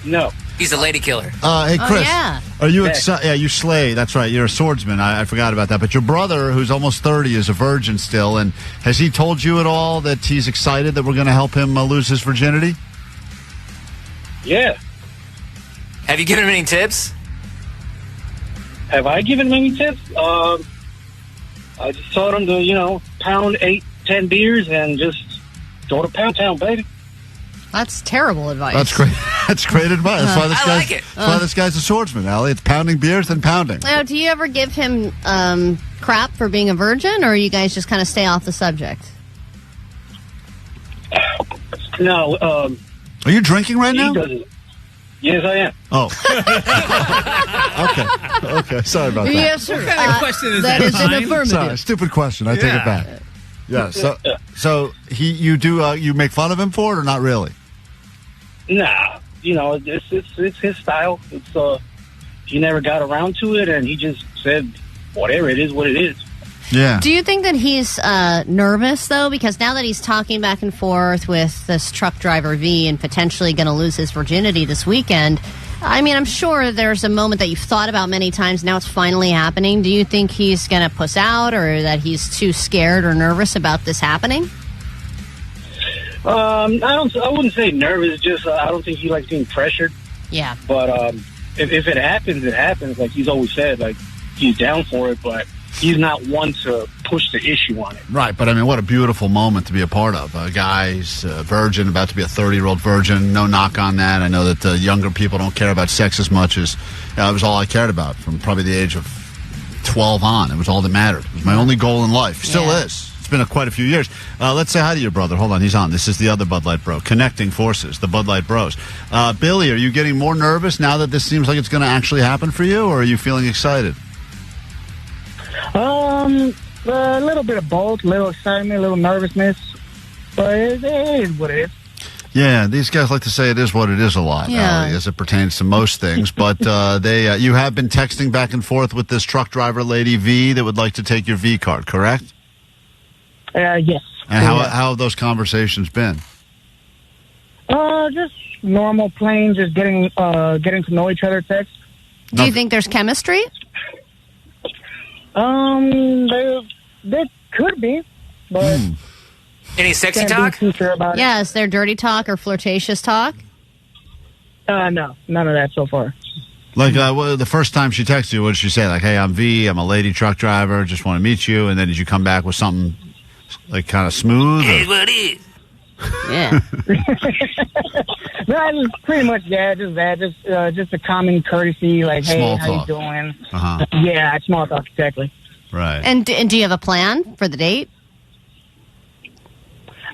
No. He's a lady killer. Hey, Chris. Yeah. Are you excited? Yeah, you slay. That's right. You're a swordsman. I forgot about that. But your brother, who's almost 30, is a virgin still. And has he told you at all that he's excited that we're going to help him lose his virginity? Yeah. Have you given him any tips? Have I given him any tips? I just told him to, pound 8-10 beers and just go to Pound Town, baby. That's terrible advice. That's great. That's great advice. That's why I like it. That's why this guy's a swordsman, Allie. It's pounding beers and pounding. Now, do you ever give him crap for being a virgin, or you guys just kind of stay off the subject? No. Are you drinking right now? Yes, I am. Oh. Okay. Sorry about that. Yes, sir. What kind of question is that is an Klein? affirmative. Sorry, stupid question. I take it back. Yeah. So you make fun of him for it or not really? Nah. It's his style. It's he never got around to it, and he just said, whatever it is, what it is. Yeah. Do you think that he's nervous, though? Because now that he's talking back and forth with this truck driver V and potentially going to lose his virginity this weekend, I mean, I'm sure there's a moment that you've thought about many times. Now it's finally happening. Do you think he's going to puss out or that he's too scared or nervous about this happening? I wouldn't say nervous. Just I don't think he likes being pressured. Yeah. But if it happens, it happens. Like he's always said, like he's down for it, but he's not one to push the issue on it. Right, but I mean, what a beautiful moment to be a part of. A guy's a virgin, about to be a 30-year-old virgin. No knock on that. I know that younger people don't care about sex as much as it was all I cared about from probably the age of 12 on. It was all that mattered. It was my only goal in life. Still is. It's been quite a few years. Let's say hi to your brother. Hold on, he's on. This is the other Bud Light Bro. Connecting forces, the Bud Light Bros. Billy, are you getting more nervous now that this seems like it's going to actually happen for you, or are you feeling excited? A little bit of both. A little excitement, a little nervousness. But it is what it is. Yeah, these guys like to say it is what it is a lot, Allie, as it pertains to most things. But you have been texting back and forth with this truck driver lady V that would like to take your V card, correct? Yes. And how have those conversations been? Just normal, plain, just getting to know each other text. Do you think there's chemistry? There could be, but any sexy talk? Yeah, is there dirty talk or flirtatious talk? No, none of that so far. Like the first time she texted you, what did she say? Like, hey, I'm V, I'm a lady truck driver, just want to meet you. And then did you come back with something like kind of smooth? Hey, what is? Yeah. No, just pretty much just that. Just a common courtesy, like, Small hey, how you talk. doing? Uh-huh. Yeah, small talk, exactly. Right. And do you have a plan for the date?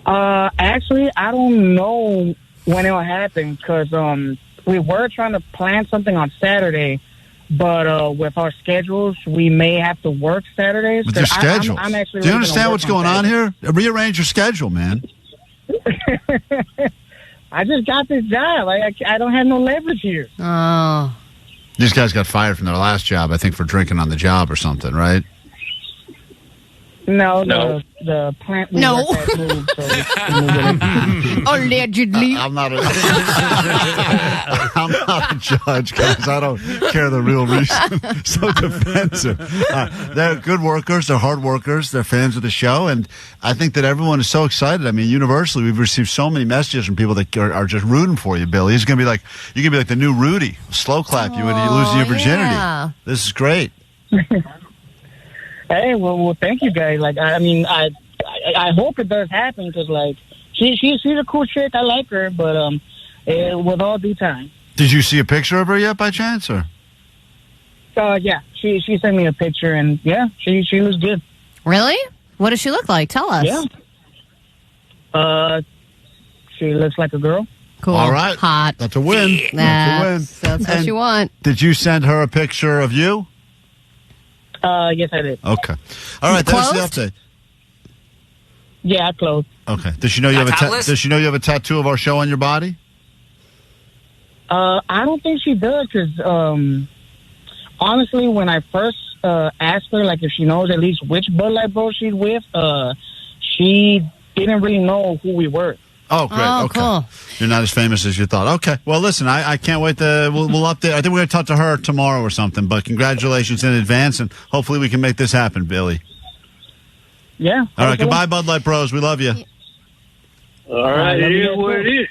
Actually, I don't know when it'll happen because we were trying to plan something on Saturday, but with our schedules, we may have to work Saturdays. With your schedule? I'm actually Do you really understand gonna what's work going on here? Rearrange your schedule, man. I just got this job. I don't have no leverage here. Oh. These guys got fired from their last job, I think, for drinking on the job or something, right? No. The plant we work at moved, so we moved it. Allegedly. I'm not a judge, guys. I don't care the real reason. So defensive. They're good workers. They're hard workers. They're fans of the show. And I think that everyone is so excited. I mean, universally, we've received so many messages from people that are just rooting for you, Billy. You're going to be like the new Rudy. Slow clap you when you lose your virginity. Yeah. This is great. Hey, well, thank you guys. Like, I mean, I hope it does happen because, like, she's a cool chick. I like her, but with all due time. Did you see a picture of her yet, by chance, or? Yeah, she sent me a picture, and yeah, she looks good. Really? What does she look like? Tell us. Yeah. She looks like a girl. Cool. All right. Hot. That's a win. That's what you want. Did you send her a picture of you? Yes, I did. Okay. All right. There's the update. Yeah, close. Okay. Does she know you have a tattoo of our show on your body? I don't think she does because, honestly, when I first asked her, like, if she knows at least which Bud Light Bro she's with, she didn't really know who we were. Oh, great. Oh, okay. cool. You're not as famous as you thought. Okay. Well, listen, I can't wait to, we'll update. I think we're going to talk to her tomorrow or something, but congratulations in advance, and hopefully we can make this happen, Billy. Yeah. All right. Goodbye, Bud Light Bros. We love you. All right. It is what it is.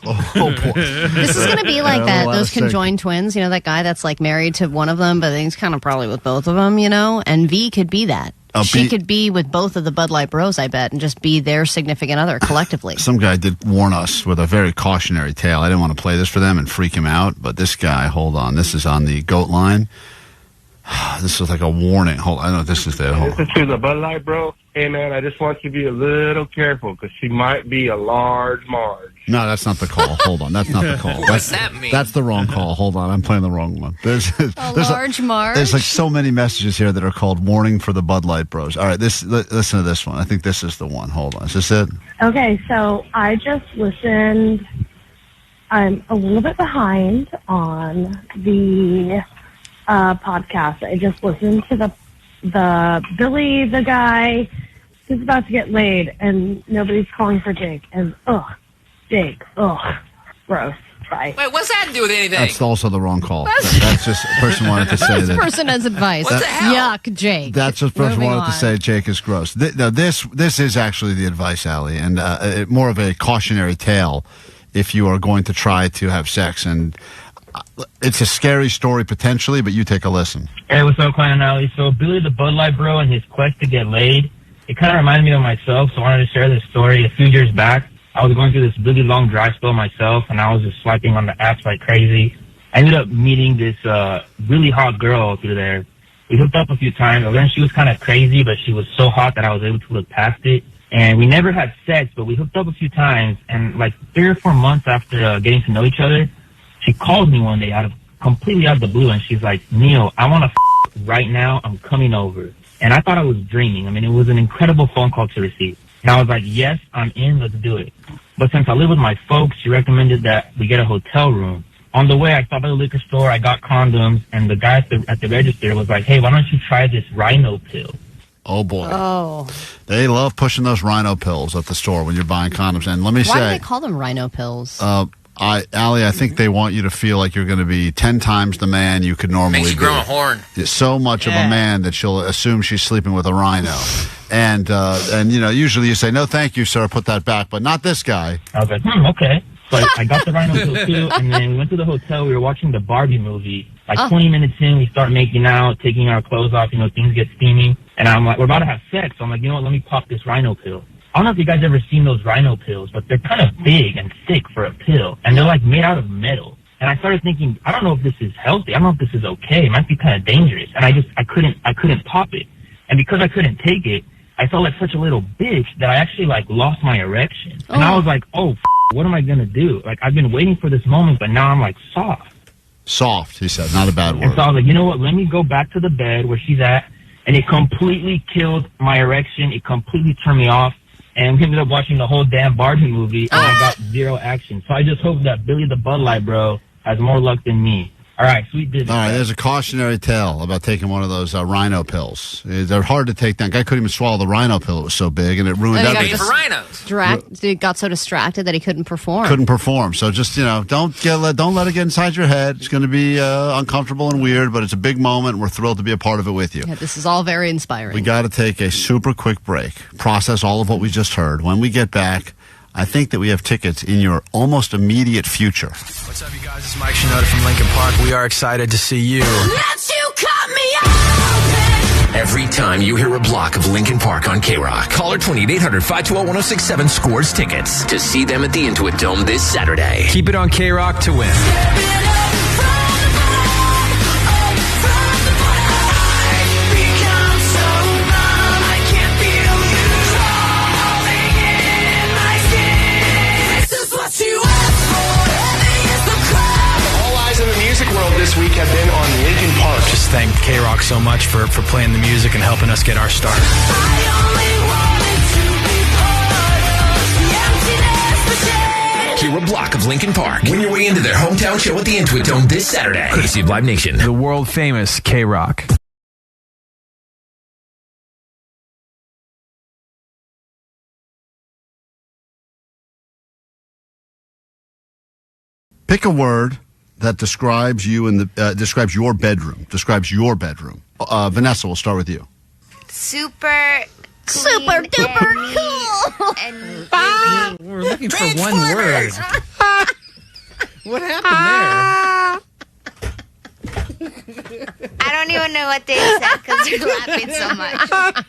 Oh, boy. This is going to be like that. Those conjoined twins, you know, that guy that's like married to one of them, but he's kind of probably with both of them, you know, and V could be that. She could be with both of the Bud Light Bros, I bet, and just be their significant other collectively. Some guy did warn us with a very cautionary tale. I didn't want to play this for them and freak him out, but this guy, hold on. This is on the GOAT line. This is like a warning. Hold on. I know this is there. Hold on. This is to the Bud Light Bro. Hey, man, I just want you to be a little careful because she might be a large Marge. No, that's not the call. Hold on. That's not the call. What's that mean? That's the wrong call. Hold on. I'm playing the wrong one. There's large Marge? There's like so many messages here that are called warning for the Bud Light Bros. All right, listen to this one. I think this is the one. Hold on. Is this it? Okay, so I just listened. I'm a little bit behind on the podcast. I just listened to the Billy, the guy who's about to get laid, and nobody's calling for Jake. And Jake, gross. advice. Wait, what's that to do with anything? That's also the wrong call. That's just a person wanted to say This that. person has advice. What the hell? Yuck, Jake. That's just person Moving wanted to on. say Jake is gross. Now this is actually the advice, Allie, and more of a cautionary tale if you are going to try to have sex. And it's a scary story potentially, but you take a listen. Hey, what's up, Klein and Allie? So Billy the Bud Light Bro and his quest to get laid, it kind of reminded me of myself, so I wanted to share this story. A few years back, I was going through this really long dry spell myself, and I was just swiping on the apps like crazy. I ended up meeting this really hot girl through there. We hooked up a few times. I learned she was kind of crazy, but she was so hot that I was able to look past it. And we never had sex, but we hooked up a few times. And like 3 or 4 months after getting to know each other, she called me one day completely out of the blue, and she's like, Neil, I want to right now. I'm coming over. And I thought I was dreaming. I mean, it was an incredible phone call to receive. And I was like, yes, I'm in. Let's do it. But since I live with my folks, she recommended that we get a hotel room. On the way, I stopped at the liquor store. I got condoms, and the guy at the register was like, hey, why don't you try this rhino pill? Oh, boy. Oh. They love pushing those rhino pills at the store when you're buying condoms. And let me Why do say, they call them rhino pills? Allie, I think they want you to feel like you're going to be 10 times the man you could normally Makes you be. grow a horn. You're so much of a man that she'll assume she's sleeping with a rhino. And you know, usually you say, no, thank you, sir, put that back. But not this guy. I was like, okay. So I got the rhino pill too, and then we went to the hotel. We were watching the Barbie movie. Like 20 minutes in, we start making out, taking our clothes off. You know, things get steamy. And I'm like, we're about to have sex. So I'm like, you know what? Let me pop this rhino pill. I don't know if you guys ever seen those rhino pills, but they're kind of big and thick for a pill, and they're like made out of metal. And I started thinking, I don't know if this is healthy. I don't know if this is okay. It might be kind of dangerous. And I couldn't pop it. And because I couldn't take it, I felt like such a little bitch that I actually like lost my erection. And I was like, what am I going to do? Like, I've been waiting for this moment, but now I'm like soft. Soft, he said, not a bad word. And so I was like, you know what? Let me go back to the bed where she's at. And it completely killed my erection. It completely turned me off. And we ended up watching the whole damn Barbie movie, and I got zero action. So I just hope that Billy the Bud Light Bro has more luck than me. All right, sweet business. All right, there's a cautionary tale about taking one of those rhino pills. They're hard to take down. Guy couldn't even swallow the rhino pill. It was so big, and it ruined everything. For rhinos. He got so distracted that he couldn't perform. Couldn't perform. So just, you know, don't let it get inside your head. It's going to be uncomfortable and weird, but it's a big moment. We're thrilled to be a part of it with you. Yeah, this is all very inspiring. We got to take a super quick break, process all of what we just heard. When we get back, I think that we have tickets in your almost immediate future. What's up, you guys? It's Mike Shinoda from Linkin Park. We are excited to see you. Let's you cut me open. Every time you hear a block of Linkin Park on KROQ, caller 2800-520-1067 scores tickets to see them at the Intuit Dome this Saturday. Keep it on KROQ to win. This week have been on Linkin Park. Just thank KROQ so much for playing the music and helping us get our start. Hear a block of Linkin Park. Win your way into their hometown show at the Intuit Dome this Saturday. Courtesy of Live Nation. The world famous KROQ. Pick a word that describes you and describes your bedroom. Vanessa, we'll start with you. Super duper cool. And We're looking for one word. What happened there? I don't even know what they said because they're laughing so much.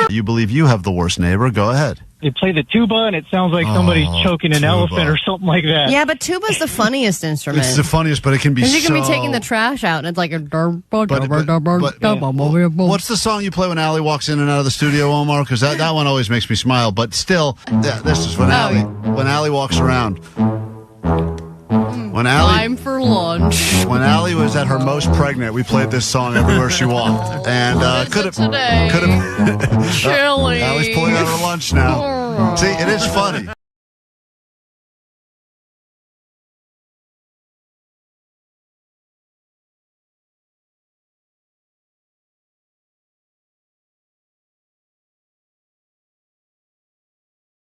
You believe you have the worst neighbor? Go ahead. They play the tuba, and it sounds like somebody's choking an tuba. elephant or something like that. Yeah, but tuba's the funniest instrument. It's the funniest, but it can be Because you can be so- taking the trash out, and it's like a... What's the song you play when Allie walks in and out of the studio, Omar? Because that one always makes me smile. But still, this is when Allie walks around. When Allie, Time for lunch. when Allie was at her most pregnant, we played this song everywhere she walked, and could have. Chili. Allie's pulling out her lunch now. See, it is funny.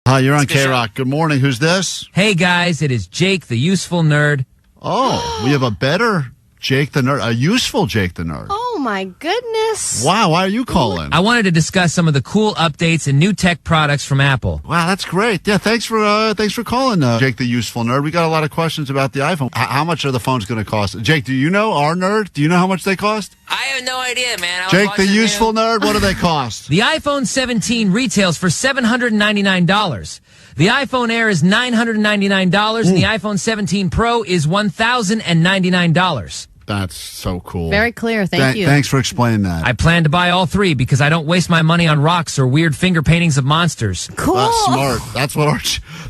Hi, you're on K-Rock. Good morning. Who's this? Hey, guys, it is Jake, the useful nerd. Oh, we have a better Jake the Nerd, a useful Jake the Nerd. Oh, my goodness. Wow, why are you calling? I wanted to discuss some of the cool updates and new tech products from Apple. Wow, that's great. Yeah, thanks for calling, Jake the useful nerd. We got a lot of questions about the iPhone. How much are the phones going to cost? Jake, do you know, our nerd? Do you know how much they cost? I have no idea, man. Jake the useful nerd, what do they cost? The iPhone 17 retails for $799. The iPhone Air is $999, and the iPhone 17 Pro is $1,099. That's so cool. Very clear. Thank you. Thanks for explaining that. I plan to buy all three because I don't waste my money on rocks or weird finger paintings of monsters. Cool. That's smart.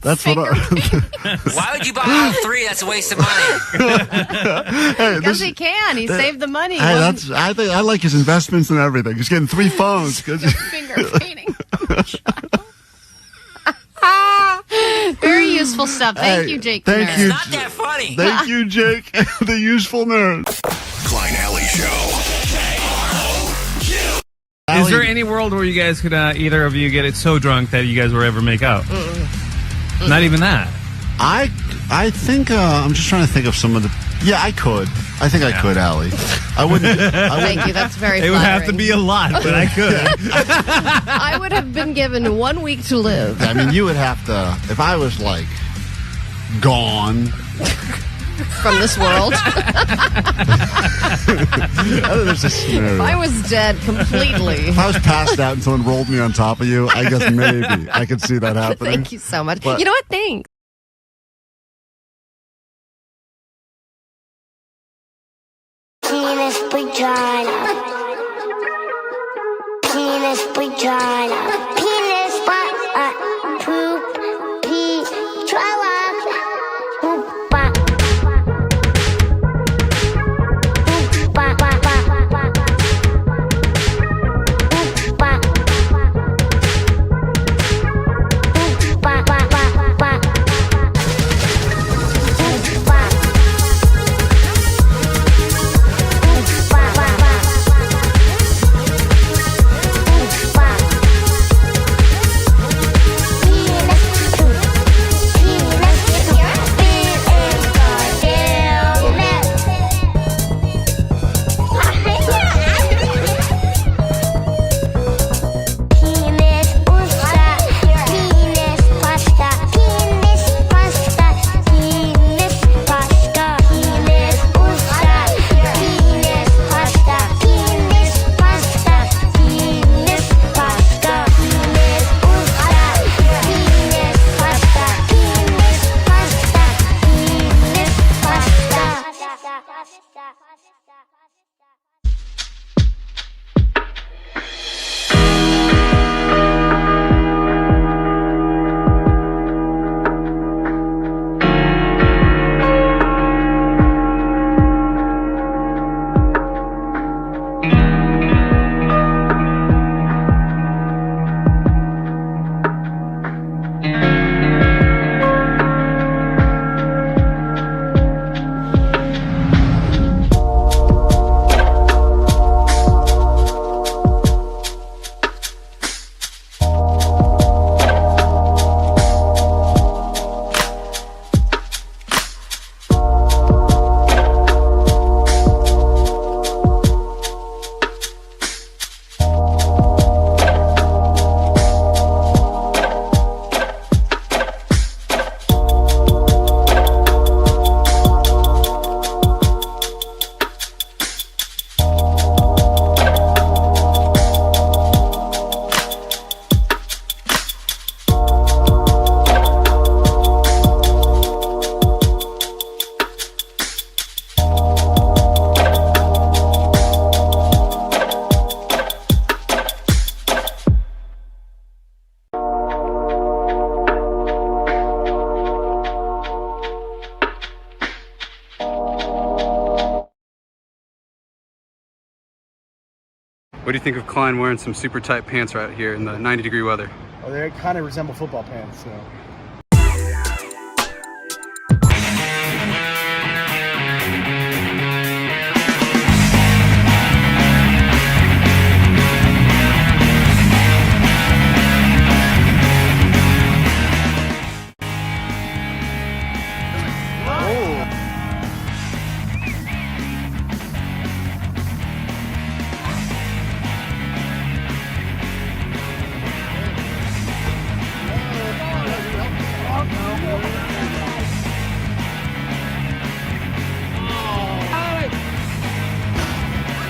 That's what our. Why would you buy all three? That's a waste of money. Because he can. He saved the money. Hey, I like his investments and everything. He's getting 3 phones. Finger painting. Very useful stuff. Thank you, Jake. Thank you. It's not that funny. Thank you, Jake, the useful nerd. Klein Alley Show. Is there any world where you guys could, either of you get it so drunk that you guys will ever make out? Not even that. I think, I'm just trying to think of some of the... Yeah, I could. I think I could, Allie. I wouldn't... Thank you. That's very It would have to be a lot, but I could. I would have been given 1 week to live. I mean, you would have to... If I was, like, gone... From this world. If I was dead completely. If I was passed out and someone rolled me on top of you, I guess maybe I could see that happening. Thank you so much. But, you know what? Thanks. Penis vagina. Penis vagina. Penis poop pee trailer. What do you think of Klein wearing some super tight pants right here in the 90-degree weather? Oh, they kind of resemble football pants, so.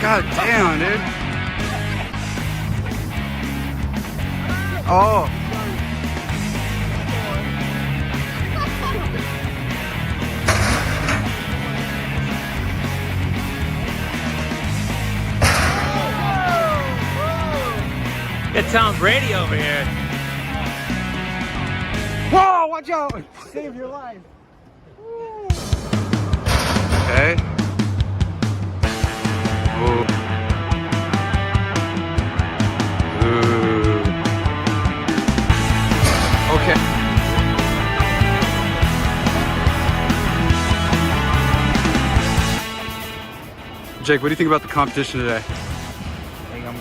God damn, dude. Oh. Get Tom Brady over here. Whoa, watch out. Save your life. Okay. Ooh. Ooh. Okay. Jake, what do you think about the competition today? I think I'm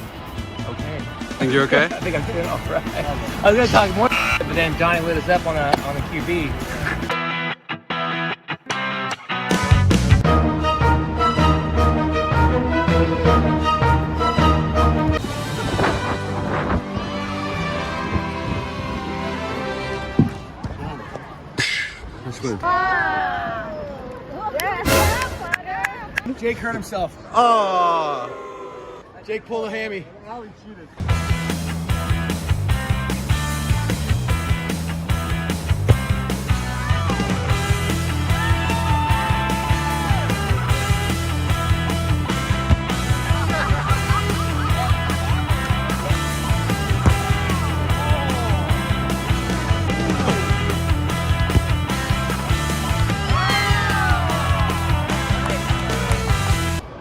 okay. Think you're okay? I think I'm doing all right. I was gonna talk more, but then Johnny lit us up on the QB. That's good. Jake hurt himself. Oh. Jake pulled a hammy.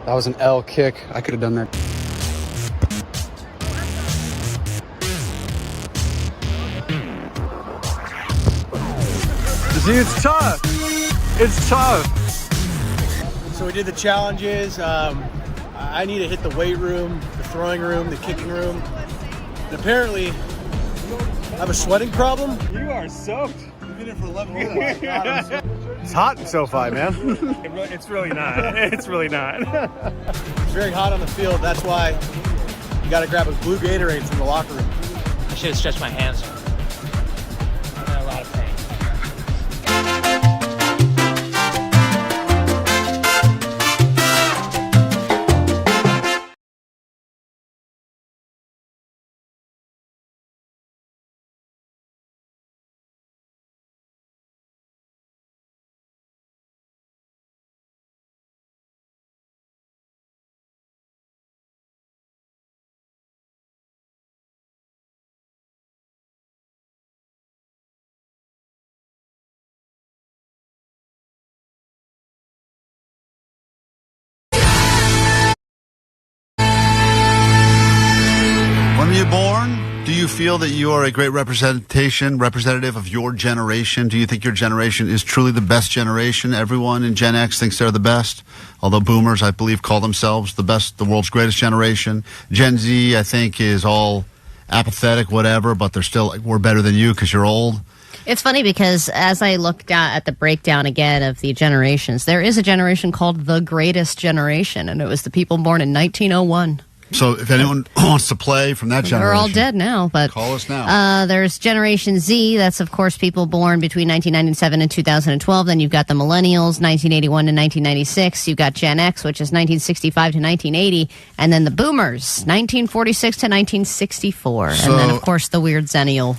That was an L kick. I could have done that. See, it's tough. It's tough. So we did the challenges. I need to hit the weight room, the throwing room, the kicking room. And apparently, I have a sweating problem. You are soaked. You've been in for 11 minutes. It's hot in SoFi, man. It's really not. It's really not. It's very hot on the field. That's why you got to grab a blue Gatorade from the locker room. I should have stretched my hands. I'm in a lot of pain. When were you born? Do you feel that you are a great representative of your generation? Do you think your generation is truly the best generation? Everyone in Gen X thinks they're the best, although boomers, I believe, call themselves the best, the world's greatest generation. Gen Z, I think, is all apathetic, whatever, but they're still like, we're better than you because you're old. It's funny because as I looked at the breakdown again of the generations, there is a generation called the greatest generation, and it was the people born in 1901. So if anyone wants to play from that generation. We're all dead now, but call us now. There's Generation Z. That's, of course, people born between 1997 and 2012. Then you've got the Millennials, 1981 to 1996. You've got Gen X, which is 1965 to 1980. And then the Boomers, 1946 to 1964. So, and then, of course, the weird Zennial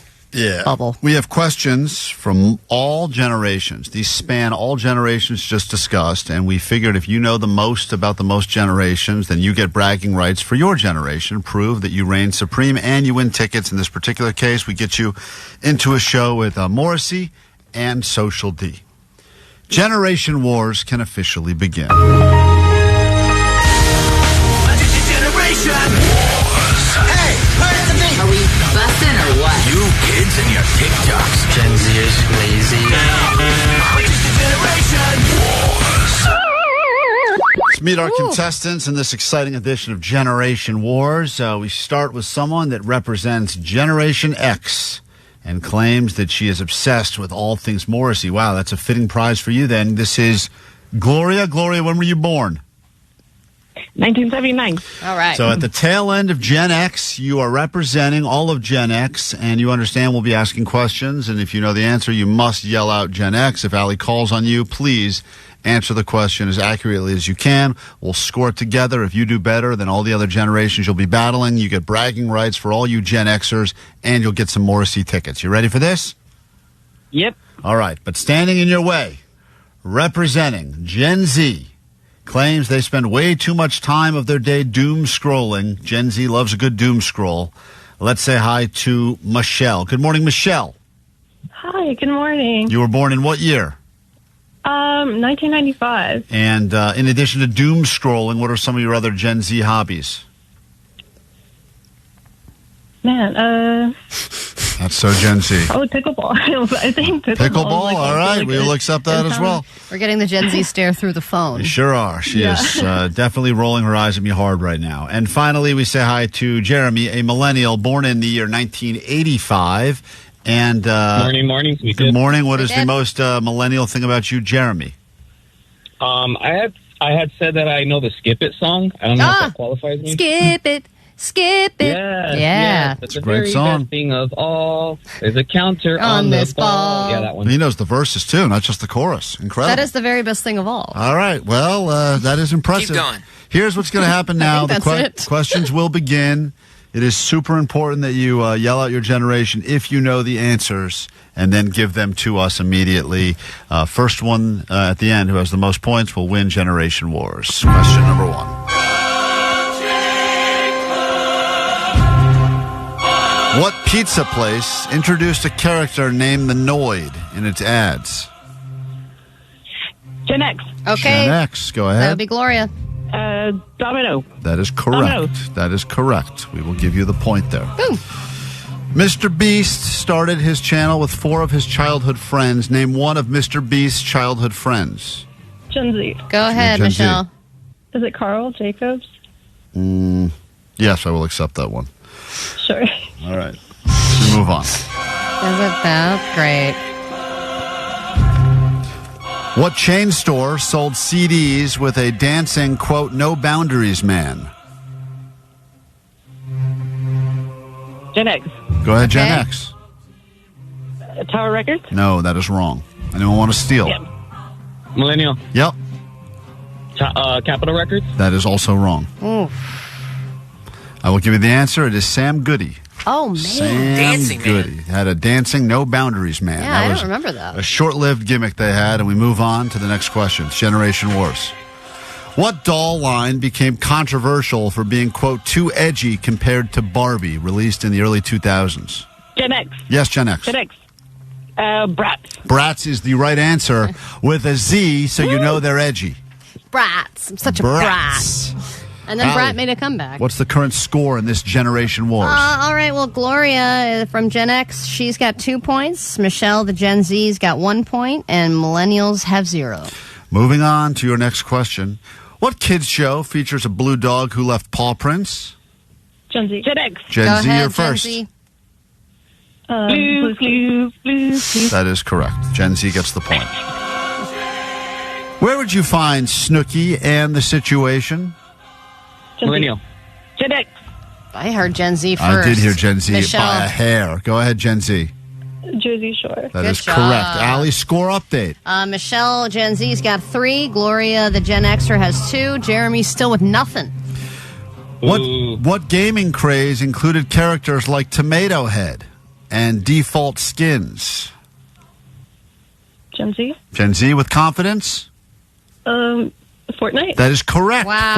bubble. We have questions from all generations. These span all generations just discussed, and we figured if you know the most about the most generations, then you get bragging rights for your generation, prove that you reign supreme, and you win tickets. In this particular case, we get you into a show with Morrissey and Social D. Generation Wars can officially begin. Hey, listen to me. Are we busting or what? You kids and your TikToks. Gen Zers lazy. Let's meet our contestants in this exciting edition of Generation Wars. We start with someone that represents Generation X and claims that she is obsessed with all things Morrissey. Wow, that's a fitting prize for you then. This is Gloria. Gloria, when were you born? 1979. All right. So at the tail end of Gen X, you are representing all of Gen X, and you understand we'll be asking questions, and if you know the answer, you must yell out Gen X. If Allie calls on you, please answer the question as accurately as you can. We'll score it together. If you do better than all the other generations you'll be battling, you get bragging rights for all you Gen Xers, and you'll get some Morrissey tickets. You ready for this? Yep. All right, but standing in your way, representing Gen Z, claims they spend way too much time of their day doom scrolling. Gen Z loves a good doom scroll. Let's say hi to Michelle. Good morning, Michelle. Hi, good morning. You were born in what year? 1995. And in addition to doom scrolling, what are some of your other Gen Z hobbies? Man, That's so Gen Z. probably pickleball. I think pickleball. Pickleball? Like All right, really we'll good accept that in as town. well. We're getting the Gen Z stare through the phone. You sure are. She Yeah. is definitely rolling her eyes at me hard right now. And finally, we say hi to Jeremy, a millennial born in the year 1985. And morning. Good morning. What is the most millennial thing about you, Jeremy? I had said that I know the Skip It song. I don't know if that qualifies me. Skip it. Yes, Yeah. yes. That's a the great very song. best thing of all. There's a counter On on this this ball. ball. Yeah, that one. He knows the verses, too, not just the chorus. Incredible. That is the very best thing of all. All right. Well, that is impressive. Keep going. Here's what's going to happen now. think that's it. Questions will begin. It is super important that you yell out your generation if you know the answers, and then give them to us immediately. First one at the end who has the most points will win Generation Wars. Question number 1. What pizza place introduced a character named the Noid in its ads? Gen X. Okay. Gen X, go That ahead. would be Gloria. Domino. That is correct. That is correct. We will give you the point there. Boom. Mr. Beast started his channel with 4 of his childhood friends. Name one of Mr. Beast's childhood friends. Gen Z. Go ahead, Gen Z. Michelle. Is it Carl Jacobs? Yes, I will accept that one. Sure. All right. Let's move on. Isn't that great? What chain store sold CDs with a dancing, quote, no boundaries man? Gen X. Go ahead, Gen Okay. X. Tower Records? No, that is wrong. Anyone want to steal? Yep. Millennial. Yep. Capitol Records. That is also wrong. Ooh. I will give you the answer. It is Sam Goody. Oh, man. Sam Dancing Goody had a dancing, no boundaries man. Yeah, That I was don't remember that. a short-lived gimmick they had, and we move on to the next question. It's Generation Wars. What doll line became controversial for being, quote, too edgy compared to Barbie, released in the early 2000s? Gen X. Yes, Gen X. Gen X. Bratz. Bratz is the right answer with a Z, so you know they're edgy. Brats. I'm such a Bratz. brat. And then Allie, Brat made a comeback. What's the current score in this Generation Wars? All right, well, Gloria from Gen X, she's got 2 points. Michelle, the Gen Z's, got 1 point, and Millennials have 0. Moving on to your next question. What kids show features a blue dog who left paw prints? Gen Z. Gen X. Gen Go Z, ahead, you're Gen first. Z. Blues Clues. That is correct. Gen Z gets the point. Where would you find Snooki and the Situation? Millennial. Gen X. I heard Gen Z first. I did hear Gen Z Michelle. by a hair. Go ahead, Gen Z. Jersey Shore. That is job. correct. Allie, score update. Michelle, Gen Z's got 3. Gloria, the Gen Xer, has 2. Jeremy's still with nothing. What gaming craze included characters like Tomato Head and Default Skins? Gen Z. Gen Z with confidence? Fortnite. That is correct. Wow.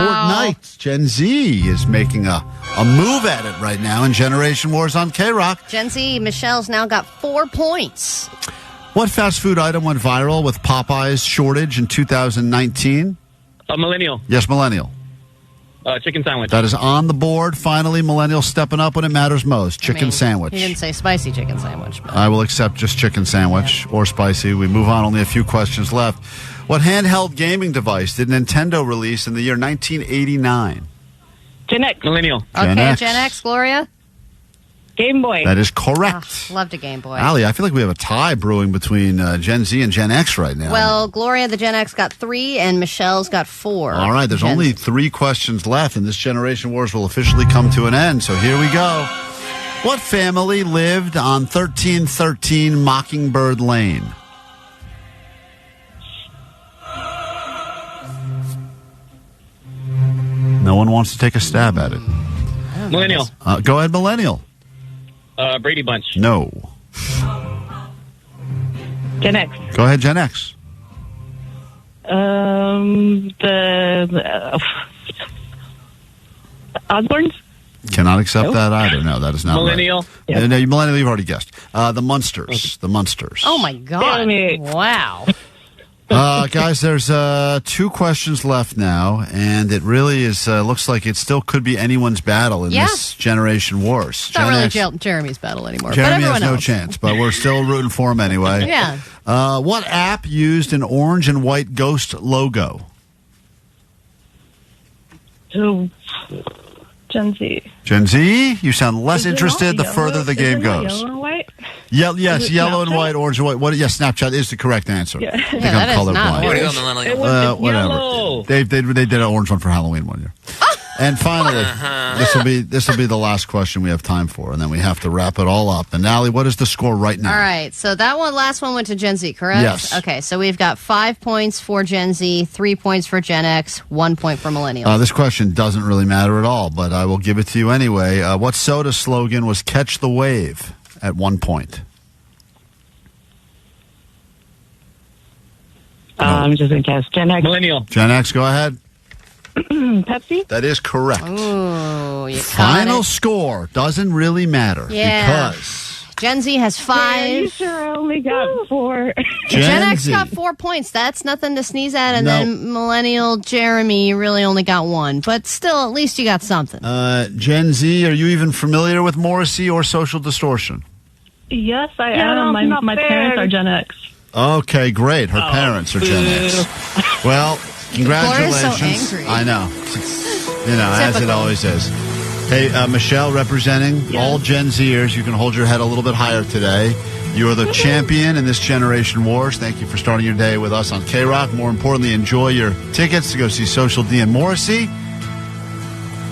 Fortnite. Gen Z is making a move at it right now in Generation Wars on KROQ. Gen Z, Michelle's now got 4 points. What fast food item went viral with Popeye's shortage in 2019? A millennial. Yes, Millennial. Chicken sandwich. That is on the board. Finally, Millennial stepping up when it matters most. Chicken sandwich. He didn't say spicy chicken sandwich. But I will accept just chicken sandwich or spicy. We move on. Only a few questions left. What handheld gaming device did Nintendo release in the year 1989? Gen X. Millennial. Gen okay, X. Gen X, Gloria? Game Boy. That is correct. Loved a Game Boy. Allie, I feel like we have a tie brewing between Gen Z and Gen X right now. Well, Gloria, the Gen X, got 3, and Michelle's got 4. All right, there's Gen only Z. 3 questions left, and this Generation Wars will officially come to an end. So here we go. What family lived on 1313 Mockingbird Lane? one wants to take a stab at it. Millennial. Go ahead, Millennial. Brady Bunch. No. Gen X. Go ahead, Gen X. The Osbournes. Cannot accept that either. No, that is not Millennial. Right. No, Millennial, you've already guessed. The Munsters. The Munsters. Oh, my God. Wow. Guys, there's 2 questions left now, and it really is looks like it still could be anyone's battle in this Generation Wars. It's not really Jeremy's battle anymore. Jeremy but has no else. chance, but we're still rooting for him anyway. Yeah. What app used an orange and white ghost logo? Oh, Gen Z. Gen Z? You sound less interested the further the game goes. Yellow and white? Yes, yellow and white, orange and white. What? Yes, Snapchat is the correct answer. Yeah. I think Yeah, that I'm is not colorblind. orange. Whatever. yellow. They did an orange one for Halloween one year. And finally, this will be the last question we have time for, and then we have to wrap it all up. And Allie, what is the score right now? All right, so that last one went to Gen Z, correct? Yes. Okay, so we've got 5 points for Gen Z, 3 points for Gen X, 1 point for Millennials. This question doesn't really matter at all, but I will give it to you anyway. What soda slogan was "Catch the Wave" at one point? I'm just going to guess. Gen X. Millennial. Gen X, go ahead. Pepsi? That is correct. Ooh, you Final caught score doesn't really matter Yeah. because it. Gen Z has 5. You sure only got 4. Gen X Z. got 4 points. That's nothing to sneeze at. And No. then Millennial Jeremy, you really only got 1. But still, at least you got something. Gen Z, are you even familiar with Morrissey or Social Distortion? Yes, I am. My parents are Gen X. Okay, great. Her parents are Gen X. Well, congratulations. Laura's so angry. I know. As it always is. Hey, Michelle, representing all Gen Zers, you can hold your head a little bit higher today. You are the champion in this Generation Wars. Thank you for starting your day with us on KROQ. More importantly, enjoy your tickets to go see Social D and Morrissey.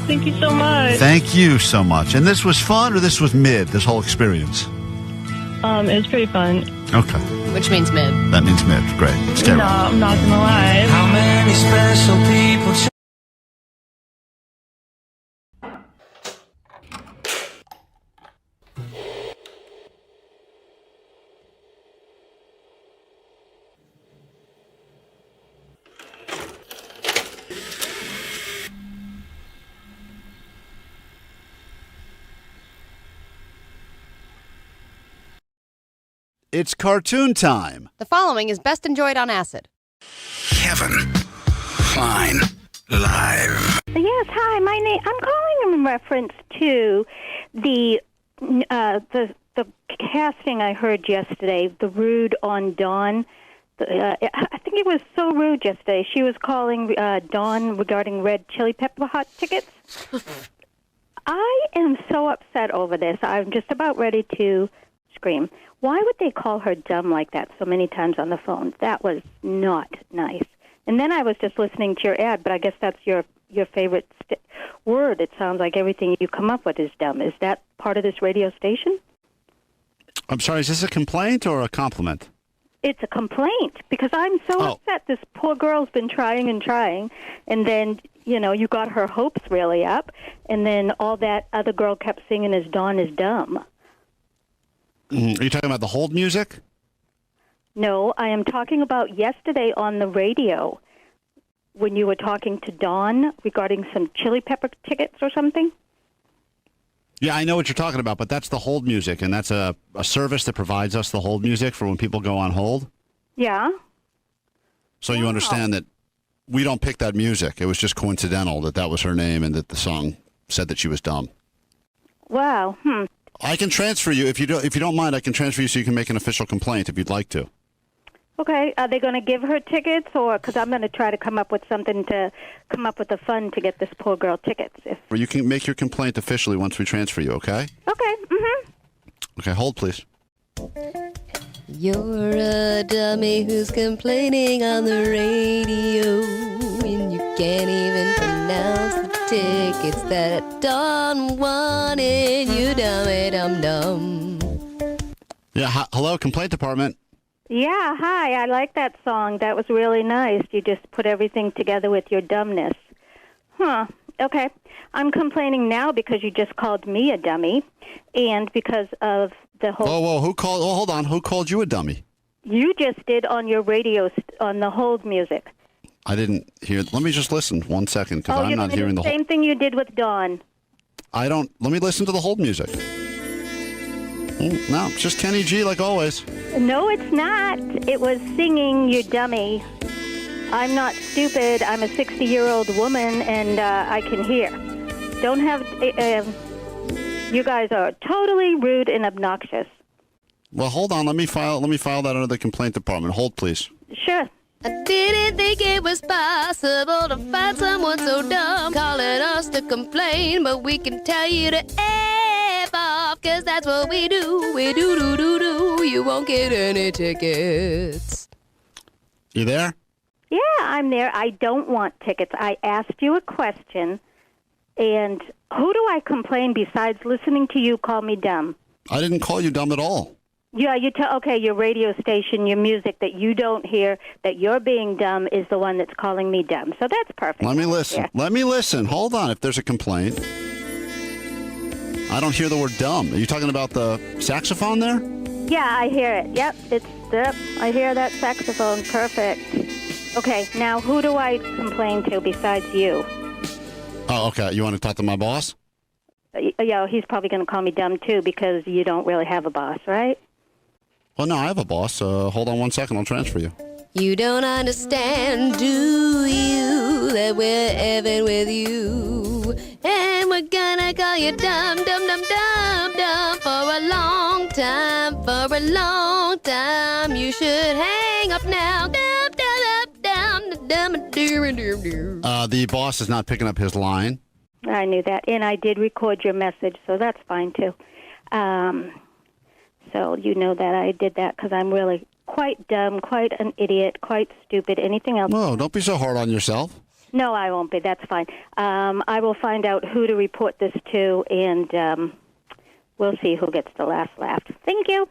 Thank you so much. Thank you so much. And this was fun or this was mid, this whole experience? It was pretty fun. Okay. Which means mid. That means mid. Great. It's No, I'm not going to lie. How many special people? It's cartoon time. The following is best enjoyed on acid. Kevin Klein live. Yes, hi. I'm calling in reference to the casting I heard yesterday. The rude on Dawn. I think it was so rude yesterday. She was calling Dawn regarding red chili pepper hot tickets. I am so upset over this. I'm just about ready to scream. Why would they call her dumb like that so many times on the phone? That was not nice. And then I was just listening to your ad, but I guess that's your favorite word. It sounds like everything you come up with is dumb. Is that part of this radio station? I'm sorry, is this a complaint or a compliment? It's a complaint because I'm so upset. This poor girl's been trying and trying, and then, you got her hopes really up, and then all that other girl kept singing is Dawn is dumb. Are you talking about the hold music? No, I am talking about yesterday on the radio when you were talking to Dawn regarding some chili pepper tickets or something. Yeah, I know what you're talking about, but that's the hold music, and that's a service that provides us the hold music for when people go on hold. Yeah. So you understand that we don't pick that music. It was just coincidental that was her name and that the song said that she was dumb. Wow. I can transfer you if you don't mind. I can transfer you so you can make an official complaint if you'd like to. Okay. Are they going to give her tickets, or because I'm going to try to come up with something to come up with a fund to get this poor girl tickets? Or you can make your complaint officially once we transfer you. Okay. Okay. Okay. Hold, please. You're a dummy who's complaining on the radio, and you can't even pronounce the tickets that Dawn wanted. You dummy dum-dum. Yeah, hello, complaint department. Yeah, hi. I like that song. That was really nice. You just put everything together with your dumbness. Huh. Okay. I'm complaining now because you just called me a dummy, and because of the whole... Whoa, who called... Oh, hold on. Who called you a dummy? You just did on your radio, on the hold music. I didn't hear... Let me just listen 1 second, because I'm not hearing the whole... same thing you did with Dawn. I don't... Let me listen to the hold music. No, it's just Kenny G like always. No, it's not. It was singing, you dummy. I'm not stupid. I'm a 60-year-old woman, and I can hear. Don't have... you guys are totally rude and obnoxious. Well, hold on. Let me file that under the complaint department. Hold, please. Sure. I didn't think it was possible to find someone so dumb calling us to complain, but we can tell you to F off, cause that's what we do. We do. You won't get any tickets. You there? Yeah, I'm there. I don't want tickets. I asked you a question, and who do I complain besides listening to you call me dumb? I didn't call you dumb at all. Yeah, okay, your radio station, your music that you don't hear, that you're being dumb is the one that's calling me dumb. So that's perfect. Let me listen. Yeah. Let me listen. Hold on. If there's a complaint. I don't hear the word dumb. Are you talking about the saxophone there? Yeah, I hear it. Yep, I hear that saxophone. Perfect. Okay, now who do I complain to besides you? Oh, okay. You want to talk to my boss? Yeah, he's probably going to call me dumb too because you don't really have a boss, right? Well, no, I have a boss. Hold on 1 second. I'll transfer you. You don't understand, do you, that we're even with you? And we're gonna call you dumb for a long time. You should hang up now. The boss is not picking up his line. I knew that, and I did record your message, so that's fine too. So you know that I did that because I'm really quite dumb, quite an idiot, quite stupid. Anything else? Whoa, don't be so hard on yourself. No, I won't be. That's fine. I will find out who to report this to, and we'll see who gets the last laugh. Thank you.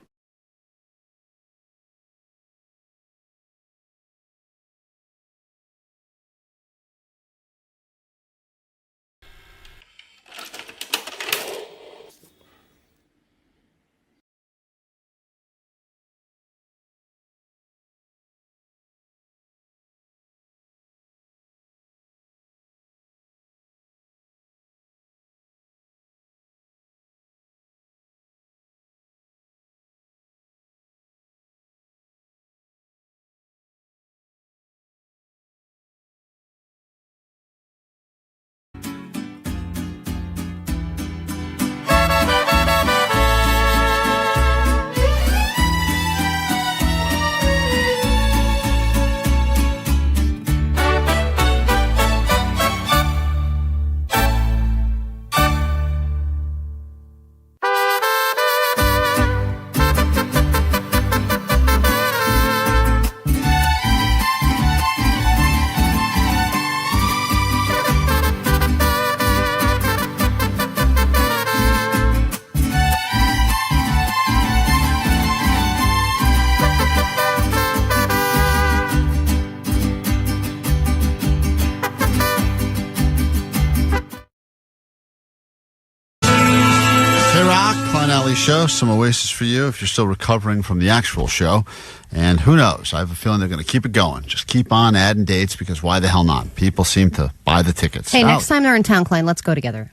Show, some Oasis for you if you're still recovering from the actual show. And who knows? I have a feeling they're going to keep it going. Just keep on adding dates because why the hell not? People seem to buy the tickets. Hey, next time they're in town, Klein, let's go together.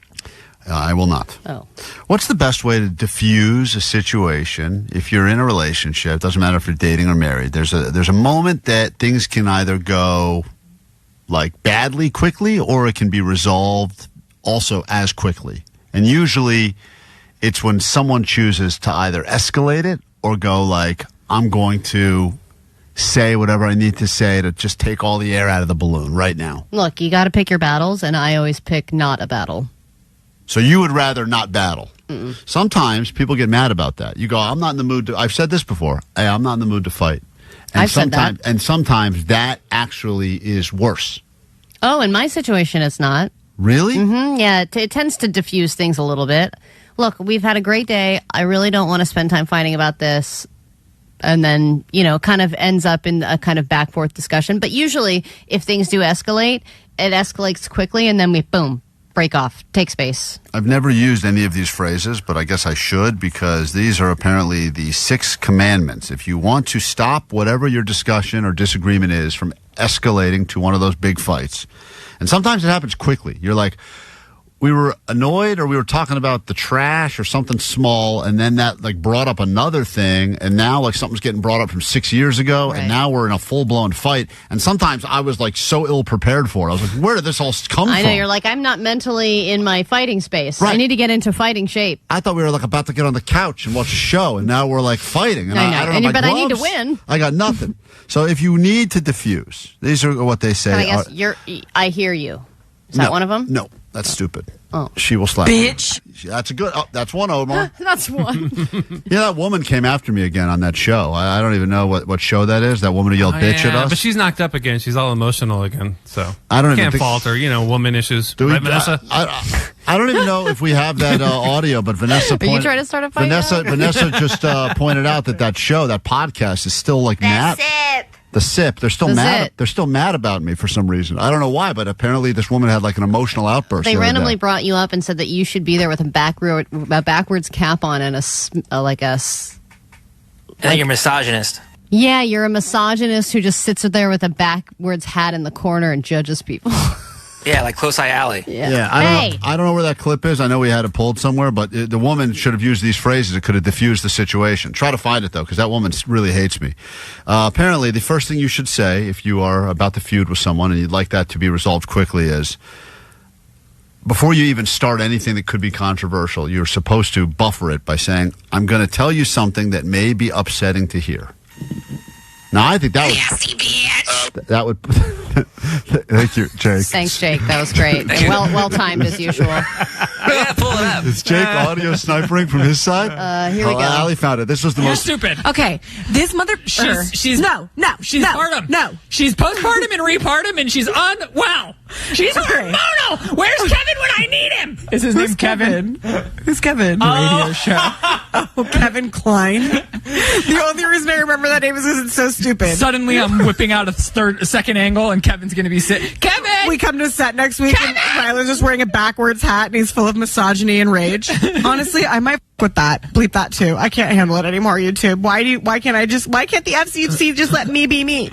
I will not. Oh. What's the best way to diffuse a situation if you're in a relationship? Doesn't matter if you're dating or married. There's a moment that things can either go like badly quickly or it can be resolved also as quickly. And usually it's when someone chooses to either escalate it or go like, I'm going to say whatever I need to say to just take all the air out of the balloon right now. Look, you got to pick your battles, and I always pick not a battle. So you would rather not battle. Mm-mm. Sometimes people get mad about that. You go, I'm not in the mood to, I've said this before. Hey, I'm not in the mood to fight. And I've said that. And sometimes that actually is worse. Oh, in my situation, it's not. Really? Mm-hmm. Yeah, it tends to diffuse things a little bit. Look, we've had a great day. I really don't want to spend time fighting about this. And then, kind of ends up in a kind of back forth discussion. But usually, if things do escalate, it escalates quickly and then we, boom, break off, take space. I've never used any of these phrases, but I guess I should because these are apparently the 6 commandments. If you want to stop whatever your discussion or disagreement is from escalating to one of those big fights, and sometimes it happens quickly. You're like, we were annoyed or we were talking about the trash or something small, and then that like brought up another thing, and now like something's getting brought up from 6 years ago, and now we're in a full-blown fight. And sometimes I was like so ill-prepared for it. I was like, where did this all come from? I know, you're like, I'm not mentally in my fighting space. Right. I need to get into fighting shape. I thought we were like about to get on the couch and watch a show, and now we're like fighting. And I don't know, but I need to win. I got nothing. So if you need to diffuse, these are what they say. I guess I hear you. Is that one of them? No, that's stupid. Oh. She will slap Bitch. me. That's a good. Oh, that's one, Omar. That's one. Yeah, that woman came after me again on that show. I don't even know what show that is. That woman who yelled bitch at us. But she's knocked up again. She's all emotional again. So I don't even can't fault her. Woman issues. Right, Vanessa? I don't even know if we have that audio, but Vanessa. Are you trying to start a fight? Vanessa just pointed out that show, that podcast, is still like mad. The SIP. They're still mad. They're still mad about me for some reason. I don't know why, but apparently this woman had like an emotional outburst. They randomly brought you up and said that you should be there with a backwards cap on and I think you're a misogynist. Yeah, you're a misogynist who just sits there with a backwards hat in the corner and judges people. Yeah, like Close Eye Alley. Yeah. I don't know where that clip is. I know we had it pulled somewhere, but the woman should have used these phrases. It could have diffused the situation. Try to find it, though, because that woman really hates me. Apparently, the first thing you should say if you are about to feud with someone and you'd like that to be resolved quickly is, before you even start anything that could be controversial, you're supposed to buffer it by saying, I'm going to tell you something that may be upsetting to hear. Now, I think that would... Nasty bitch. That would... Thank you, Jake. Thanks, Jake. That was great. Well timed, as usual. Yeah, pull it up. Is Jake audio snipering from his side? Here we go. Allie found it. This was the most... stupid. Okay, this mother... She's she's partum. No. She's postpartum and repartum, and she's unwell. She's hormonal. Where's Kevin when I need him? Is his name Kevin? Who's Kevin? The radio show. Oh, Kevin Klein. The only reason I remember that name is because it's so stupid. Suddenly, I'm whipping out a second angle, and Kevin's going to be sitting. Kevin! We come to set next week, and Tyler's just wearing a backwards hat, and he's full of misogyny and rage. Honestly, I might with that. Bleep that too. I can't handle it anymore, YouTube. Why can't the FCC just let me be me?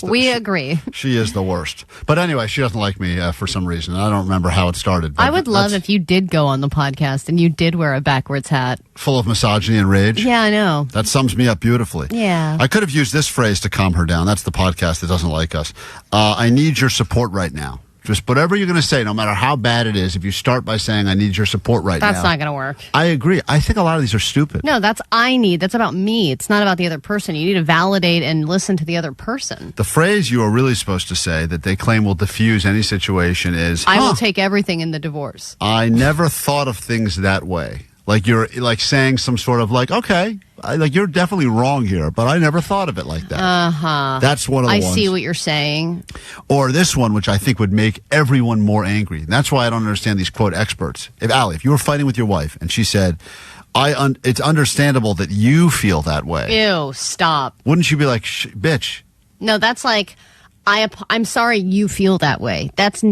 We agree. She is the worst. But anyway, she doesn't like me for some reason. I don't remember how it started. I would love if you did go on the podcast and you did wear a backwards hat. Full of misogyny and rage? Yeah, I know. That sums me up beautifully. Yeah. I could have used this phrase to calm her down. That's the podcast that doesn't like us. I need your support right now. Just whatever you're going to say, no matter how bad it is, if you start by saying, I need your support right now. That's not going to work. I agree. I think a lot of these are stupid. No, that's about me. It's not about the other person. You need to validate and listen to the other person. The phrase you are really supposed to say that they claim will diffuse any situation is, I will take everything in the divorce. I never thought of things that way. Like you're like saying some sort of like, okay, like you're definitely wrong here, but I never thought of it like that. Uh-huh. That's one of the ones. I see what you're saying. Or this one, which I think would make everyone more angry. And that's why I don't understand these quote experts. If you were fighting with your wife and she said, it's understandable that you feel that way. Ew, stop. Wouldn't you be like, bitch? No, that's like, I'm sorry you feel that way. That's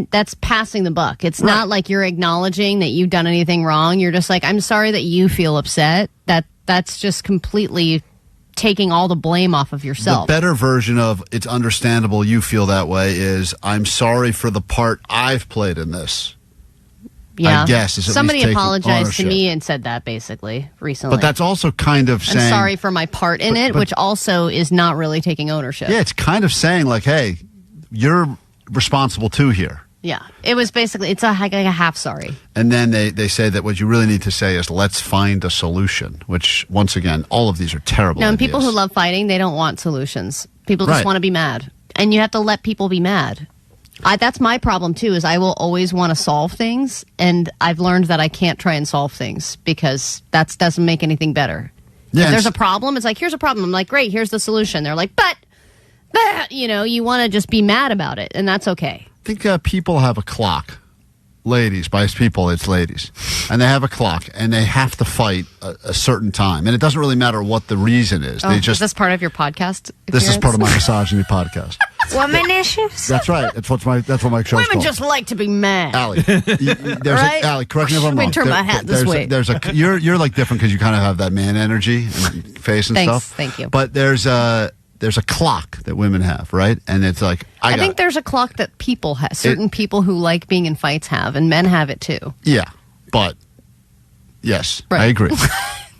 passing the buck. It's not like you're acknowledging that you've done anything wrong. You're just like, I'm sorry that you feel upset. That's just completely taking all the blame off of yourself. The better version of it's understandable you feel that way is I'm sorry for the part I've played in this. Yeah. I guess. Somebody apologized to me and said that basically recently. But that's also kind of saying... I'm sorry for my part in it, which also is not really taking ownership. Yeah, it's kind of saying like, hey, you're responsible too here. Yeah. It was basically, it's like a half sorry. And then they say that what you really need to say is let's find a solution, which once again, all of these are terrible and ideas. People who love fighting, they don't want solutions. People just want to be mad. And you have to let people be mad. That's my problem too, is I will always want to solve things, and I've learned that I can't try and solve things because that doesn't make anything better. Yeah, if there's a problem, it's like, here's a problem. I'm like, great, here's the solution. They're like, but you want to just be mad about it, and that's okay. I think people have a clock. Ladies, by people, it's ladies. And they have a clock, and they have to fight a certain time. And it doesn't really matter what the reason is. Is this part of your podcast experience? This is part of my misogyny podcast. Woman issues? That's right. That's what my show's Women called. just like to be mad. Allie, Right? Allie, correct me if I'm Let me wrong. turn my hat this way. You're like different because you kind of have that man energy and face and Thanks. stuff. Thank you. But there's a clock that women have, right? And it's like I think there's a clock that people have. Certain people who like being in fights have, and men have it too. Yeah, but yes, Right. I agree.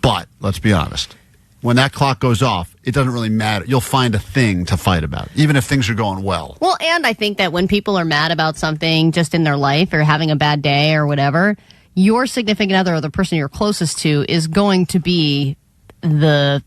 But let's be honest. When that clock goes off, it doesn't really matter. You'll find a thing to fight about, even if things are going well. Well, and I think that when people are mad about something just in their life or having a bad day or whatever, your significant other or the person you're closest to is going to be the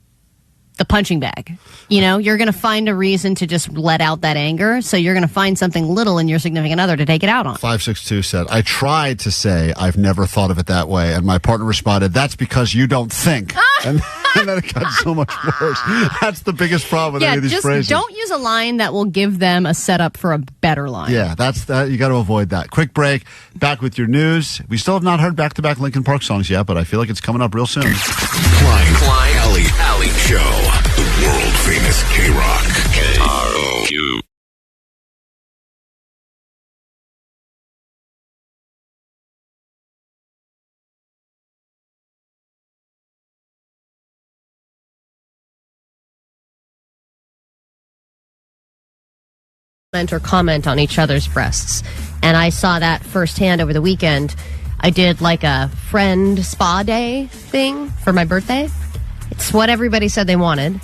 punching bag. You know, you're going to find a reason to just let out that anger. So you're going to find something little in your significant other to take it out on. 562 said, I tried to say I've never thought of it that way. And my partner responded, that's because you don't think. And then it got so much worse. That's the biggest problem with any of these phrases. Don't use a line that will give them a setup for a better line. Yeah, that's that. You got to avoid that. Quick break. Back with your news. We still have not heard back-to-back Linkin Park songs yet, but I feel like it's coming up real soon. Klein, Alley Show. The world famous KROQ. KROQ. Or comment on each other's breasts. And I saw that firsthand over the weekend. I did like a friend spa day thing for my birthday. It's what everybody said they wanted.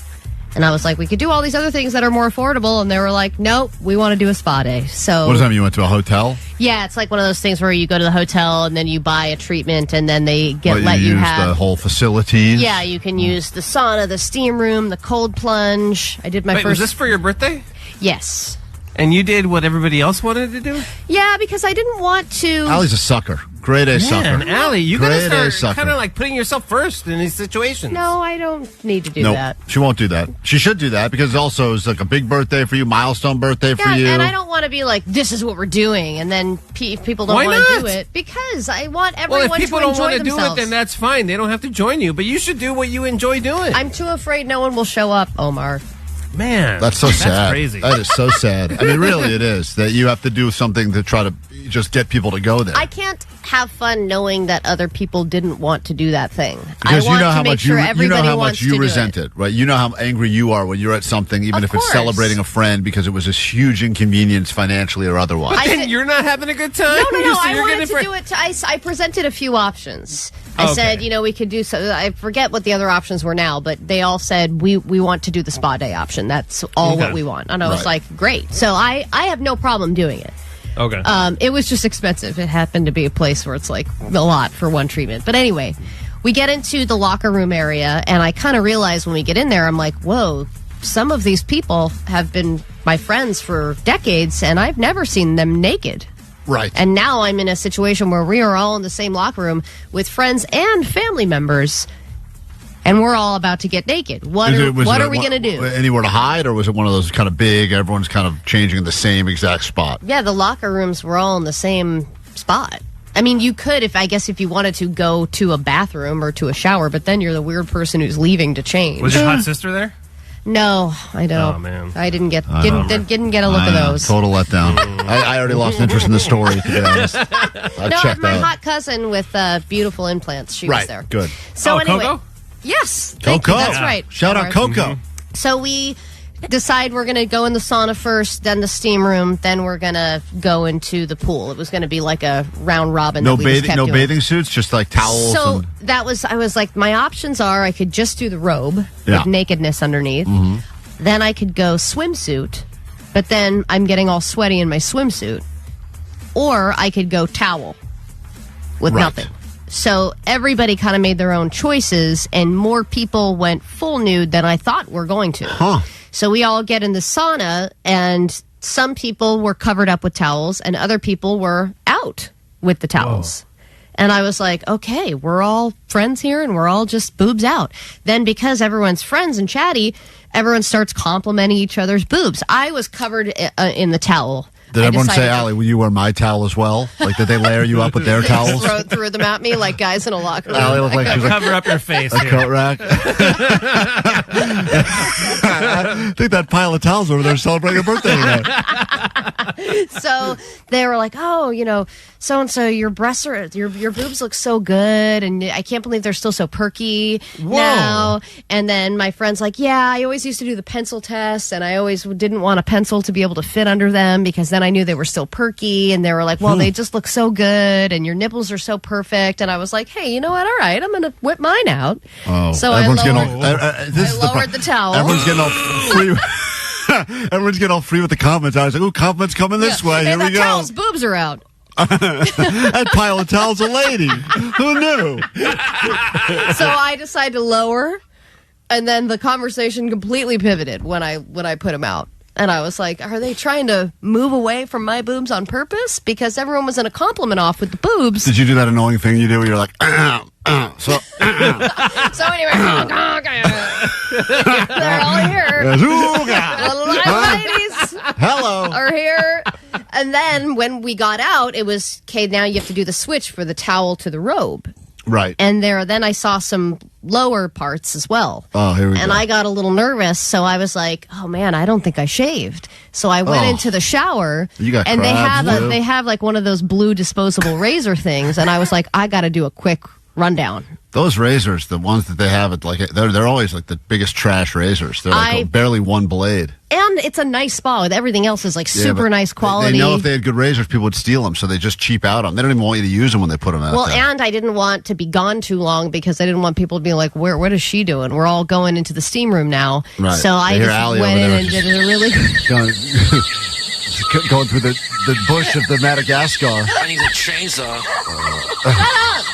And I was like, we could do all these other things that are more affordable. And they were like, nope, we want to do a spa day. So what does that mean? You went to a hotel? Yeah, it's like one of those things where you go to the hotel and then you buy a treatment and then they let you you use have the whole facilities? Yeah, you can use the sauna, the steam room, the cold plunge. I did my Wait, first. was this for your birthday? Yes. And you did what everybody else wanted to do? Yeah, because I didn't want to. Allie's a sucker. Grade A sucker. Man, Allie, you gotta Grade A start sucker. kind of like putting yourself first in these situations. No, I don't need to do Nope, that. she won't do that. She should do that because also it's like a big birthday for you, milestone birthday for you. And I don't want to be like, this is what we're doing, and then people don't Why want to not? do it because I want Well, everyone if people to don't enjoy want to do it, themselves. then that's fine. They don't have to join you, but you should do what you enjoy doing. I'm too afraid no one will show up, Omar. Man, That's so sad. That's crazy. That is so sad. I mean, really, it is that you have to do something to try to just get people to go there. I can't have fun knowing that other people didn't want to do that thing. Because I want you know to how make much sure everybody you wants to do resent it, right? You know how angry you are when you're at something, even if it's celebrating a friend, because it was this huge inconvenience financially or otherwise. But then you're not having a good time? No. You I say you're wanted getting to do it. I presented a few options. I said, we could do so. I forget what the other options were now, but they all said we want to do the spa day option. That's all what we want. And I was like, great. So I have no problem doing it. Okay. It was just expensive. It happened to be a place where it's like a lot for one treatment. But anyway, we get into the locker room area, and I kind of realize when we get in there, I'm like, whoa, some of these people have been my friends for decades, and I've never seen them naked. Right. And now I'm in a situation where we are all in the same locker room with friends and family members, and we're all about to get naked. What are we going to do? Anywhere to hide, or was it one of those kind of big, everyone's kind of changing in the same exact spot? Yeah, the locker rooms were all in the same spot. I mean, you could, if you wanted to go to a bathroom or to a shower, but then you're the weird person who's leaving to change. Was your hot sister there? No, I don't. Oh, man. I didn't get didn't get a look at those. Total letdown. I already lost interest in the story, to be honest. I checked my out. hot cousin with beautiful implants. She was there. Good. So anyway, Coco? yes, thank Coco. you. That's right. Shout out Coco. So we decide we're going to go in the sauna first, then the steam room, then we're going to go into the pool. It was going to be like a round robin. No that we just kept doing. bathing suits, just like towels. So I was like, my options are I could just do the robe with nakedness underneath. Mm-hmm. Then I could go swimsuit, but then I'm getting all sweaty in my swimsuit. Or I could go towel with nothing. So everybody kind of made their own choices, and more people went full nude than I thought were going to. Huh. So we all get in the sauna, and some people were covered up with towels, and other people were out with the towels. Whoa. And I was like, okay, we're all friends here, and we're all just boobs out. Then because everyone's friends and chatty, everyone starts complimenting each other's boobs. I was covered in the towel, Did everyone say, Allie, will you wear my towel as well? Like, did they layer you up with their towels? Threw them at me like guys in a locker room. Allie looked like she was cover up your face. A coat rack. I think that pile of towels over there celebrating a birthday today. So they were like, oh, so-and-so, your breasts are, your boobs look so good, and I can't believe they're still so perky now. And then my friend's like, yeah, I always used to do the pencil test, and I always didn't want a pencil to be able to fit under them because then I knew they were still perky, and they were like, well, they just look so good, and your nipples are so perfect. And I was like, hey, you know what? All right, I'm going to whip mine out. Oh, so I lowered the towel. Everyone's getting all free. Everyone's getting all free with the comments. I was like, ooh, compliments coming this way. Hey, Here we go. Towel's boobs are out. That pile of towels a lady. Who knew? So I decided to lower, and then the conversation completely pivoted when I put them out. And I was like, are they trying to move away from my boobs on purpose? Because everyone was in a compliment off with the boobs. Did you do that annoying thing you do where you're like, So anyway, they're all here. The ladies Hello. are here. And then when we got out, it was, okay, now you have to do the switch for the towel to the robe. Right. And then I saw some lower parts as well. Oh, here we go. And I got a little nervous, so I was like, oh man, I don't think I shaved. So I went into the shower. You got and crabs, they have like one of those blue disposable razor things, and I was like, I got to do a quick rundown. Those razors, the ones that they have, they're always like the biggest trash razors. They're like barely one blade. And it's a nice spa. Everything else is like super nice quality. They know if they had good razors, people would steal them, so they just cheap out on them. They don't even want you to use them when they put them out there. And I didn't want to be gone too long because I didn't want people to be like, what is she doing? We're all going into the steam room now. Right. So I just went in and did a really going through the bush of the Madagascar. I need a chainsaw. Shut up!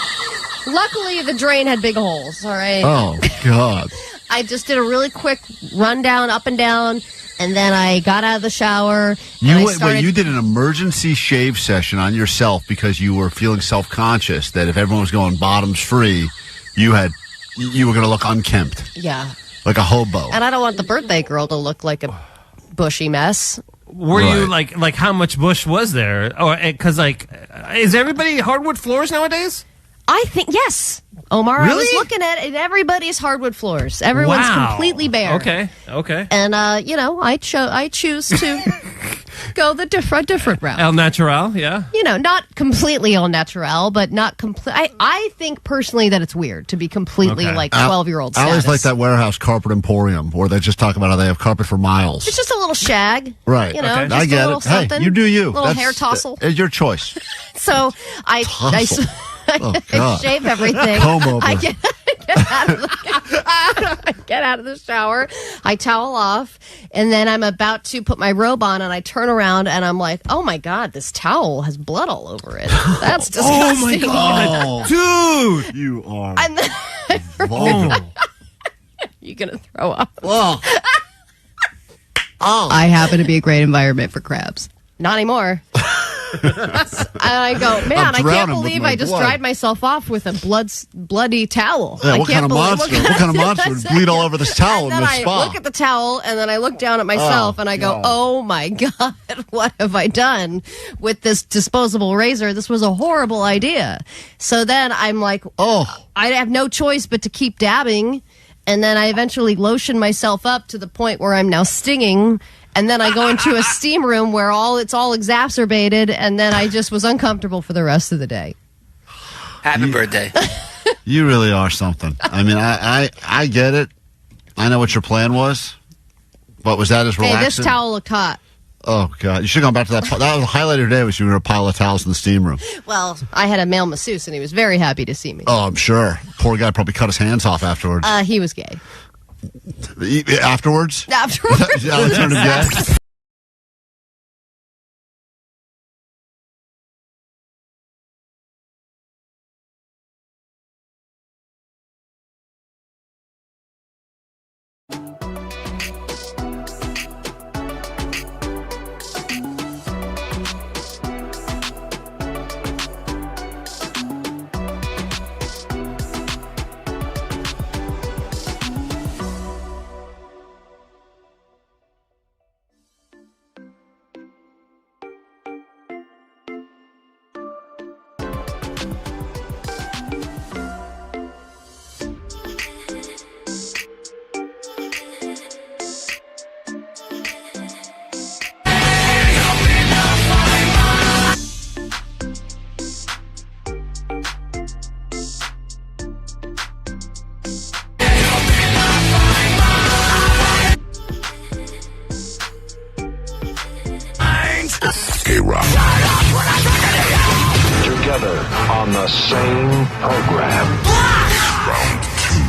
Luckily, the drain had big holes, all right? Oh, God. I just did a really quick rundown, up and down, and then I got out of the shower. You did an emergency shave session on yourself because you were feeling self-conscious that if everyone was going bottoms free, you were going to look unkempt. Yeah. Like a hobo. And I don't want the birthday girl to look like a bushy mess. Were you like how much bush was there? Or because is everybody hardwood floors nowadays? I think yes, Omar. Really? I was looking at it. Everybody's hardwood floors. Everyone's completely bare. Okay. And I choose to go the different route. El natural, yeah. Not completely al natural, but not complete. I think personally that it's weird to be completely like 12-year-old. I always like that warehouse carpet emporium where they just talk about how they have carpet for miles. It's just a little shag, right? Just I get it. Something, hey, you do you. Little hair tousle. It's your choice. So I shave everything. I get out of the shower. I towel off, and then I'm about to put my robe on, and I turn around, and I'm like, "Oh my God, this towel has blood all over it. That's disgusting." Oh my God, dude, you are. And then you're gonna throw up. I happen to be a great environment for crabs. Not anymore. And I go, man, I can't believe I just dried myself off with a bloody towel. Yeah, what kind of monster? What kind of monster would bleed all over this towel in the spa? I look at the towel, and then I look down at myself, and I go, oh my God, what have I done with this disposable razor? This was a horrible idea. So then I'm like, I have no choice but to keep dabbing. And then I eventually lotion myself up to the point where I'm now stinging. And then I go into a steam room where it's all exacerbated, and then I just was uncomfortable for the rest of the day. Happy birthday. You really are something. I mean, I get it. I know what your plan was. But was that as relaxing? Hey, this towel looked hot. Oh, God. You should have gone back to that. That was the highlight of your day was you were a pile of towels in the steam room. Well, I had a male masseuse, and he was very happy to see me. Oh, I'm sure. Poor guy probably cut his hands off afterwards. He was gay. Afterwards? Afterwards. That turned him gay? on the same program. Round 2.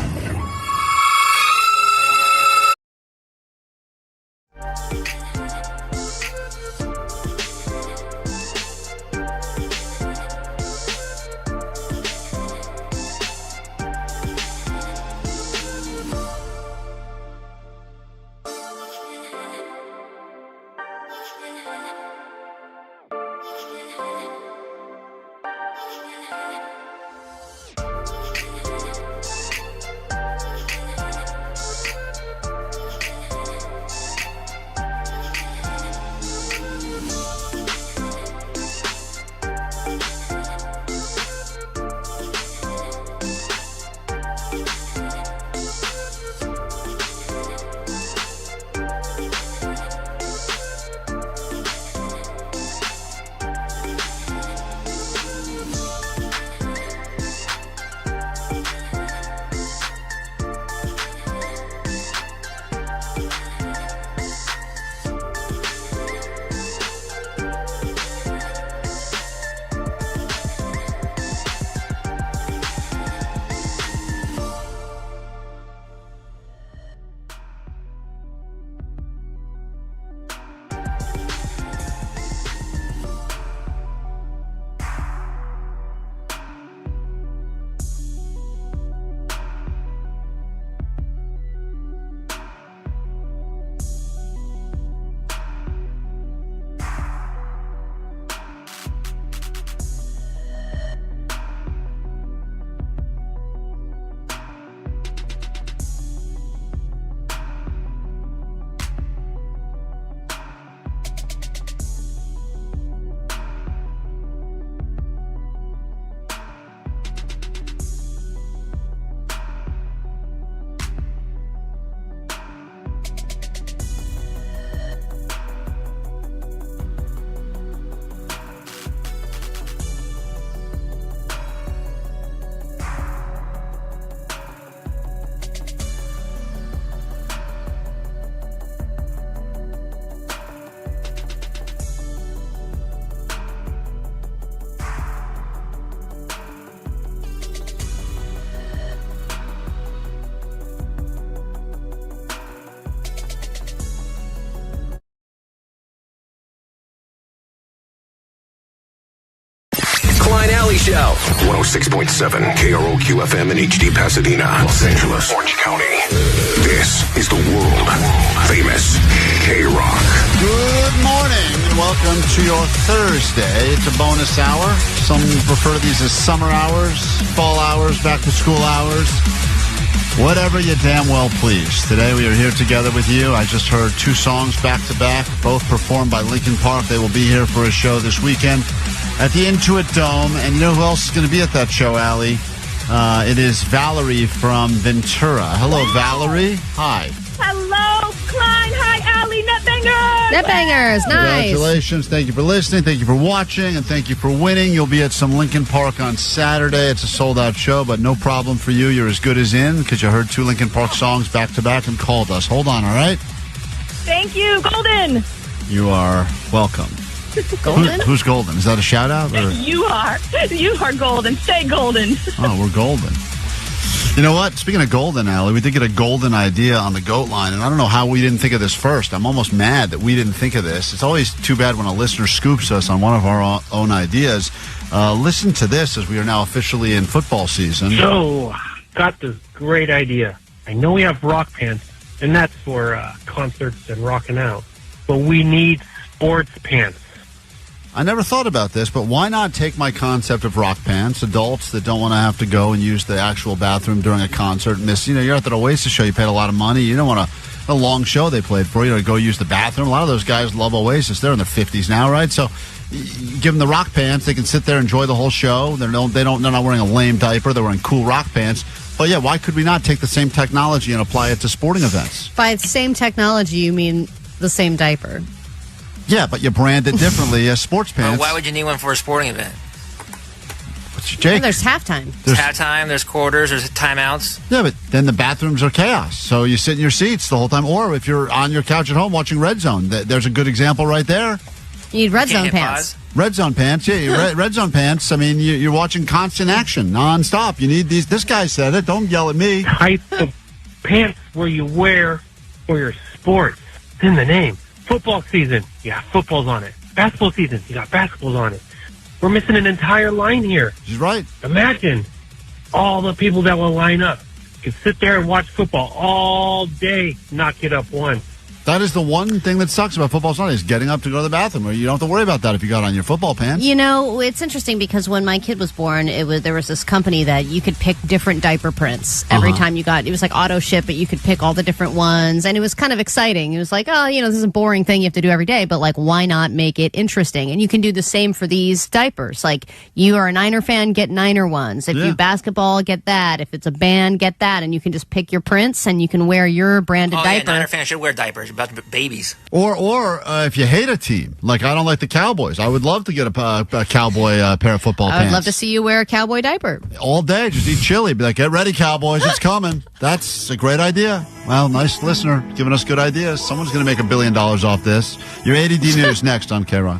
Klein Alley Show. 106.7 KROQ FM in HD Pasadena, Los Angeles, Orange County. This is the world famous KROQ. Good morning and welcome to your Thursday. It's a bonus hour. Some refer to these as summer hours, fall hours, back to school hours. Whatever you damn well please. Today we are here together with you. I just heard 2 songs back to back, both performed by Linkin Park. They will be here for a show this weekend at the Intuit Dome. And you know who else is going to be at that show, Allie? It is Valerie from Ventura. Hello, Valerie. Hi. Hello, Klein. Hi, Allie. Netbangers. Netbangers. Nice. Congratulations. Thank you for listening. Thank you for watching. And thank you for winning. You'll be at some Linkin Park on Saturday. It's a sold-out show, but no problem for you. You're as good as in because you heard 2 Linkin Park songs back-to-back and called us. Hold on, all right? Thank you, Golden. You are welcome. Golden? Who's Golden? Is that a shout-out? Or? You are. You are golden. Stay golden. Oh, we're golden. You know what? Speaking of golden, Allie, we did get a golden idea on the goat line, and I don't know how we didn't think of this first. I'm almost mad that we didn't think of this. It's always too bad when a listener scoops us on one of our own ideas. Listen to this as we are now officially in football season. So, got this great idea. I know we have rock pants, and that's for concerts and rocking out, but we need sports pants. I never thought about this, but why not take my concept of rock pants? Adults that don't want to have to go and use the actual bathroom during a concert. Miss, you're at the Oasis show. You paid a lot of money. You don't want a long show they played for you to go use the bathroom. A lot of those guys love Oasis. They're in their 50s now, right? So give them the rock pants. They can sit there and enjoy the whole show. They're not wearing a lame diaper. They're wearing cool rock pants. But yeah, why could we not take the same technology and apply it to sporting events? By the same technology, you mean the same diaper. Yeah, but you brand it differently as sports pants. Why would you need one for a sporting event? Jake? Well, there's halftime. There's halftime, there's quarters, there's timeouts. Yeah, but then the bathrooms are chaos. So you sit in your seats the whole time. Or if you're on your couch at home watching Red Zone, there's a good example right there. You need Red Zone pants. Red Zone pants. Yeah, Red Zone pants. I mean, you're watching constant action, nonstop. You need these. This guy said it. Don't yell at me. Type of pants where you wear for your sports. It's in the name. Football season, you got footballs on it. Basketball season, you got basketballs on it. We're missing an entire line here. He's right. Imagine all the people that will line up. You can sit there and watch football all day, not get up once. That is the one thing that sucks about football Sunday is getting up to go to the bathroom. You don't have to worry about that if you got on your football pants. You know, it's interesting because when my kid was born, there was this company that you could pick different diaper prints every time you got. It was like auto ship, but you could pick all the different ones, and it was kind of exciting. It was like, oh, this is a boring thing you have to do every day, but like, why not make it interesting? And you can do the same for these diapers. Like, you are a Niner fan, get Niner ones. If you basketball, get that. If it's a band, get that. And you can just pick your prints, and you can wear your branded diaper. Niner fans should wear diapers. About babies. Or if you hate a team, like I don't like the Cowboys, I would love to get a Cowboy pair of football pants. I would love to see you wear a Cowboy diaper. All day, just eat chili. Be like, get ready, Cowboys, it's coming. That's a great idea. Well, nice listener, giving us good ideas. Someone's going to make $1 billion off this. Your ADD News next on KROQ.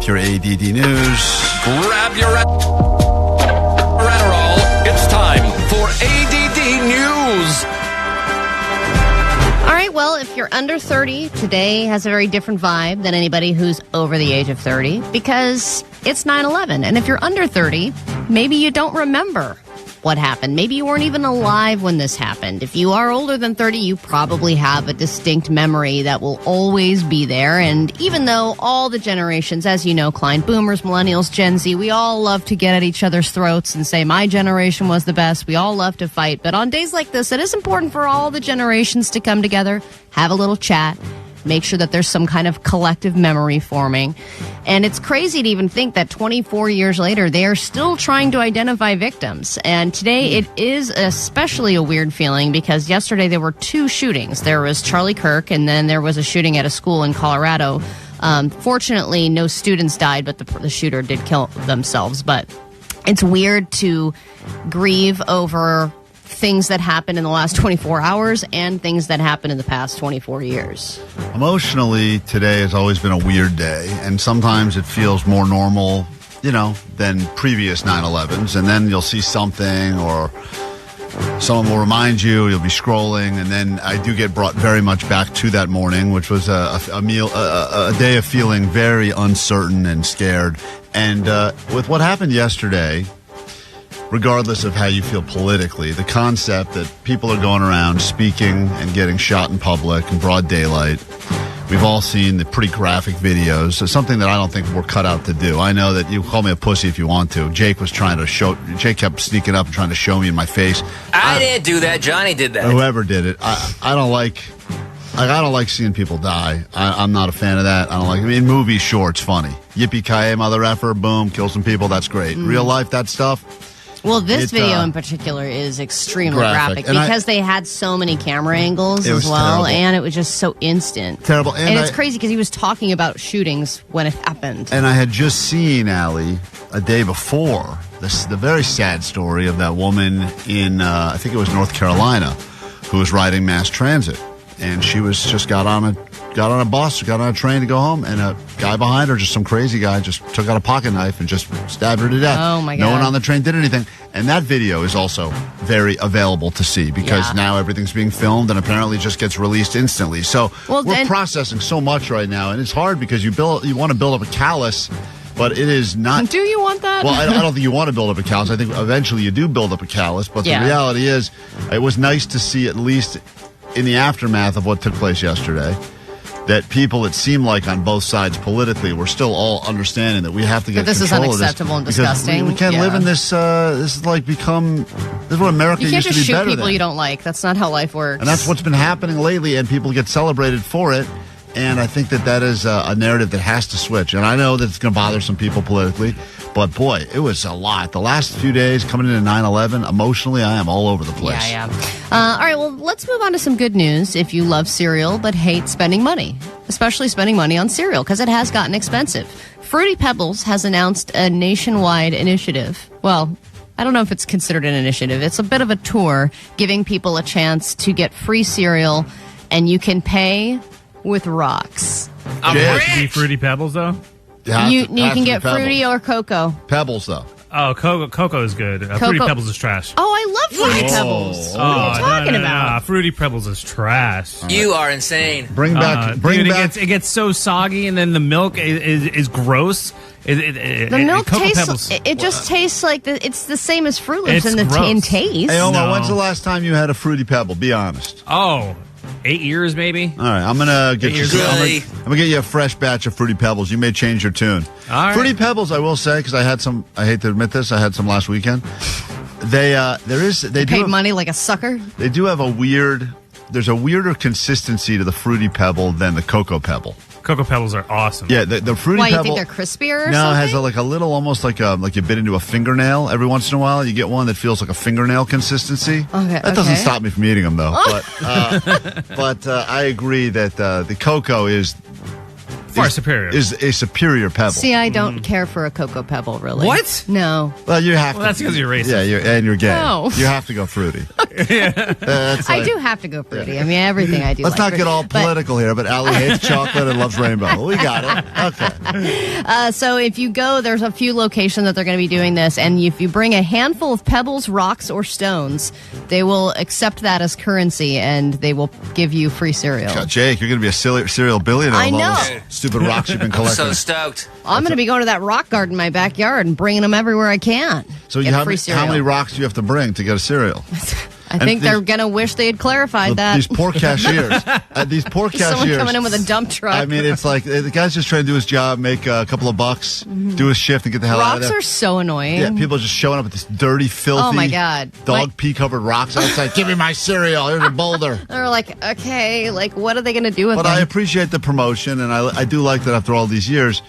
Your ADD News. Grab your Adderall. It's time for ADD News. All right, well, if you're under 30, today has a very different vibe than anybody who's over the age of 30 because it's 9/11. And if you're under 30, maybe you don't remember what happened. Maybe you weren't even alive when this happened. If you are older than 30, you probably have a distinct memory that will always be there. And even though all the generations, as you know, Klein, boomers, millennials, Gen Z, we all love to get at each other's throats and say, my generation was the best. We all love to fight. But on days like this, it is important for all the generations to come together, have a little chat, make sure that there's some kind of collective memory forming. And it's crazy to even think that 24 years later, they are still trying to identify victims. And today it is especially a weird feeling because yesterday there were two shootings. There was Charlie Kirk, and then there was a shooting at a school in Colorado. Fortunately, no students died, but the shooter did kill themselves. But it's weird to grieve over things that happened in the last 24 hours and things that happened in the past 24 years. Emotionally, today has always been a weird day, and sometimes it feels more normal, than previous 9/11s, and then you'll see something or someone will remind you, you'll be scrolling, and then I do get brought very much back to that morning, which was a day of feeling very uncertain and scared. And with what happened yesterday, regardless of how you feel politically, the concept that people are going around speaking and getting shot in public in broad daylight. We've all seen the pretty graphic videos. So something that I don't think we're cut out to do. I know that you call me a pussy if you want to. Jake kept sneaking up and trying to show me in my face. I didn't do that. Johnny did that. Whoever did it. I don't like seeing people die. I'm not a fan of that. In movies, sure, it's funny. Yippee-ki-yay, mother effer, boom, kill some people, that's great. Real life, that stuff. Well, this video in particular is extremely graphic because they had so many camera angles as well, terrible. And it was just so instant. Terrible. And it's crazy because he was talking about shootings when it happened. And I had just seen, Allie, a day before, the very sad story of that woman in, I think it was North Carolina, who was riding mass transit. And she was just got on a bus, got on a train to go home, and a guy behind her, just some crazy guy, just took out a pocket knife and just stabbed her to death. Oh, my God. No one on the train did anything. And that video is also very available to see because now everything's being filmed and apparently just gets released instantly. So we're processing so much right now, and it's hard because you want to build up a callus, but it is not. Do you want that? Well, I don't think you want to build up a callus. I think eventually you do build up a callus, but the reality is it was nice to see at least in the aftermath of what took place yesterday, that people, it seemed like on both sides politically, were still all understanding that we have to get this control is unacceptable of this and disgusting. We can't live in this. This is what America you can't used to just be shoot better people than. you don't like. That's not how life works. And that's what's been happening lately, and people get celebrated for it. And I think that is a narrative that has to switch. And I know that it's going to bother some people politically, but boy, it was a lot. The last few days coming into 9/11, emotionally, I am all over the place. Yeah. All right, well, let's move on to some good news. If you love cereal but hate spending money, especially spending money on cereal, because it has gotten expensive. Fruity Pebbles has announced a nationwide initiative. Well, I don't know if it's considered an initiative. It's a bit of a tour giving people a chance to get free cereal, and you can pay with rocks. Be Fruity Pebbles, though? You can get Fruity or Cocoa. Pebbles, though. Oh, Cocoa is good. Fruity Pebbles is trash. Oh, I love Fruity Pebbles. What are you talking about? Fruity Pebbles is trash. You are insane. Bring back. It gets so soggy, and then the milk is gross. The milk tastes. It just tastes like it's the same as Fruit Loops in taste. Hey, Omar, when's the last time you had a Fruity Pebble? Be honest. Oh. 8 years, maybe. All right, I'm gonna get you a fresh batch of Fruity Pebbles. You may change your tune. All right. Fruity Pebbles, I will say, because I had some. I hate to admit this, I had some last weekend. They paid money like a sucker. They do have there's a weirder consistency to the Fruity Pebble than the Cocoa Pebble. Cocoa Pebbles are awesome. Yeah, the Fruity Pebble. Why, you think they're crispier or something? No, it has a little, almost like you bit into a fingernail. Every once in a while, you get one that feels like a fingernail consistency. Okay, that doesn't stop me from eating them, though. But I agree that the Cocoa is far superior. Is a superior Pebble. See, I don't care for a Cocoa Pebble, really. What? No. Well, you have to. That's because you're racist. Yeah, and you're gay. No. You have to go fruity. I do have to go fruity. Yeah. I mean, everything I do. Let's not get all political here, but Allie hates chocolate and loves rainbow. We got it. Okay. So if you go, there's a few locations that they're going to be doing this, and if you bring a handful of pebbles, rocks, or stones, they will accept that as currency, and they will give you free cereal. God, Jake, you're going to be a cereal billionaire. I know. Stupid rocks you've been collecting. I'm so stoked. I'm going to be going to that rock garden in my backyard and bringing them everywhere I can. So how many rocks do you have to bring to get a cereal? I think they're going to wish they had clarified that. These poor cashiers. Someone coming in with a dump truck. I mean, it's like the guy's just trying to do his job, make a couple of bucks, do his shift, and get the hell out of there. Rocks are so annoying. Yeah, people are just showing up with this dirty, filthy, oh my God, dog pee covered rocks outside. Give me my cereal. Here's a boulder. They're like, okay, like what are they going to do with it? But I appreciate the promotion, and I do like that after all these years.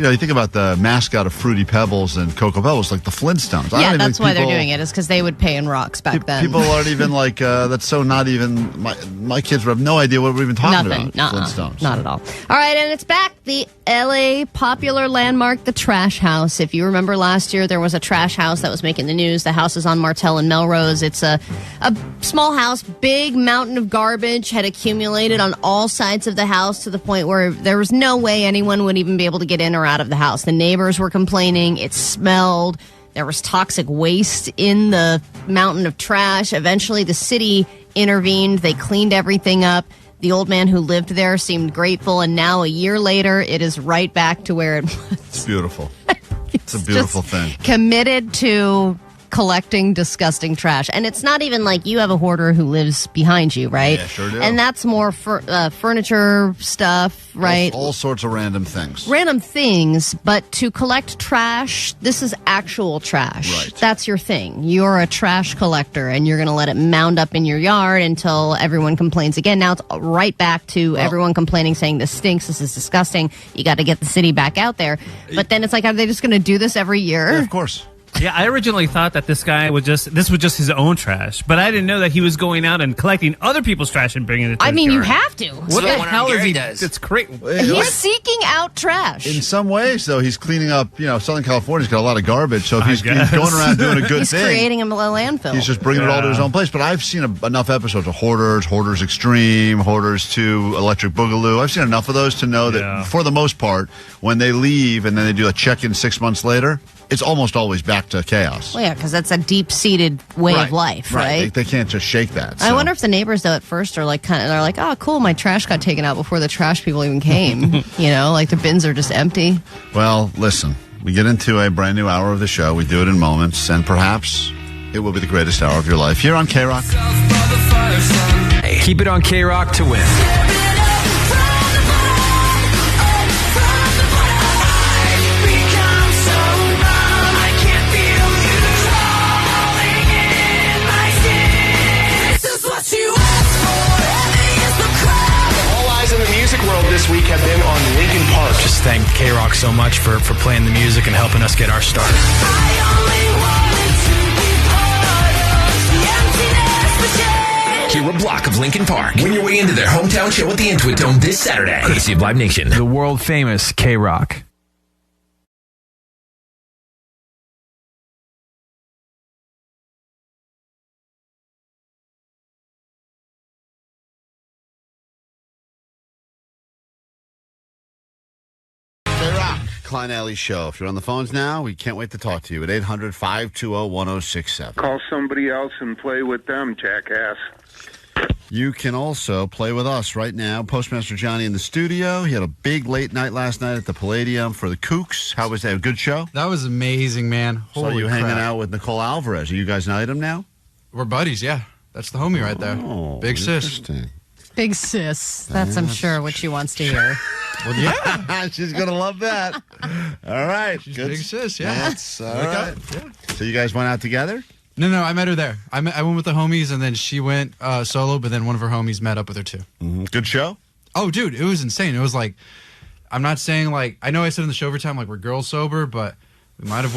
you think about the mascot of Fruity Pebbles and Cocoa Pebbles, like the Flintstones. Yeah, that's why they're doing it, is because they would pay in rocks back then. People aren't even like, that's so not even, my kids would have no idea what we're even talking about. Flintstones. Not at all. All right, and it's back. The L.A. popular landmark, the Trash House. If you remember last year, there was a trash house that was making the news. The house is on Martell and Melrose. It's a small house, big mountain of garbage had accumulated on all sides of the house to the point where there was no way anyone would even be able to get in or out of the house. The neighbors were complaining. It smelled. There was toxic waste in the mountain of trash. Eventually, the city intervened. They cleaned everything up. The old man who lived there seemed grateful, and now a year later, it is right back to where it was. It's beautiful. It's a beautiful thing. Committed to collecting disgusting trash. And it's not even like you have a hoarder who lives behind you, right? Yeah, sure do. And that's more furniture stuff, right? All sorts of random things. Random things, but to collect trash, this is actual trash. Right. That's your thing. You're a trash collector, and you're going to let it mound up in your yard until everyone complains again. Now it's right back to everyone complaining, saying this stinks, this is disgusting, you got to get the city back out there. But then it's like, are they just going to do this every year? Yeah, of course. Yeah, I originally thought that this was just his own trash, but I didn't know that he was going out and collecting other people's trash and bringing it to his you yard. have to. What the hell is he? It's crazy. He's seeking out trash. In some ways, though, he's cleaning up, Southern California's got a lot of garbage, so if he's going around doing a good thing. He's creating a landfill. He's just bringing it all to his own place. But I've seen enough episodes of Hoarders, Hoarders Extreme, Hoarders 2, Electric Boogaloo. I've seen enough of those to know that, for the most part, when they leave and then they do a check-in 6 months later, it's almost always back to chaos. Well, yeah, because that's a deep-seated way of life, right? They can't just shake that. I wonder if the neighbors, though, at first are like, they're like, oh, cool, my trash got taken out before the trash people even came. Like the bins are just empty. Well, listen, we get into a brand new hour of the show. We do it in moments, and perhaps it will be the greatest hour of your life here on KROQ. Keep it on KROQ to win. This week have been on Linkin Park. Just thank KROQ so much for playing the music and helping us get our start. Hear a block of Linkin Park. Win your way into their hometown show at the Intuit Dome this Saturday. Courtesy of Live Nation. The world famous KROQ. Klein Alley Show. If you're on the phones now, we can't wait to talk to you at 800-520-1067. Call somebody else and play with them, jackass. You can also play with us right now. Postmaster Johnny in the studio. He had a big late night last night at the Palladium for the Kooks. How was that? A good show? That was amazing, man. Holy Saw you crap. hanging out with Nicole Alvarez. Are you guys an item now? We're buddies, yeah. That's the homie right there. Big sis. Big sis. That's, I'm sure, what she wants to hear. Well, yeah. She's going to love that. All right. She's big sis, yeah. That's all right. Yeah. So you guys went out together? No, I met her there. I went with the homies, and then she went solo, but then one of her homies met up with her, too. Mm-hmm. Good show? Oh, dude, it was insane. It was like, I'm not saying, like, I know I said in the show every time, like, we're girls sober, but we might have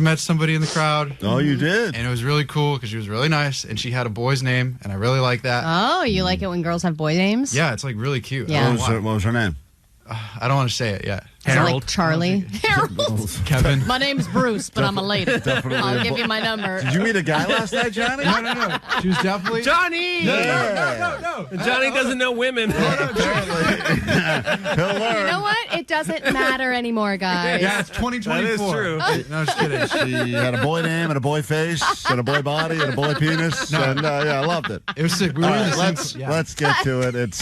met somebody in the crowd. Oh, you did? And it was really cool because she was really nice, and she had a boy's name, and I really like that. Oh, you like it when girls have boy names? Yeah, it's, like, really cute. Yeah. What was her name? I don't want to say it yet. Is it like Charlie? Harold. Kevin. My name's Bruce, but I'm a lady. I'll give you my number. Did you meet a guy last night, Johnny? No. She was definitely... Johnny! No. Johnny doesn't know women. He'll learn. You know what? It doesn't matter anymore, guys. Yeah, it's 2024. That is true. No, just kidding. She had a boy name and a boy face and a boy body and a boy penis. No. And I loved it. It was sick. We were in the same... Let's get to it. It's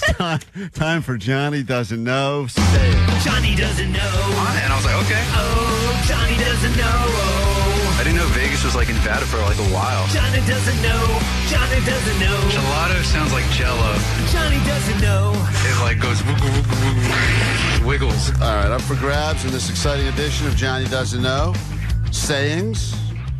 time for Johnny Doesn't Know. Johnny doesn't know. And I was like, okay. Oh, Johnny doesn't know. I didn't know Vegas was like in Nevada for like a while. Johnny doesn't know. Johnny doesn't know. Gelato sounds like Jello. Johnny doesn't know. It like goes wiggles. All right, up for grabs in this exciting edition of Johnny Doesn't Know. Sayings.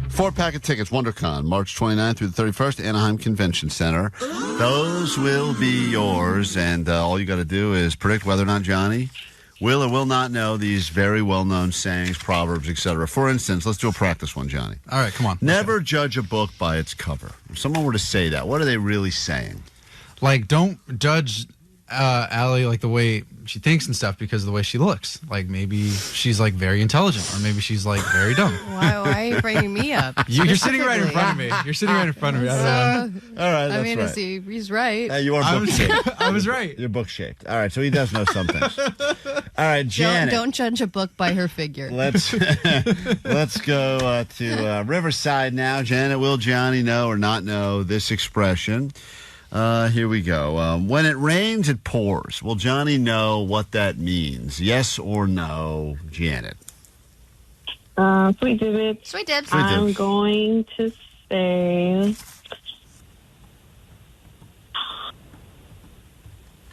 4-pack of tickets, WonderCon, March 29th through the 31st, Anaheim Convention Center. Those will be yours, and all you got to do is predict whether or not Johnny will or will not know these very well-known sayings, proverbs, etc. For instance, let's do a practice one, Johnny. All right, come on. Never judge a book by its cover. If someone were to say that, what are they really saying? Like, don't judge Allie like the way she thinks and stuff because of the way she looks. Like, maybe she's like very intelligent, or maybe she's like very dumb. Why are you bringing me up? You're sitting right in front of me. You're sitting right in front of me. I don't know. All right, I that's mean, right. he's right. You are book-shaped. I was right. You're book-shaped. All right, so he does know some things. All right, Janet. Don't judge a book by her figure. Let's go to Riverside now. Janet, will Johnny know or not know this expression? Here we go. When it rains, it pours. Will Johnny know what that means? Yes or no, Janet? Sweet Divot. Sweet Dibs. I'm going to say...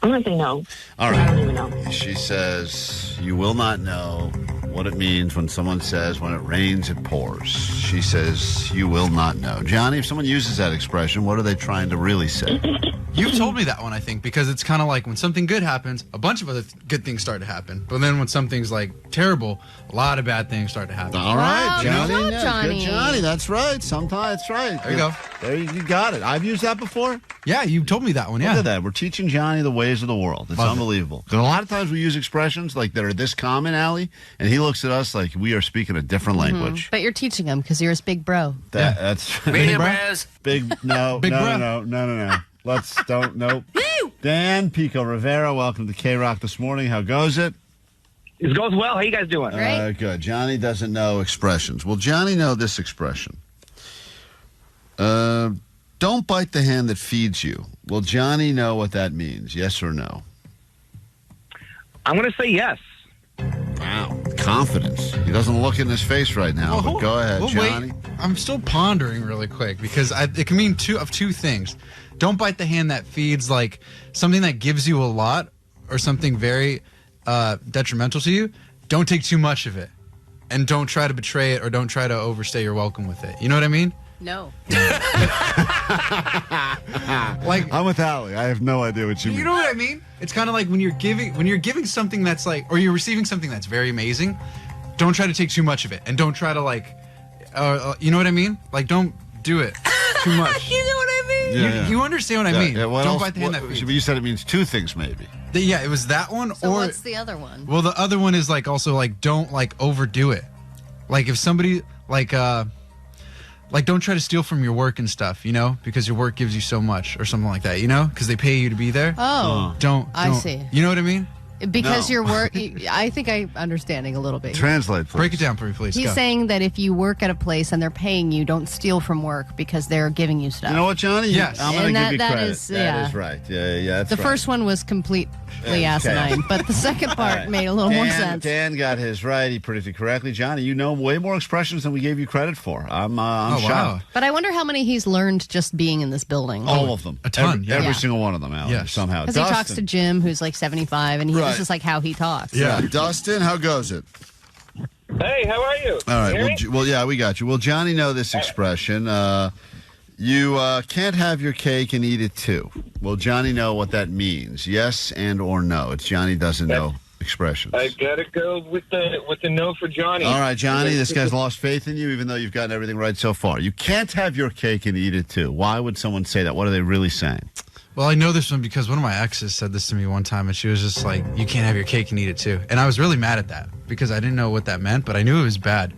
I'm going to say no. All right. I don't even know. She says, you will not know what it means when someone says, when it rains, it pours. She says, you will not know. Johnny, if someone uses that expression, what are they trying to really say? You've told me that one, I think, because it's kind of like when something good happens, a bunch of other good things start to happen. But then when something's like terrible, a lot of bad things start to happen. All right, Wow, Johnny. good job, Yeah, Johnny. Good Johnny. That's right. Sometimes that's right. There you go. There you got it. I've used that before. Yeah, you told me that one, yeah. Look at that. We're teaching Johnny the ways of the world. It's unbelievable. Because a lot of times we use expressions like that are this common, Allie, and he looks at us like we are speaking a different language. But you're teaching him because you're his big bro. That's Radio bros. big. No, Big bro. no. Let's don't. Nope. Dan Pico Rivera, welcome to KROQ this morning. How goes it? It goes well. How you guys doing? Good. Johnny doesn't know expressions. Will Johnny know this expression? Don't bite the hand that feeds you. Will Johnny know what that means? Yes or no? I'm going to say yes. Wow. Confidence. He doesn't look in his face right now, but go ahead, Johnny. Wait. I'm still pondering really quick because it can mean two things. Don't bite the hand that feeds, like something that gives you a lot or something very detrimental to you. Don't take too much of it. And don't try to betray it or don't try to overstay your welcome with it. You know what I mean? No. Like, I'm with Allie. I have no idea what you mean. You know what I mean? It's kind of like when you're giving something that's like, or you're receiving something that's very amazing. Don't try to take too much of it, and don't try to like, you know what I mean? Like, don't do it too much. You know what I mean? You understand what I mean? Yeah, Don't bite the hand that feeds. You said it means two things, maybe. Yeah, it was that one. So or what's the other one? Well, the other one is like also like don't like overdo it. Like if somebody like don't try to steal from your work and stuff, you know, because your work gives you so much or something like that, you know, because they pay you to be there. Oh, don't. I see. You know what I mean? Because No. your work, I think I'm understanding a little bit. Translate, please. Break it down for me, please. He's Go. saying that if you work at a place and they're paying you, don't steal from work because they're giving you stuff. You know what, Johnny? Yes. I'm going to give you that credit. is- That yeah. is right. Yeah, that's The right. first one was completely Yeah, okay. asinine, but the second part right. made a little more sense. Dan got his right. He predicted correctly. Johnny, you know way more expressions than we gave you credit for. I'm Oh, shocked. wow. But I wonder how many he's learned just being in this building. All of them. A ton, Every, yeah. every Yeah. single one of them, Alan, Yes. somehow. Because he talks to Jim, who's like 75, and this Right. is like how he talks. Yeah. Dustin, how goes it? Hey, how are you? All right. You hear me? Well, yeah, we got you. Will Johnny know this expression? You can't have your cake and eat it too. Will Johnny know what that means? Yes and or no? It's Johnny doesn't know expressions. I gotta go with the no for Johnny. All right, Johnny, this guy's lost faith in you, even though you've gotten everything right so far. You can't have your cake and eat it too. Why would someone say that? What are they really saying? Well, I know this one because one of my exes said this to me one time, and she was just like, "You can't have your cake and eat it too." And I was really mad at that because I didn't know what that meant, but I knew it was bad.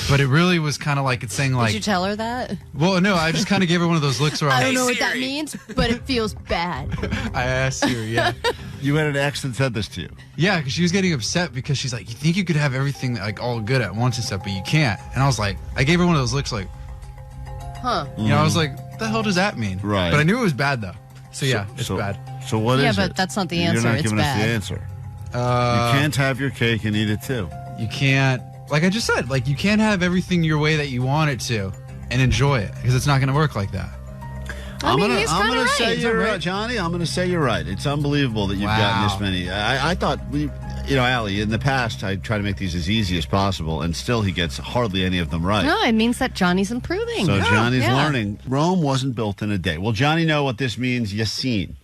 But it really was kind of like it's saying like, Did you tell her that? well, no, I just kind of gave her one of those looks where I I don't know was, what that means, but it feels bad. I asked her, yeah. You had an ex that said this to you. Yeah, because she was getting upset because she's like, you think you could have everything like all good at once and stuff, but you can't. And I was like, I gave her one of those looks like, Huh. you know, I was like, what the hell does that mean? Right. But I knew it was bad though. So yeah, it's so, bad. So what is Yeah, it? but that's not the You're answer. not It's giving us the bad. answer. You can't have your cake and eat it too. You can't, like I just said, like you can't have everything your way that you want it to and enjoy it because it's not going to work like that. I mean, he's I'm kinda gonna right. say Is you're that right, right? Johnny. I'm going to say you're right. It's unbelievable that you've Wow. gotten this many. I thought Allie, in the past, I try to make these as easy as possible, and still he gets hardly any of them right. No, it means that Johnny's improving. So Johnny's Yeah. learning. Rome wasn't built in a day. Well, Johnny know what this means, Yassine.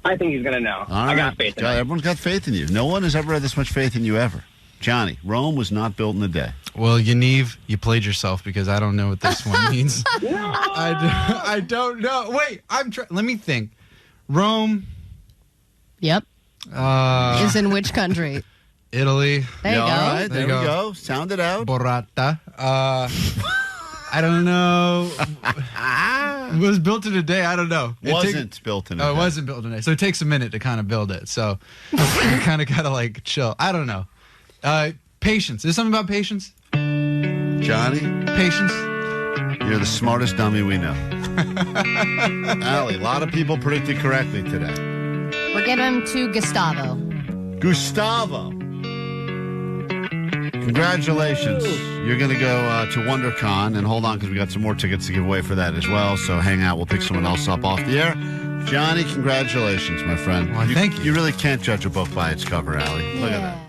I think he's going to know. All right. I got faith in him. Everyone's got faith in you. No one has ever had this much faith in you ever. Johnny, Rome was not built in a day. Well, Yaniv, you played yourself because I don't know what this one means. I don't know. Wait, let me think. Rome. Yep. Is in which country? Italy. There you go. All right, there we go. Sound it out. Borata. I don't know. It was built in a day. I don't know. Wasn't built in a day. Oh, it wasn't built in a day. So it takes a minute to kind of build it. So you kind of got to like chill. I don't know. Patience. Is there something about patience? Johnny? Patience. You're the smartest dummy we know. Allie, a lot of people predicted correctly today. We're getting to Gustavo. Gustavo. Congratulations. You're going to go to WonderCon, and hold on because we got some more tickets to give away for that as well. So hang out. We'll pick someone else up off the air. Johnny, congratulations, my friend. Well, thank you. You really can't judge a book by its cover, Allie. Look at that.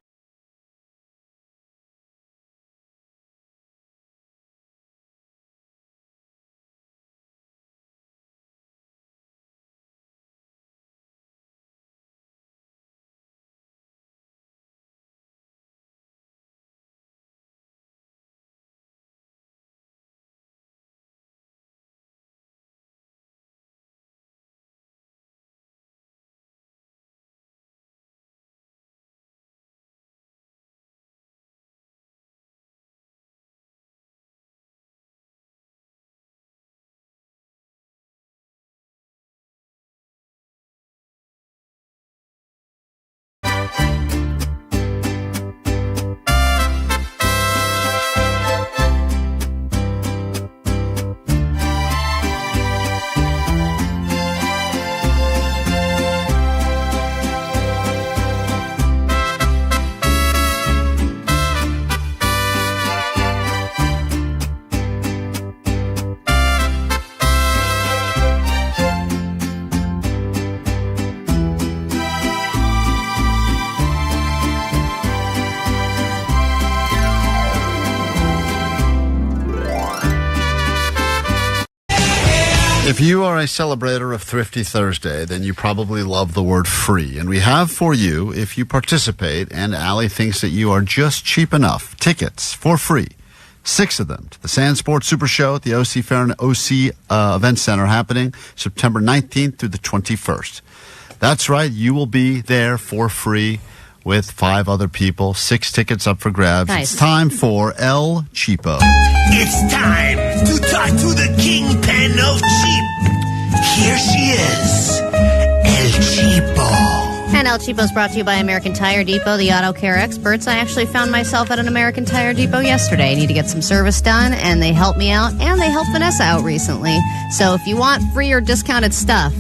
If you are a celebrator of Thrifty Thursday, then you probably love the word free. And we have for you, if you participate, and Allie thinks that you are just cheap enough, tickets for free. 6 of them to the Sand Sports Super Show at the OC Fair and OC Event Center happening September 19th through the 21st. That's right. You will be there for free with 5 other people. 6 tickets up for grabs. Nice. It's time for El Cheapo. It's time to talk to the kingpin of cheap. Here she is, El Cheapo. And El Cheapo is brought to you by American Tire Depot, the auto care experts. I actually found myself at an American Tire Depot yesterday. I need to get some service done, and they helped me out, and they helped Vanessa out recently. So if you want free or discounted stuff,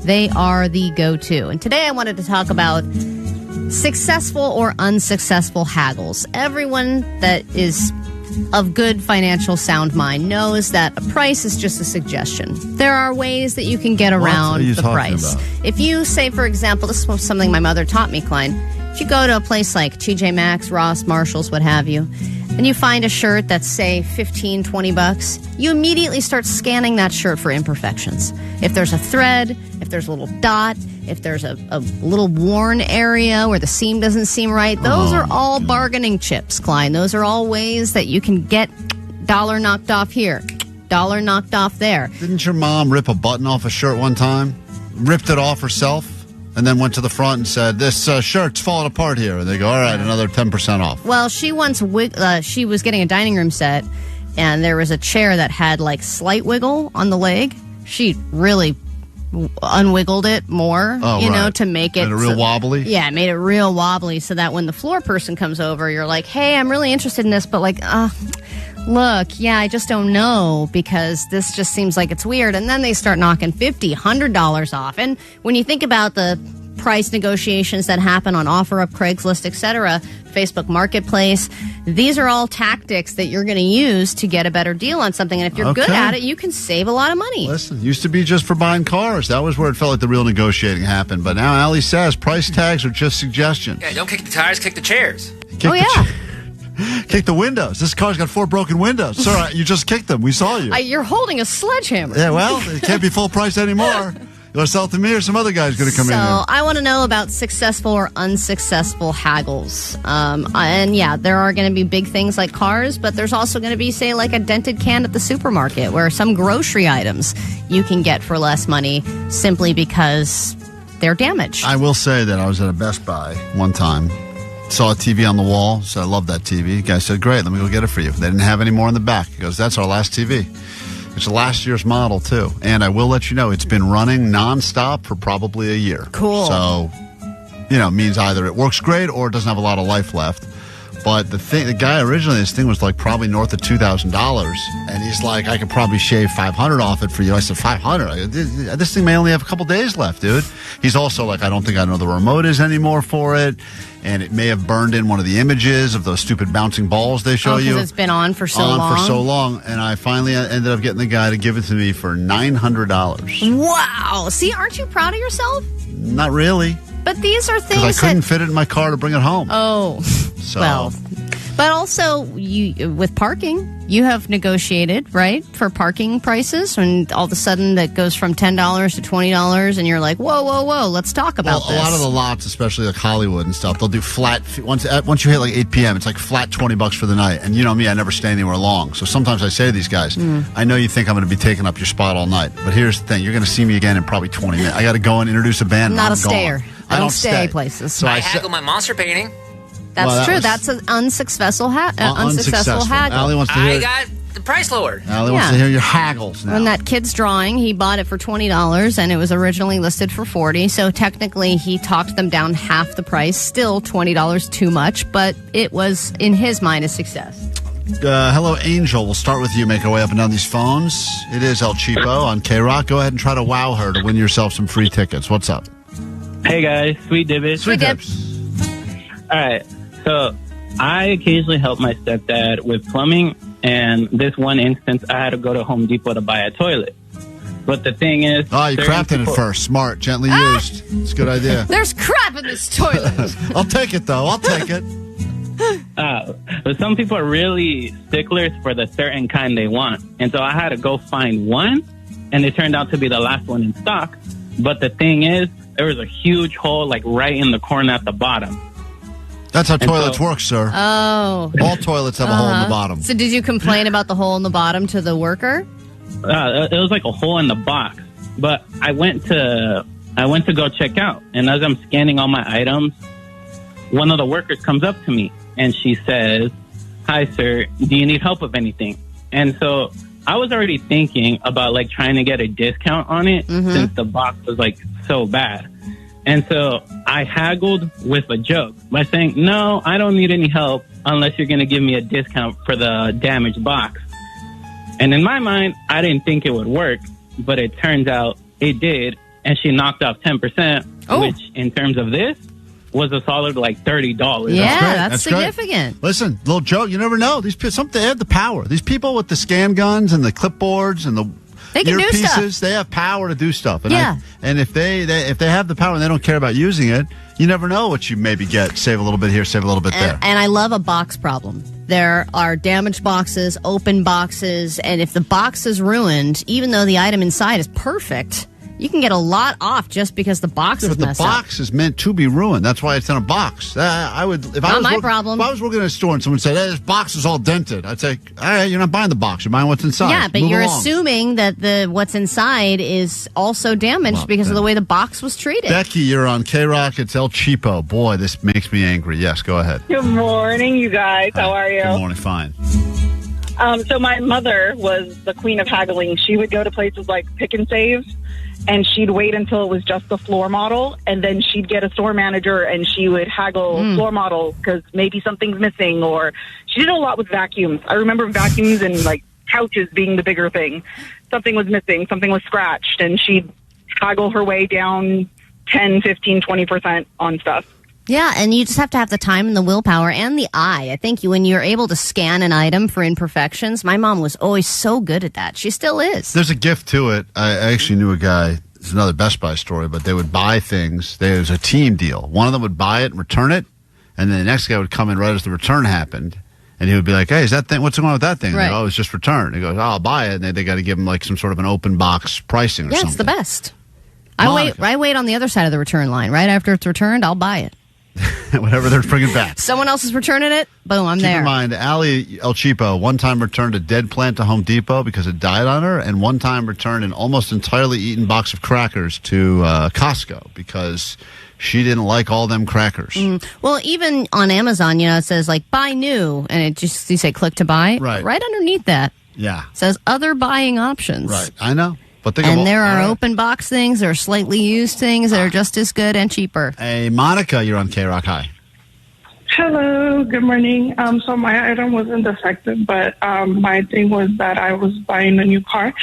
they are the go-to. And today I wanted to talk about successful or unsuccessful haggles. Everyone that is of good financial sound mind knows that a price is just a suggestion. There are ways that you can get around the price. About? If you say, for example, this was something my mother taught me, Klein. If you go to a place like TJ Maxx, Ross, Marshalls, what have you, and you find a shirt that's, say, $15, $20, you immediately start scanning that shirt for imperfections. If there's a thread, if there's a little dot, if there's a little worn area where the seam doesn't seem right, those are all bargaining chips, Klein. Those are all ways that you can get dollar knocked off here, dollar knocked off there. Didn't your mom rip a button off a shirt one time? Ripped it off herself? And then went to the front and said, this shirt's falling apart here. And they go, all right, another 10% off. Well, she once, she was getting a dining room set, and there was a chair that had, like, slight wiggle on the leg. She really unwiggled it more, to make it. Made it real wobbly? Yeah, made it real wobbly so that when the floor person comes over, you're like, hey, I'm really interested in this, but, like, look, yeah, I just don't know because this just seems like it's weird. And then they start knocking $50, $100 off. And when you think about the price negotiations that happen on OfferUp, Craigslist, etc., Facebook Marketplace, these are all tactics that you're going to use to get a better deal on something. And if you're good at it, you can save a lot of money. Listen, used to be just for buying cars. That was where it felt like the real negotiating happened. But now Allie says price tags are just suggestions. Yeah, don't kick the tires, kick the chairs. Kick the windows. This car's got 4 broken windows. Sir, you just kicked them. We saw you. You're holding a sledgehammer. Yeah, well, it can't be full price anymore. You want to sell it to me or some other guy's going to come in So here? I want to know about successful or unsuccessful haggles. And yeah, there are going to be big things like cars, but there's also going to be, say, like a dented can at the supermarket where some grocery items you can get for less money simply because they're damaged. I will say that I was at a Best Buy one time, saw a TV on the wall, said, I love that TV. The guy said, great, let me go get it for you. They didn't have any more in the back. He goes, that's our last TV. It's last year's model, too. And I will let you know, it's been running nonstop for probably a year. Cool. So, it means either it works great or it doesn't have a lot of life left. But the guy originally, this thing was like probably north of $2,000. And he's like, I could probably shave $500 off it for you. I said, $500? This thing may only have a couple days left, dude. He's also like, I don't think I know the remote is anymore for it. And it may have burned in one of the images of those stupid bouncing balls they show you. Because it's been on for so long. And I finally ended up getting the guy to give it to me for $900. Wow. See, aren't you proud of yourself? Not really. But these are things because I couldn't fit it in my car to bring it home. Oh. So. Well. But also, with parking, you have negotiated, right, for parking prices, and all of a sudden that goes from $10 to $20, and you're like, whoa, let's talk about this. A lot of the lots, especially like Hollywood and stuff, they'll do flat, once you hit like 8 p.m., it's like flat $20 for the night. And you know me, I never stay anywhere long. So sometimes I say to these guys, I know you think I'm going to be taking up your spot all night, but here's the thing, you're going to see me again in probably 20 minutes. I got to go and introduce a band. I'm not a stayer. I don't stay places. So I haggle my monster painting. That's true. That's an unsuccessful unsuccessful haggle. Allie wants to hear I got the price lowered. Allie wants to hear your haggles now. On that kid's drawing, he bought it for $20, and it was originally listed for $40. So technically, he talked them down half the price. Still $20 too much, but it was, in his mind, a success. Hello, Angel. We'll start with you. Make our way up and down these phones. It is El Cheapo on KROQ. Go ahead and try to wow her to win yourself some free tickets. What's up? Hey, guys. Sweet Dibbit. Sweet Dips. All right. So I occasionally help my stepdad with plumbing, and this one instance, I had to go to Home Depot to buy a toilet. But the thing is... Oh, you crapped in it first. Smart. Gently used. It's a good idea. There's crap in this toilet. I'll take it, though. I'll take it. But some people are really sticklers for the certain kind they want. And so I had to go find one, and it turned out to be the last one in stock. But the thing is, there was a huge hole, like, right in the corner at the bottom. That's how toilets work, sir. Oh. All toilets have a hole in the bottom. So did you complain about the hole in the bottom to the worker? It was like a hole in the box. But I went to go check out. And as I'm scanning all my items, one of the workers comes up to me. And she says, "Hi, sir. Do you need help with anything?" And so I was already thinking about, like, trying to get a discount on it since the box was, like, so bad. And so I haggled with a joke by saying, "No, I don't need any help unless you're going to give me a discount for the damaged box." And in my mind, I didn't think it would work, but it turns out it did. And she knocked off 10%, which in terms of this was a solid like $30. Yeah, that's significant. Great. Listen, little joke. You never know. These people, they have the power. These people with the scan guns and the clipboards and the they can do stuff. They have power to do stuff. And yeah. And if they have the power and they don't care about using it, you never know what you maybe get. Save a little bit here, save a little bit there. And I love a box problem. There are damaged boxes, open boxes, and if the box is ruined, even though the item inside is perfect, you can get a lot off just because the box is messed up. But the box is meant to be ruined. That's why it's in a box. Not my problem. If I was working in a store and someone said, "Hey, this box is all dented," I'd say, "All right, you're not buying the box. You're buying what's inside." Yeah, but you're assuming that what's inside is also damaged because of the way the box was treated. Becky, you're on KROQ. It's El Cheapo. Boy, this makes me angry. Yes, go ahead. Good morning, you guys. How are you? Good morning. Fine. So my mother was the queen of haggling. She would go to places like Pick and Save, and she'd wait until it was just the floor model, and then she'd get a store manager, and she would haggle floor model because maybe something's missing, or she did a lot with vacuums. I remember vacuums and, like, couches being the bigger thing. Something was missing, something was scratched, and she'd haggle her way down 10, 15, 20% on stuff. Yeah, and you just have to have the time and the willpower and the eye. I think when you're able to scan an item for imperfections, my mom was always so good at that. She still is. There's a gift to it. I actually knew a guy, it's another Best Buy story, but they would buy things. There was a team deal. One of them would buy it and return it, and then the next guy would come in right as the return happened, and he would be like, "Hey, is that thing, what's going on with that thing?" Right. They go, "Oh, it's just returned." He goes, "Oh, I'll buy it," and they got to give him like some sort of an open box pricing or something. Yeah, it's the best. I wait on the other side of the return line. Right after it's returned, I'll buy it. Whatever they're bringing back. Someone else is returning it. Boom, I'm there. Keep in mind, Allie El Cheapo one time returned a dead plant to Home Depot because it died on her, and one time returned an almost entirely eaten box of crackers to Costco because she didn't like all them crackers. Well, even on Amazon, it says like buy new, and it just you say click to buy. Right underneath that. Yeah. It says other buying options. Right. I know. But there are open box things, there are slightly used things that are just as good and cheaper. Hey, Monica, you're on KROQ. Hi. Hello, good morning. So my item wasn't defective, but my thing was that I was buying a new car,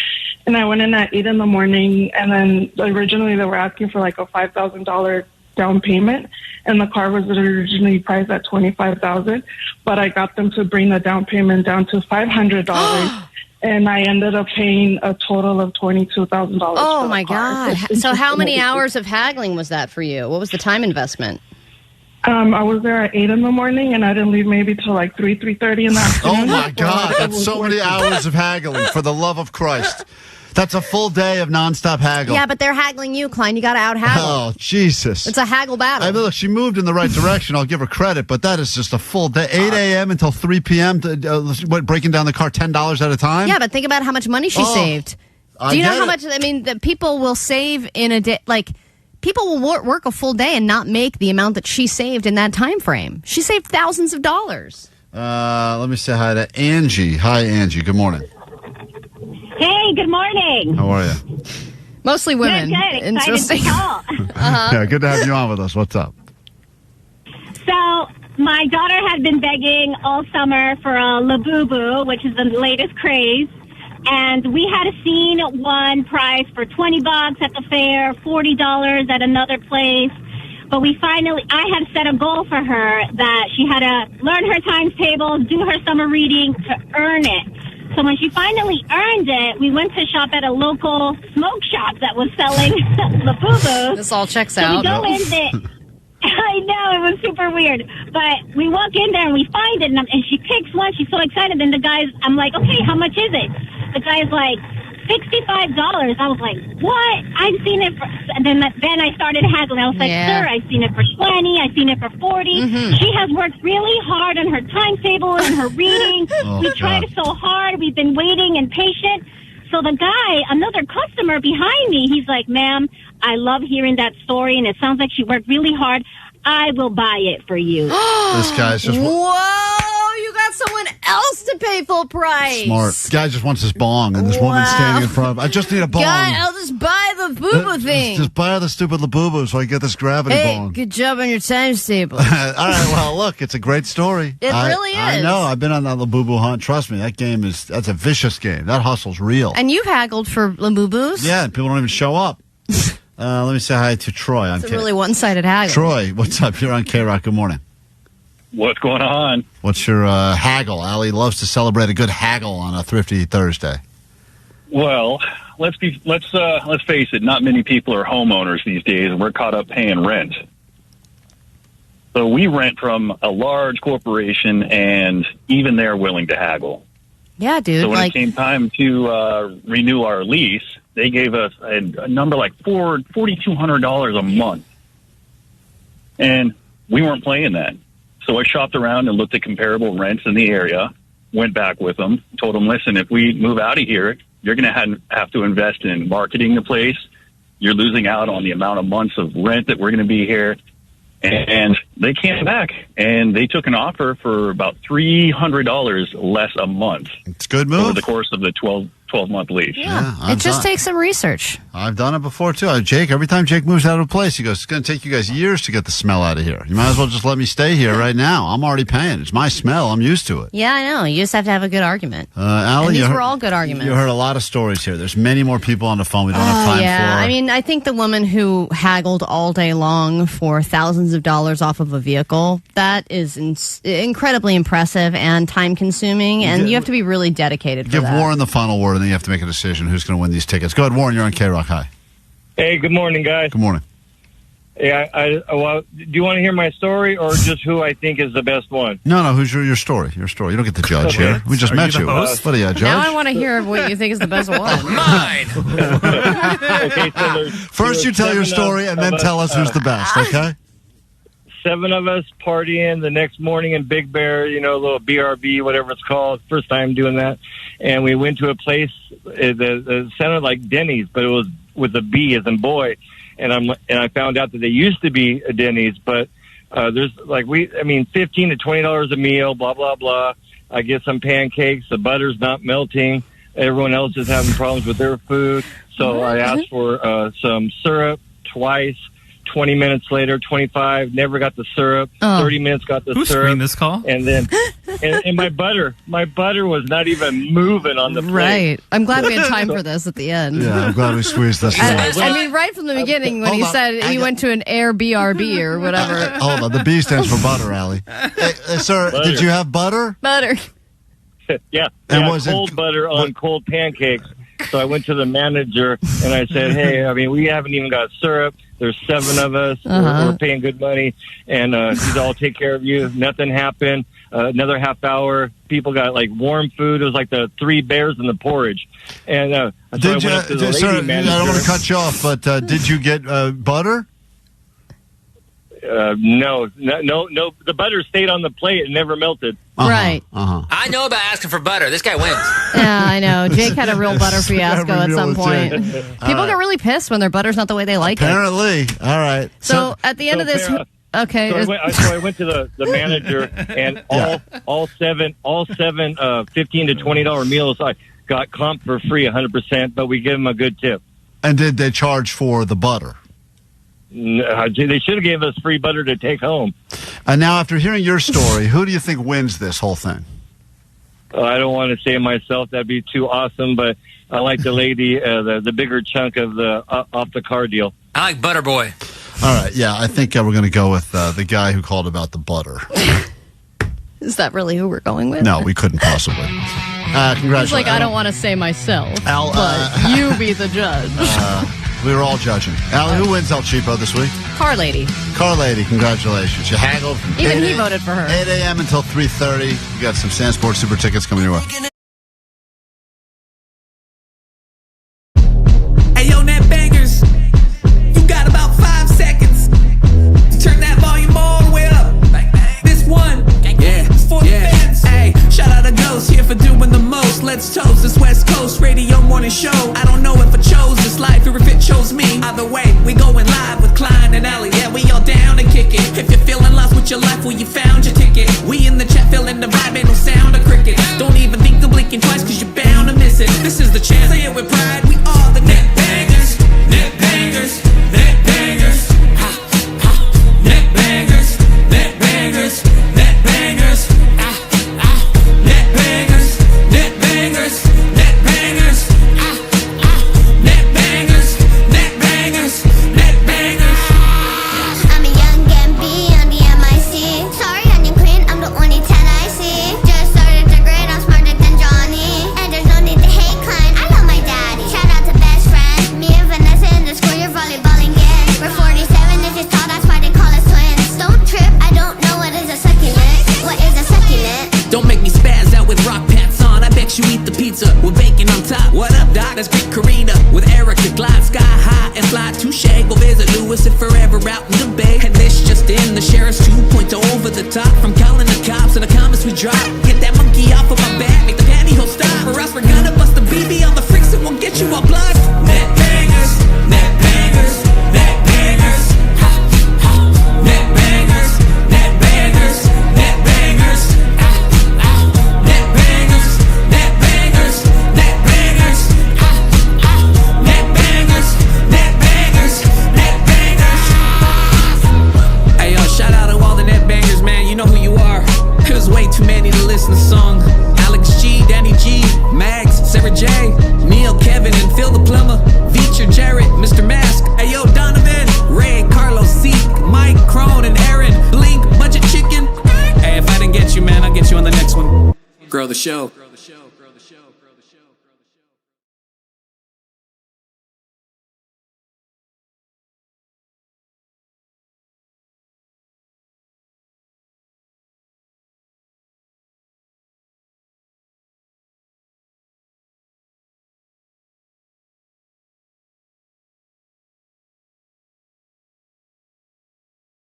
and I went in at 8 in the morning, and then originally they were asking for like a $5,000 down payment, and the car was originally priced at $25,000, but I got them to bring the down payment down to $500. And I ended up paying a total of $22,000. Oh, my God. So how many hours of haggling was that for you? What was the time investment? I was there at 8 in the morning, and I didn't leave maybe till like 3:30 in the afternoon. Oh, my God. That's so many hours of haggling, for the love of Christ. That's a full day of nonstop haggle. Yeah, but they're haggling you, Klein. You got to out-haggle. Oh, Jesus. It's a haggle battle. I mean, look, she moved in the right direction. I'll give her credit, but that is just a full day. 8 a.m. until 3 p.m., breaking down the car $10 at a time? Yeah, but think about how much money she saved. Do you know how much, the people will save in a day, people will work a full day and not make the amount that she saved in that time frame. She saved thousands of dollars. Let me say hi to Angie. Hi, Angie. Good morning. Hey, good morning. How are you? Mostly women. Good. Interesting. Yeah, good to have you on with us. What's up? So, my daughter had been begging all summer for a Labubu, which is the latest craze. And we had seen one price for $20 at the fair, $40 at another place. But I had set a goal for her that she had to learn her times tables, do her summer reading to earn it. So when she finally earned it, we went to shop at a local smoke shop that was selling Labubu. This all checks out. out. We go in there. I know, it was super weird. But we walk in there and we find it, and she picks one. She's so excited. And I'm like, okay, how much is it? The guy's like, $65. I was like, what? I've seen it for... And then I started haggling. I was like, sir, I've seen it for 20. I've seen it for 40. She has worked really hard on her timetable and her reading. We tried so hard. We've been waiting and patient. So the guy, another customer behind me, he's like, ma'am, I love hearing that story, and it sounds like she worked really hard. I will buy it for you. This guy's just... Whoa, you got someone else to pay full price. Smart. This guy just wants his bong, and this woman's standing in front of him. I just need a bong. God, I'll just buy the boo-boo thing. Just buy the stupid Labubu so I get this gravity bong. Good job on your times table. All right, well, look, it's a great story. It really is. I know. I've been on that Labubu hunt. Trust me, that's a vicious game. That hustle's real. And you've haggled for Labubus? Yeah, and people don't even show up. Let me say hi to Troy. It's a really one-sided haggle. Troy, what's up? You're on KROQ. Good morning. What's going on? What's your haggle? Allie loves to celebrate a good haggle on a Thrifty Thursday. Well, let's face it. Not many people are homeowners these days, and we're caught up paying rent. So we rent from a large corporation, and even they're willing to haggle. Yeah, dude. So when it came time to renew our lease, they gave us a number like $4,200 a month, and we weren't playing that. So I shopped around and looked at comparable rents in the area, went back with them, told them, listen, if we move out of here, you're going to have to invest in marketing the place. You're losing out on the amount of months of rent that we're going to be here. And they came back, and they took an offer for about $300 less a month. It's a good move. Over the course of the 12-month lease. Yeah, it just takes some research. I've done it before, too. Jake, every time Jake moves out of a place, he goes, it's going to take you guys years to get the smell out of here. You might as well just let me stay here right now. I'm already paying. It's my smell. I'm used to it. Yeah, I know. You just have to have a good argument. Allie, and these were all good arguments. You heard a lot of stories here. There's many more people on the phone we don't have time for. I mean, I think the woman who haggled all day long for thousands of dollars off of a vehicle, that is incredibly impressive and time-consuming, and you have to be really dedicated for that. Give Warren the final word, and then you have to make a decision who's going to win these tickets. Go ahead, Warren. You're on KROQ. Hi. Hey, good morning, guys. Good morning. Yeah, well, do you want to hear my story or just who I think is the best one? No, who's your story? Your story. You don't get to judge here. We just met you. What are you, a judge? Now I want to hear what you think is the best one. Mine. Okay, so First you tell your story and then tell us who's the best, okay? 7 of us partying the next morning in Big Bear, a little BRB, whatever it's called. First time doing that. And we went to a place that sounded like Denny's, but it was with a B as in boy. And I found out that they used to be a Denny's, but there's $15 to $20 a meal, blah, blah, blah. I get some pancakes. The butter's not melting. Everyone else is having problems with their food. So I asked for some syrup twice. 20 minutes later, 25, never got the syrup. 30 minutes got the Who syrup. screened this call? And then, and my butter was not even moving on the plate. Right. I'm glad we had time for this at the end. Yeah, I'm glad we squeezed this in. Right from the beginning when he said he went to an Air BRB or whatever. Hold on, the B stands for butter, Allie. Hey, sir, Butter. did you have butter? Butter. Yeah, And was cold butter on cold pancakes. So I went to the manager and I said, hey, we haven't even got syrup. There's 7 of us. We're paying good money. And he's all take care of you. Nothing happened. Another half hour. People got warm food. It was like the 3 bears in the porridge. And so I went up to the lady sir, manager. I don't want to cut you off, but did you get butter? No. The butter stayed on the plate and never melted. Right. I know about asking for butter. This guy wins. Yeah, I know. Jake had a real butter fiasco at some point. People get really pissed when their butter's not the way they like it. Apparently. All right. So at the end of this, okay. So I went to the manager, and all seven $15 to $20 meals I got comped for free 100%, but we give them a good tip. And did they charge for the butter? They should have gave us free butter to take home. And now, after hearing your story, who do you think wins this whole thing? I don't want to say myself; that'd be too awesome. But I like the lady, the bigger chunk of the off the car deal. I like Butter Boy. All right, yeah, I think we're going to go with the guy who called about the butter. Is that really who we're going with? No, we couldn't possibly. Congratulations. It's like I don't want to say myself, but you be the judge. We were all judging. Allie, who wins El Cheapo this week? Car lady. Car lady, congratulations. You haggled from Even he voted for her. 8 a.m. until 3:30. You got some Sandsport Super tickets coming your way. Hey, yo, net bangers. You got about 5 seconds to turn that volume all the way up. This one, it's for the fans. Hey, shout out to Ghost here for doing the most. Let's toast this West Coast radio morning show. I don't know if I chose this life or if it chose me. Either way, we going live with Klein and Allie. Yeah, we all down and kick it. If you're feeling lost with your life, well, you found your ticket. We in the chat feeling the vibe, ain't no sound of cricket. Don't even think of blinking twice, cause you're bound to miss it. This is the chance, say it with pride. We are the net bangers. Net bangers. Net bangers. Ha, ha. Net bangers. Net bangers. Net bangers. Ah, ah. Net bangers. Net bangers. Net bangers. Ah, ah. Net bangers. Net bangers. Net bangers. I'm a young Gambie on the MIC. Sorry, onion queen, I'm the only 10 I see. Just started to grade, I'm smarter than Johnny. And there's no need to hate Klein, I love my daddy. Shout out to best friend, me and Vanessa in the school, you're volleyballing in. We're 47 inches tall, that's why they call us twins. Don't trip, I don't know what is a succulent. What is a succulent? Don't make me spaz out with rock pants on. I bet you eat the pizza with bacon on top. What up, Doc? That's Greek Karina with Erica. Glide sky high and fly touche. Go visit Lewis and forever out in the bay. And this just in, the sheriff's 2.0 over the top. From calling the cops and the comments we drop. Get that monkey off of my back, make the pantyhose stop. Or else we're gonna bust the BB on the freaks and we'll get you all blood. Net bangers, net bangers, net bangers. Ha, ha. Net bangers, net bangers, net bangers. Ah, ah. Net bangers, net bangers, net bangers. Ah, ah. Net bangers, net bangers, net bangers. Hey, yo, shout out to all the net bangers, man. You know who you are. There's way too many to listen to song. Alex G, Danny G, Mags, Sarah J, Neil, Kevin, and Phil the Plumber. Feature Jarrett, Mr. Mask. Hey, yo, Donovan, Ray, Carlos, Zeke, Mike, Crone, and Aaron. Blink, Budget Chicken. Hey, if I didn't get you, man, I'll get you on the next one. Grow the show.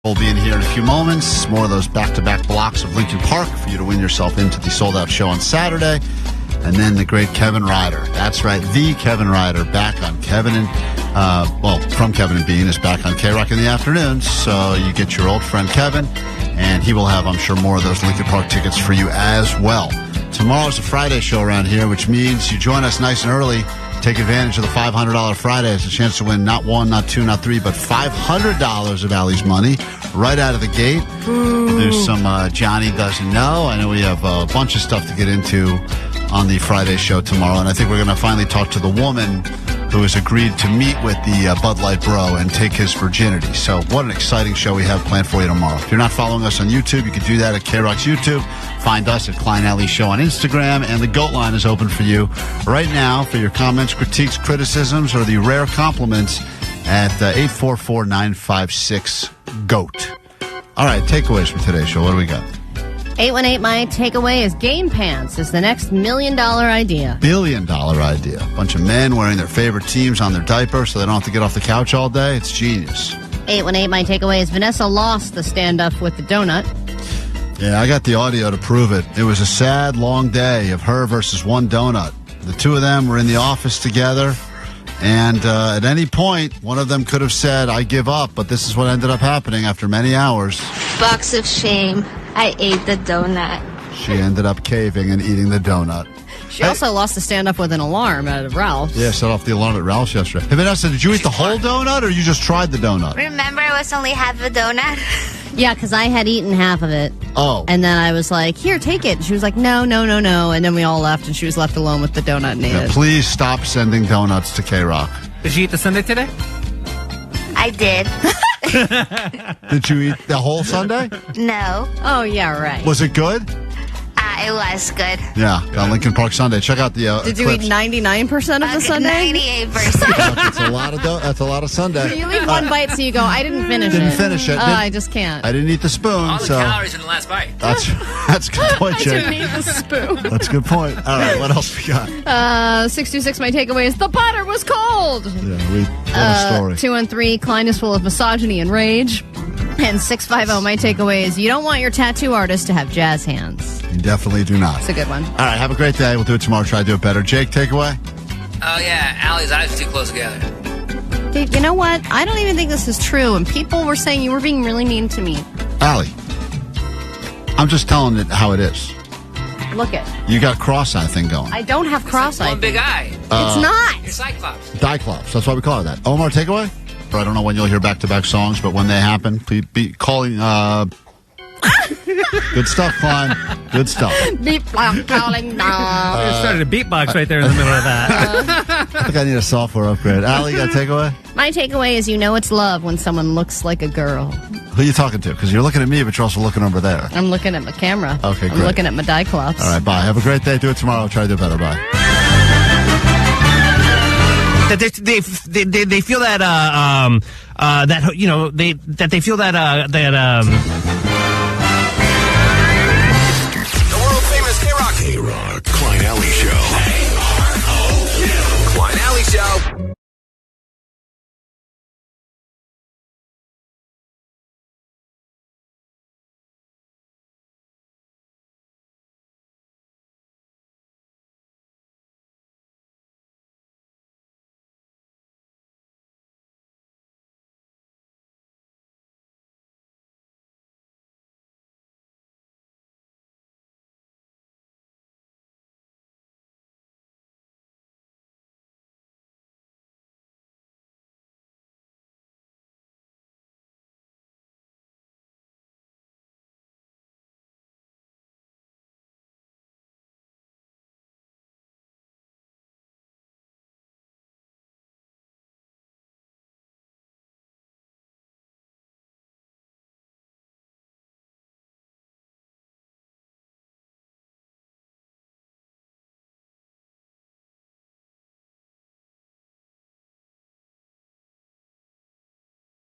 We'll be in here in a few moments. More of those back-to-back blocks of Linkin Park for you to win yourself into the sold-out show on Saturday. And then the great Kevin Ryder. That's right, the Kevin Ryder back on from Kevin and Bean is back on KROQ in the afternoon. So you get your old friend Kevin, and he will have, I'm sure, more of those Linkin Park tickets for you as well. Tomorrow's a Friday show around here, which means you join us nice and early. Take advantage of the $500 Friday. It's a chance to win not one, not two, not three, but $500 of Allie's money right out of the gate. Ooh. There's some Johnny Doesn't Know. I know we have a bunch of stuff to get into on the Friday show tomorrow, and I think we're going to finally talk to the woman who has agreed to meet with the Bud Light bro and take his virginity. So what an exciting show we have planned for you tomorrow. If you're not following us on YouTube, you can do that at KROQ's YouTube. Find us at Klein Alley Show on Instagram, and the GOAT line is open for you right now for your comments, critiques, criticisms, or the rare compliments at 844-956-GOAT. All right, takeaways from today's show. What do we got? 818, my takeaway is game pants is the next $1 million idea. $1 billion idea. A bunch of men wearing their favorite teams on their diaper so they don't have to get off the couch all day. It's genius. 818, my takeaway is Vanessa lost the stand-up with the donut. Yeah, I got the audio to prove it. It was a sad, long day of her versus one donut. The two of them were in the office together, and at any point, one of them could have said, I give up, but this is what ended up happening after many hours. Box of shame. I ate the donut. She ended up caving and eating the donut. She also lost the stand-up with an alarm at Ralph's. Yeah, set off the alarm at Ralph's yesterday. Hey, Vanessa, did you eat the whole donut, or you just tried the donut? Remember, it was only half a donut? Yeah, because I had eaten half of it. Oh. And then I was like, here, take it. And she was like, no. And then we all left, and she was left alone with the donut and ate it. Please stop sending donuts to KROQ. Did you eat the sundae today? I did. Did you eat the whole sundae? No. Oh, yeah, right. Was it good? It was good. Yeah, got Linkin Park Sunday. Check out the Did you eat 99% of the sundae? 98%. That's a lot of that's a lot of sundae. You leave one bite, so you go, I didn't finish it. Didn't finish it. I just can't. I didn't eat the spoon. All the calories in the last bite. That's a good point, Jake. I didn't eat the spoon. That's a good point. All right, what else we got? 626, my takeaway is the butter was cold. Yeah, what a story. 213, Klein is full of misogyny and rage. And 650, my takeaway is you don't want your tattoo artist to have jazz hands. You definitely do not. It's a good one. All right, have a great day. We'll do it tomorrow. Try to do it better. Jake, takeaway? Oh, yeah. Allie's eyes are too close together. Dude, you know what? I don't even think this is true. And people were saying you were being really mean to me. Allie, I'm just telling it how it is. Look it. You got cross-eye thing going. I don't have cross-eye. One big eye. It's not. You're Cyclops. Diclops. That's why we call it that. Omar, takeaway? I don't know when you'll hear back-to-back songs, but when they happen, be calling... Good stuff, Klein. Good stuff. Beep, calling now. You started a beatbox right there in the middle of that. I think I need a software upgrade. Allie, you got a takeaway? My takeaway is you know it's love when someone looks like a girl. Who are you talking to? Because you're looking at me, but you're also looking over there. I'm looking at my camera. Okay, great. I'm looking at my Diclops. All right, bye. Have a great day. Do it tomorrow. Try to do better. Bye. That they feel that that you know they feel that The world famous KROQ. Klein Alley Show. Klein Alley Show.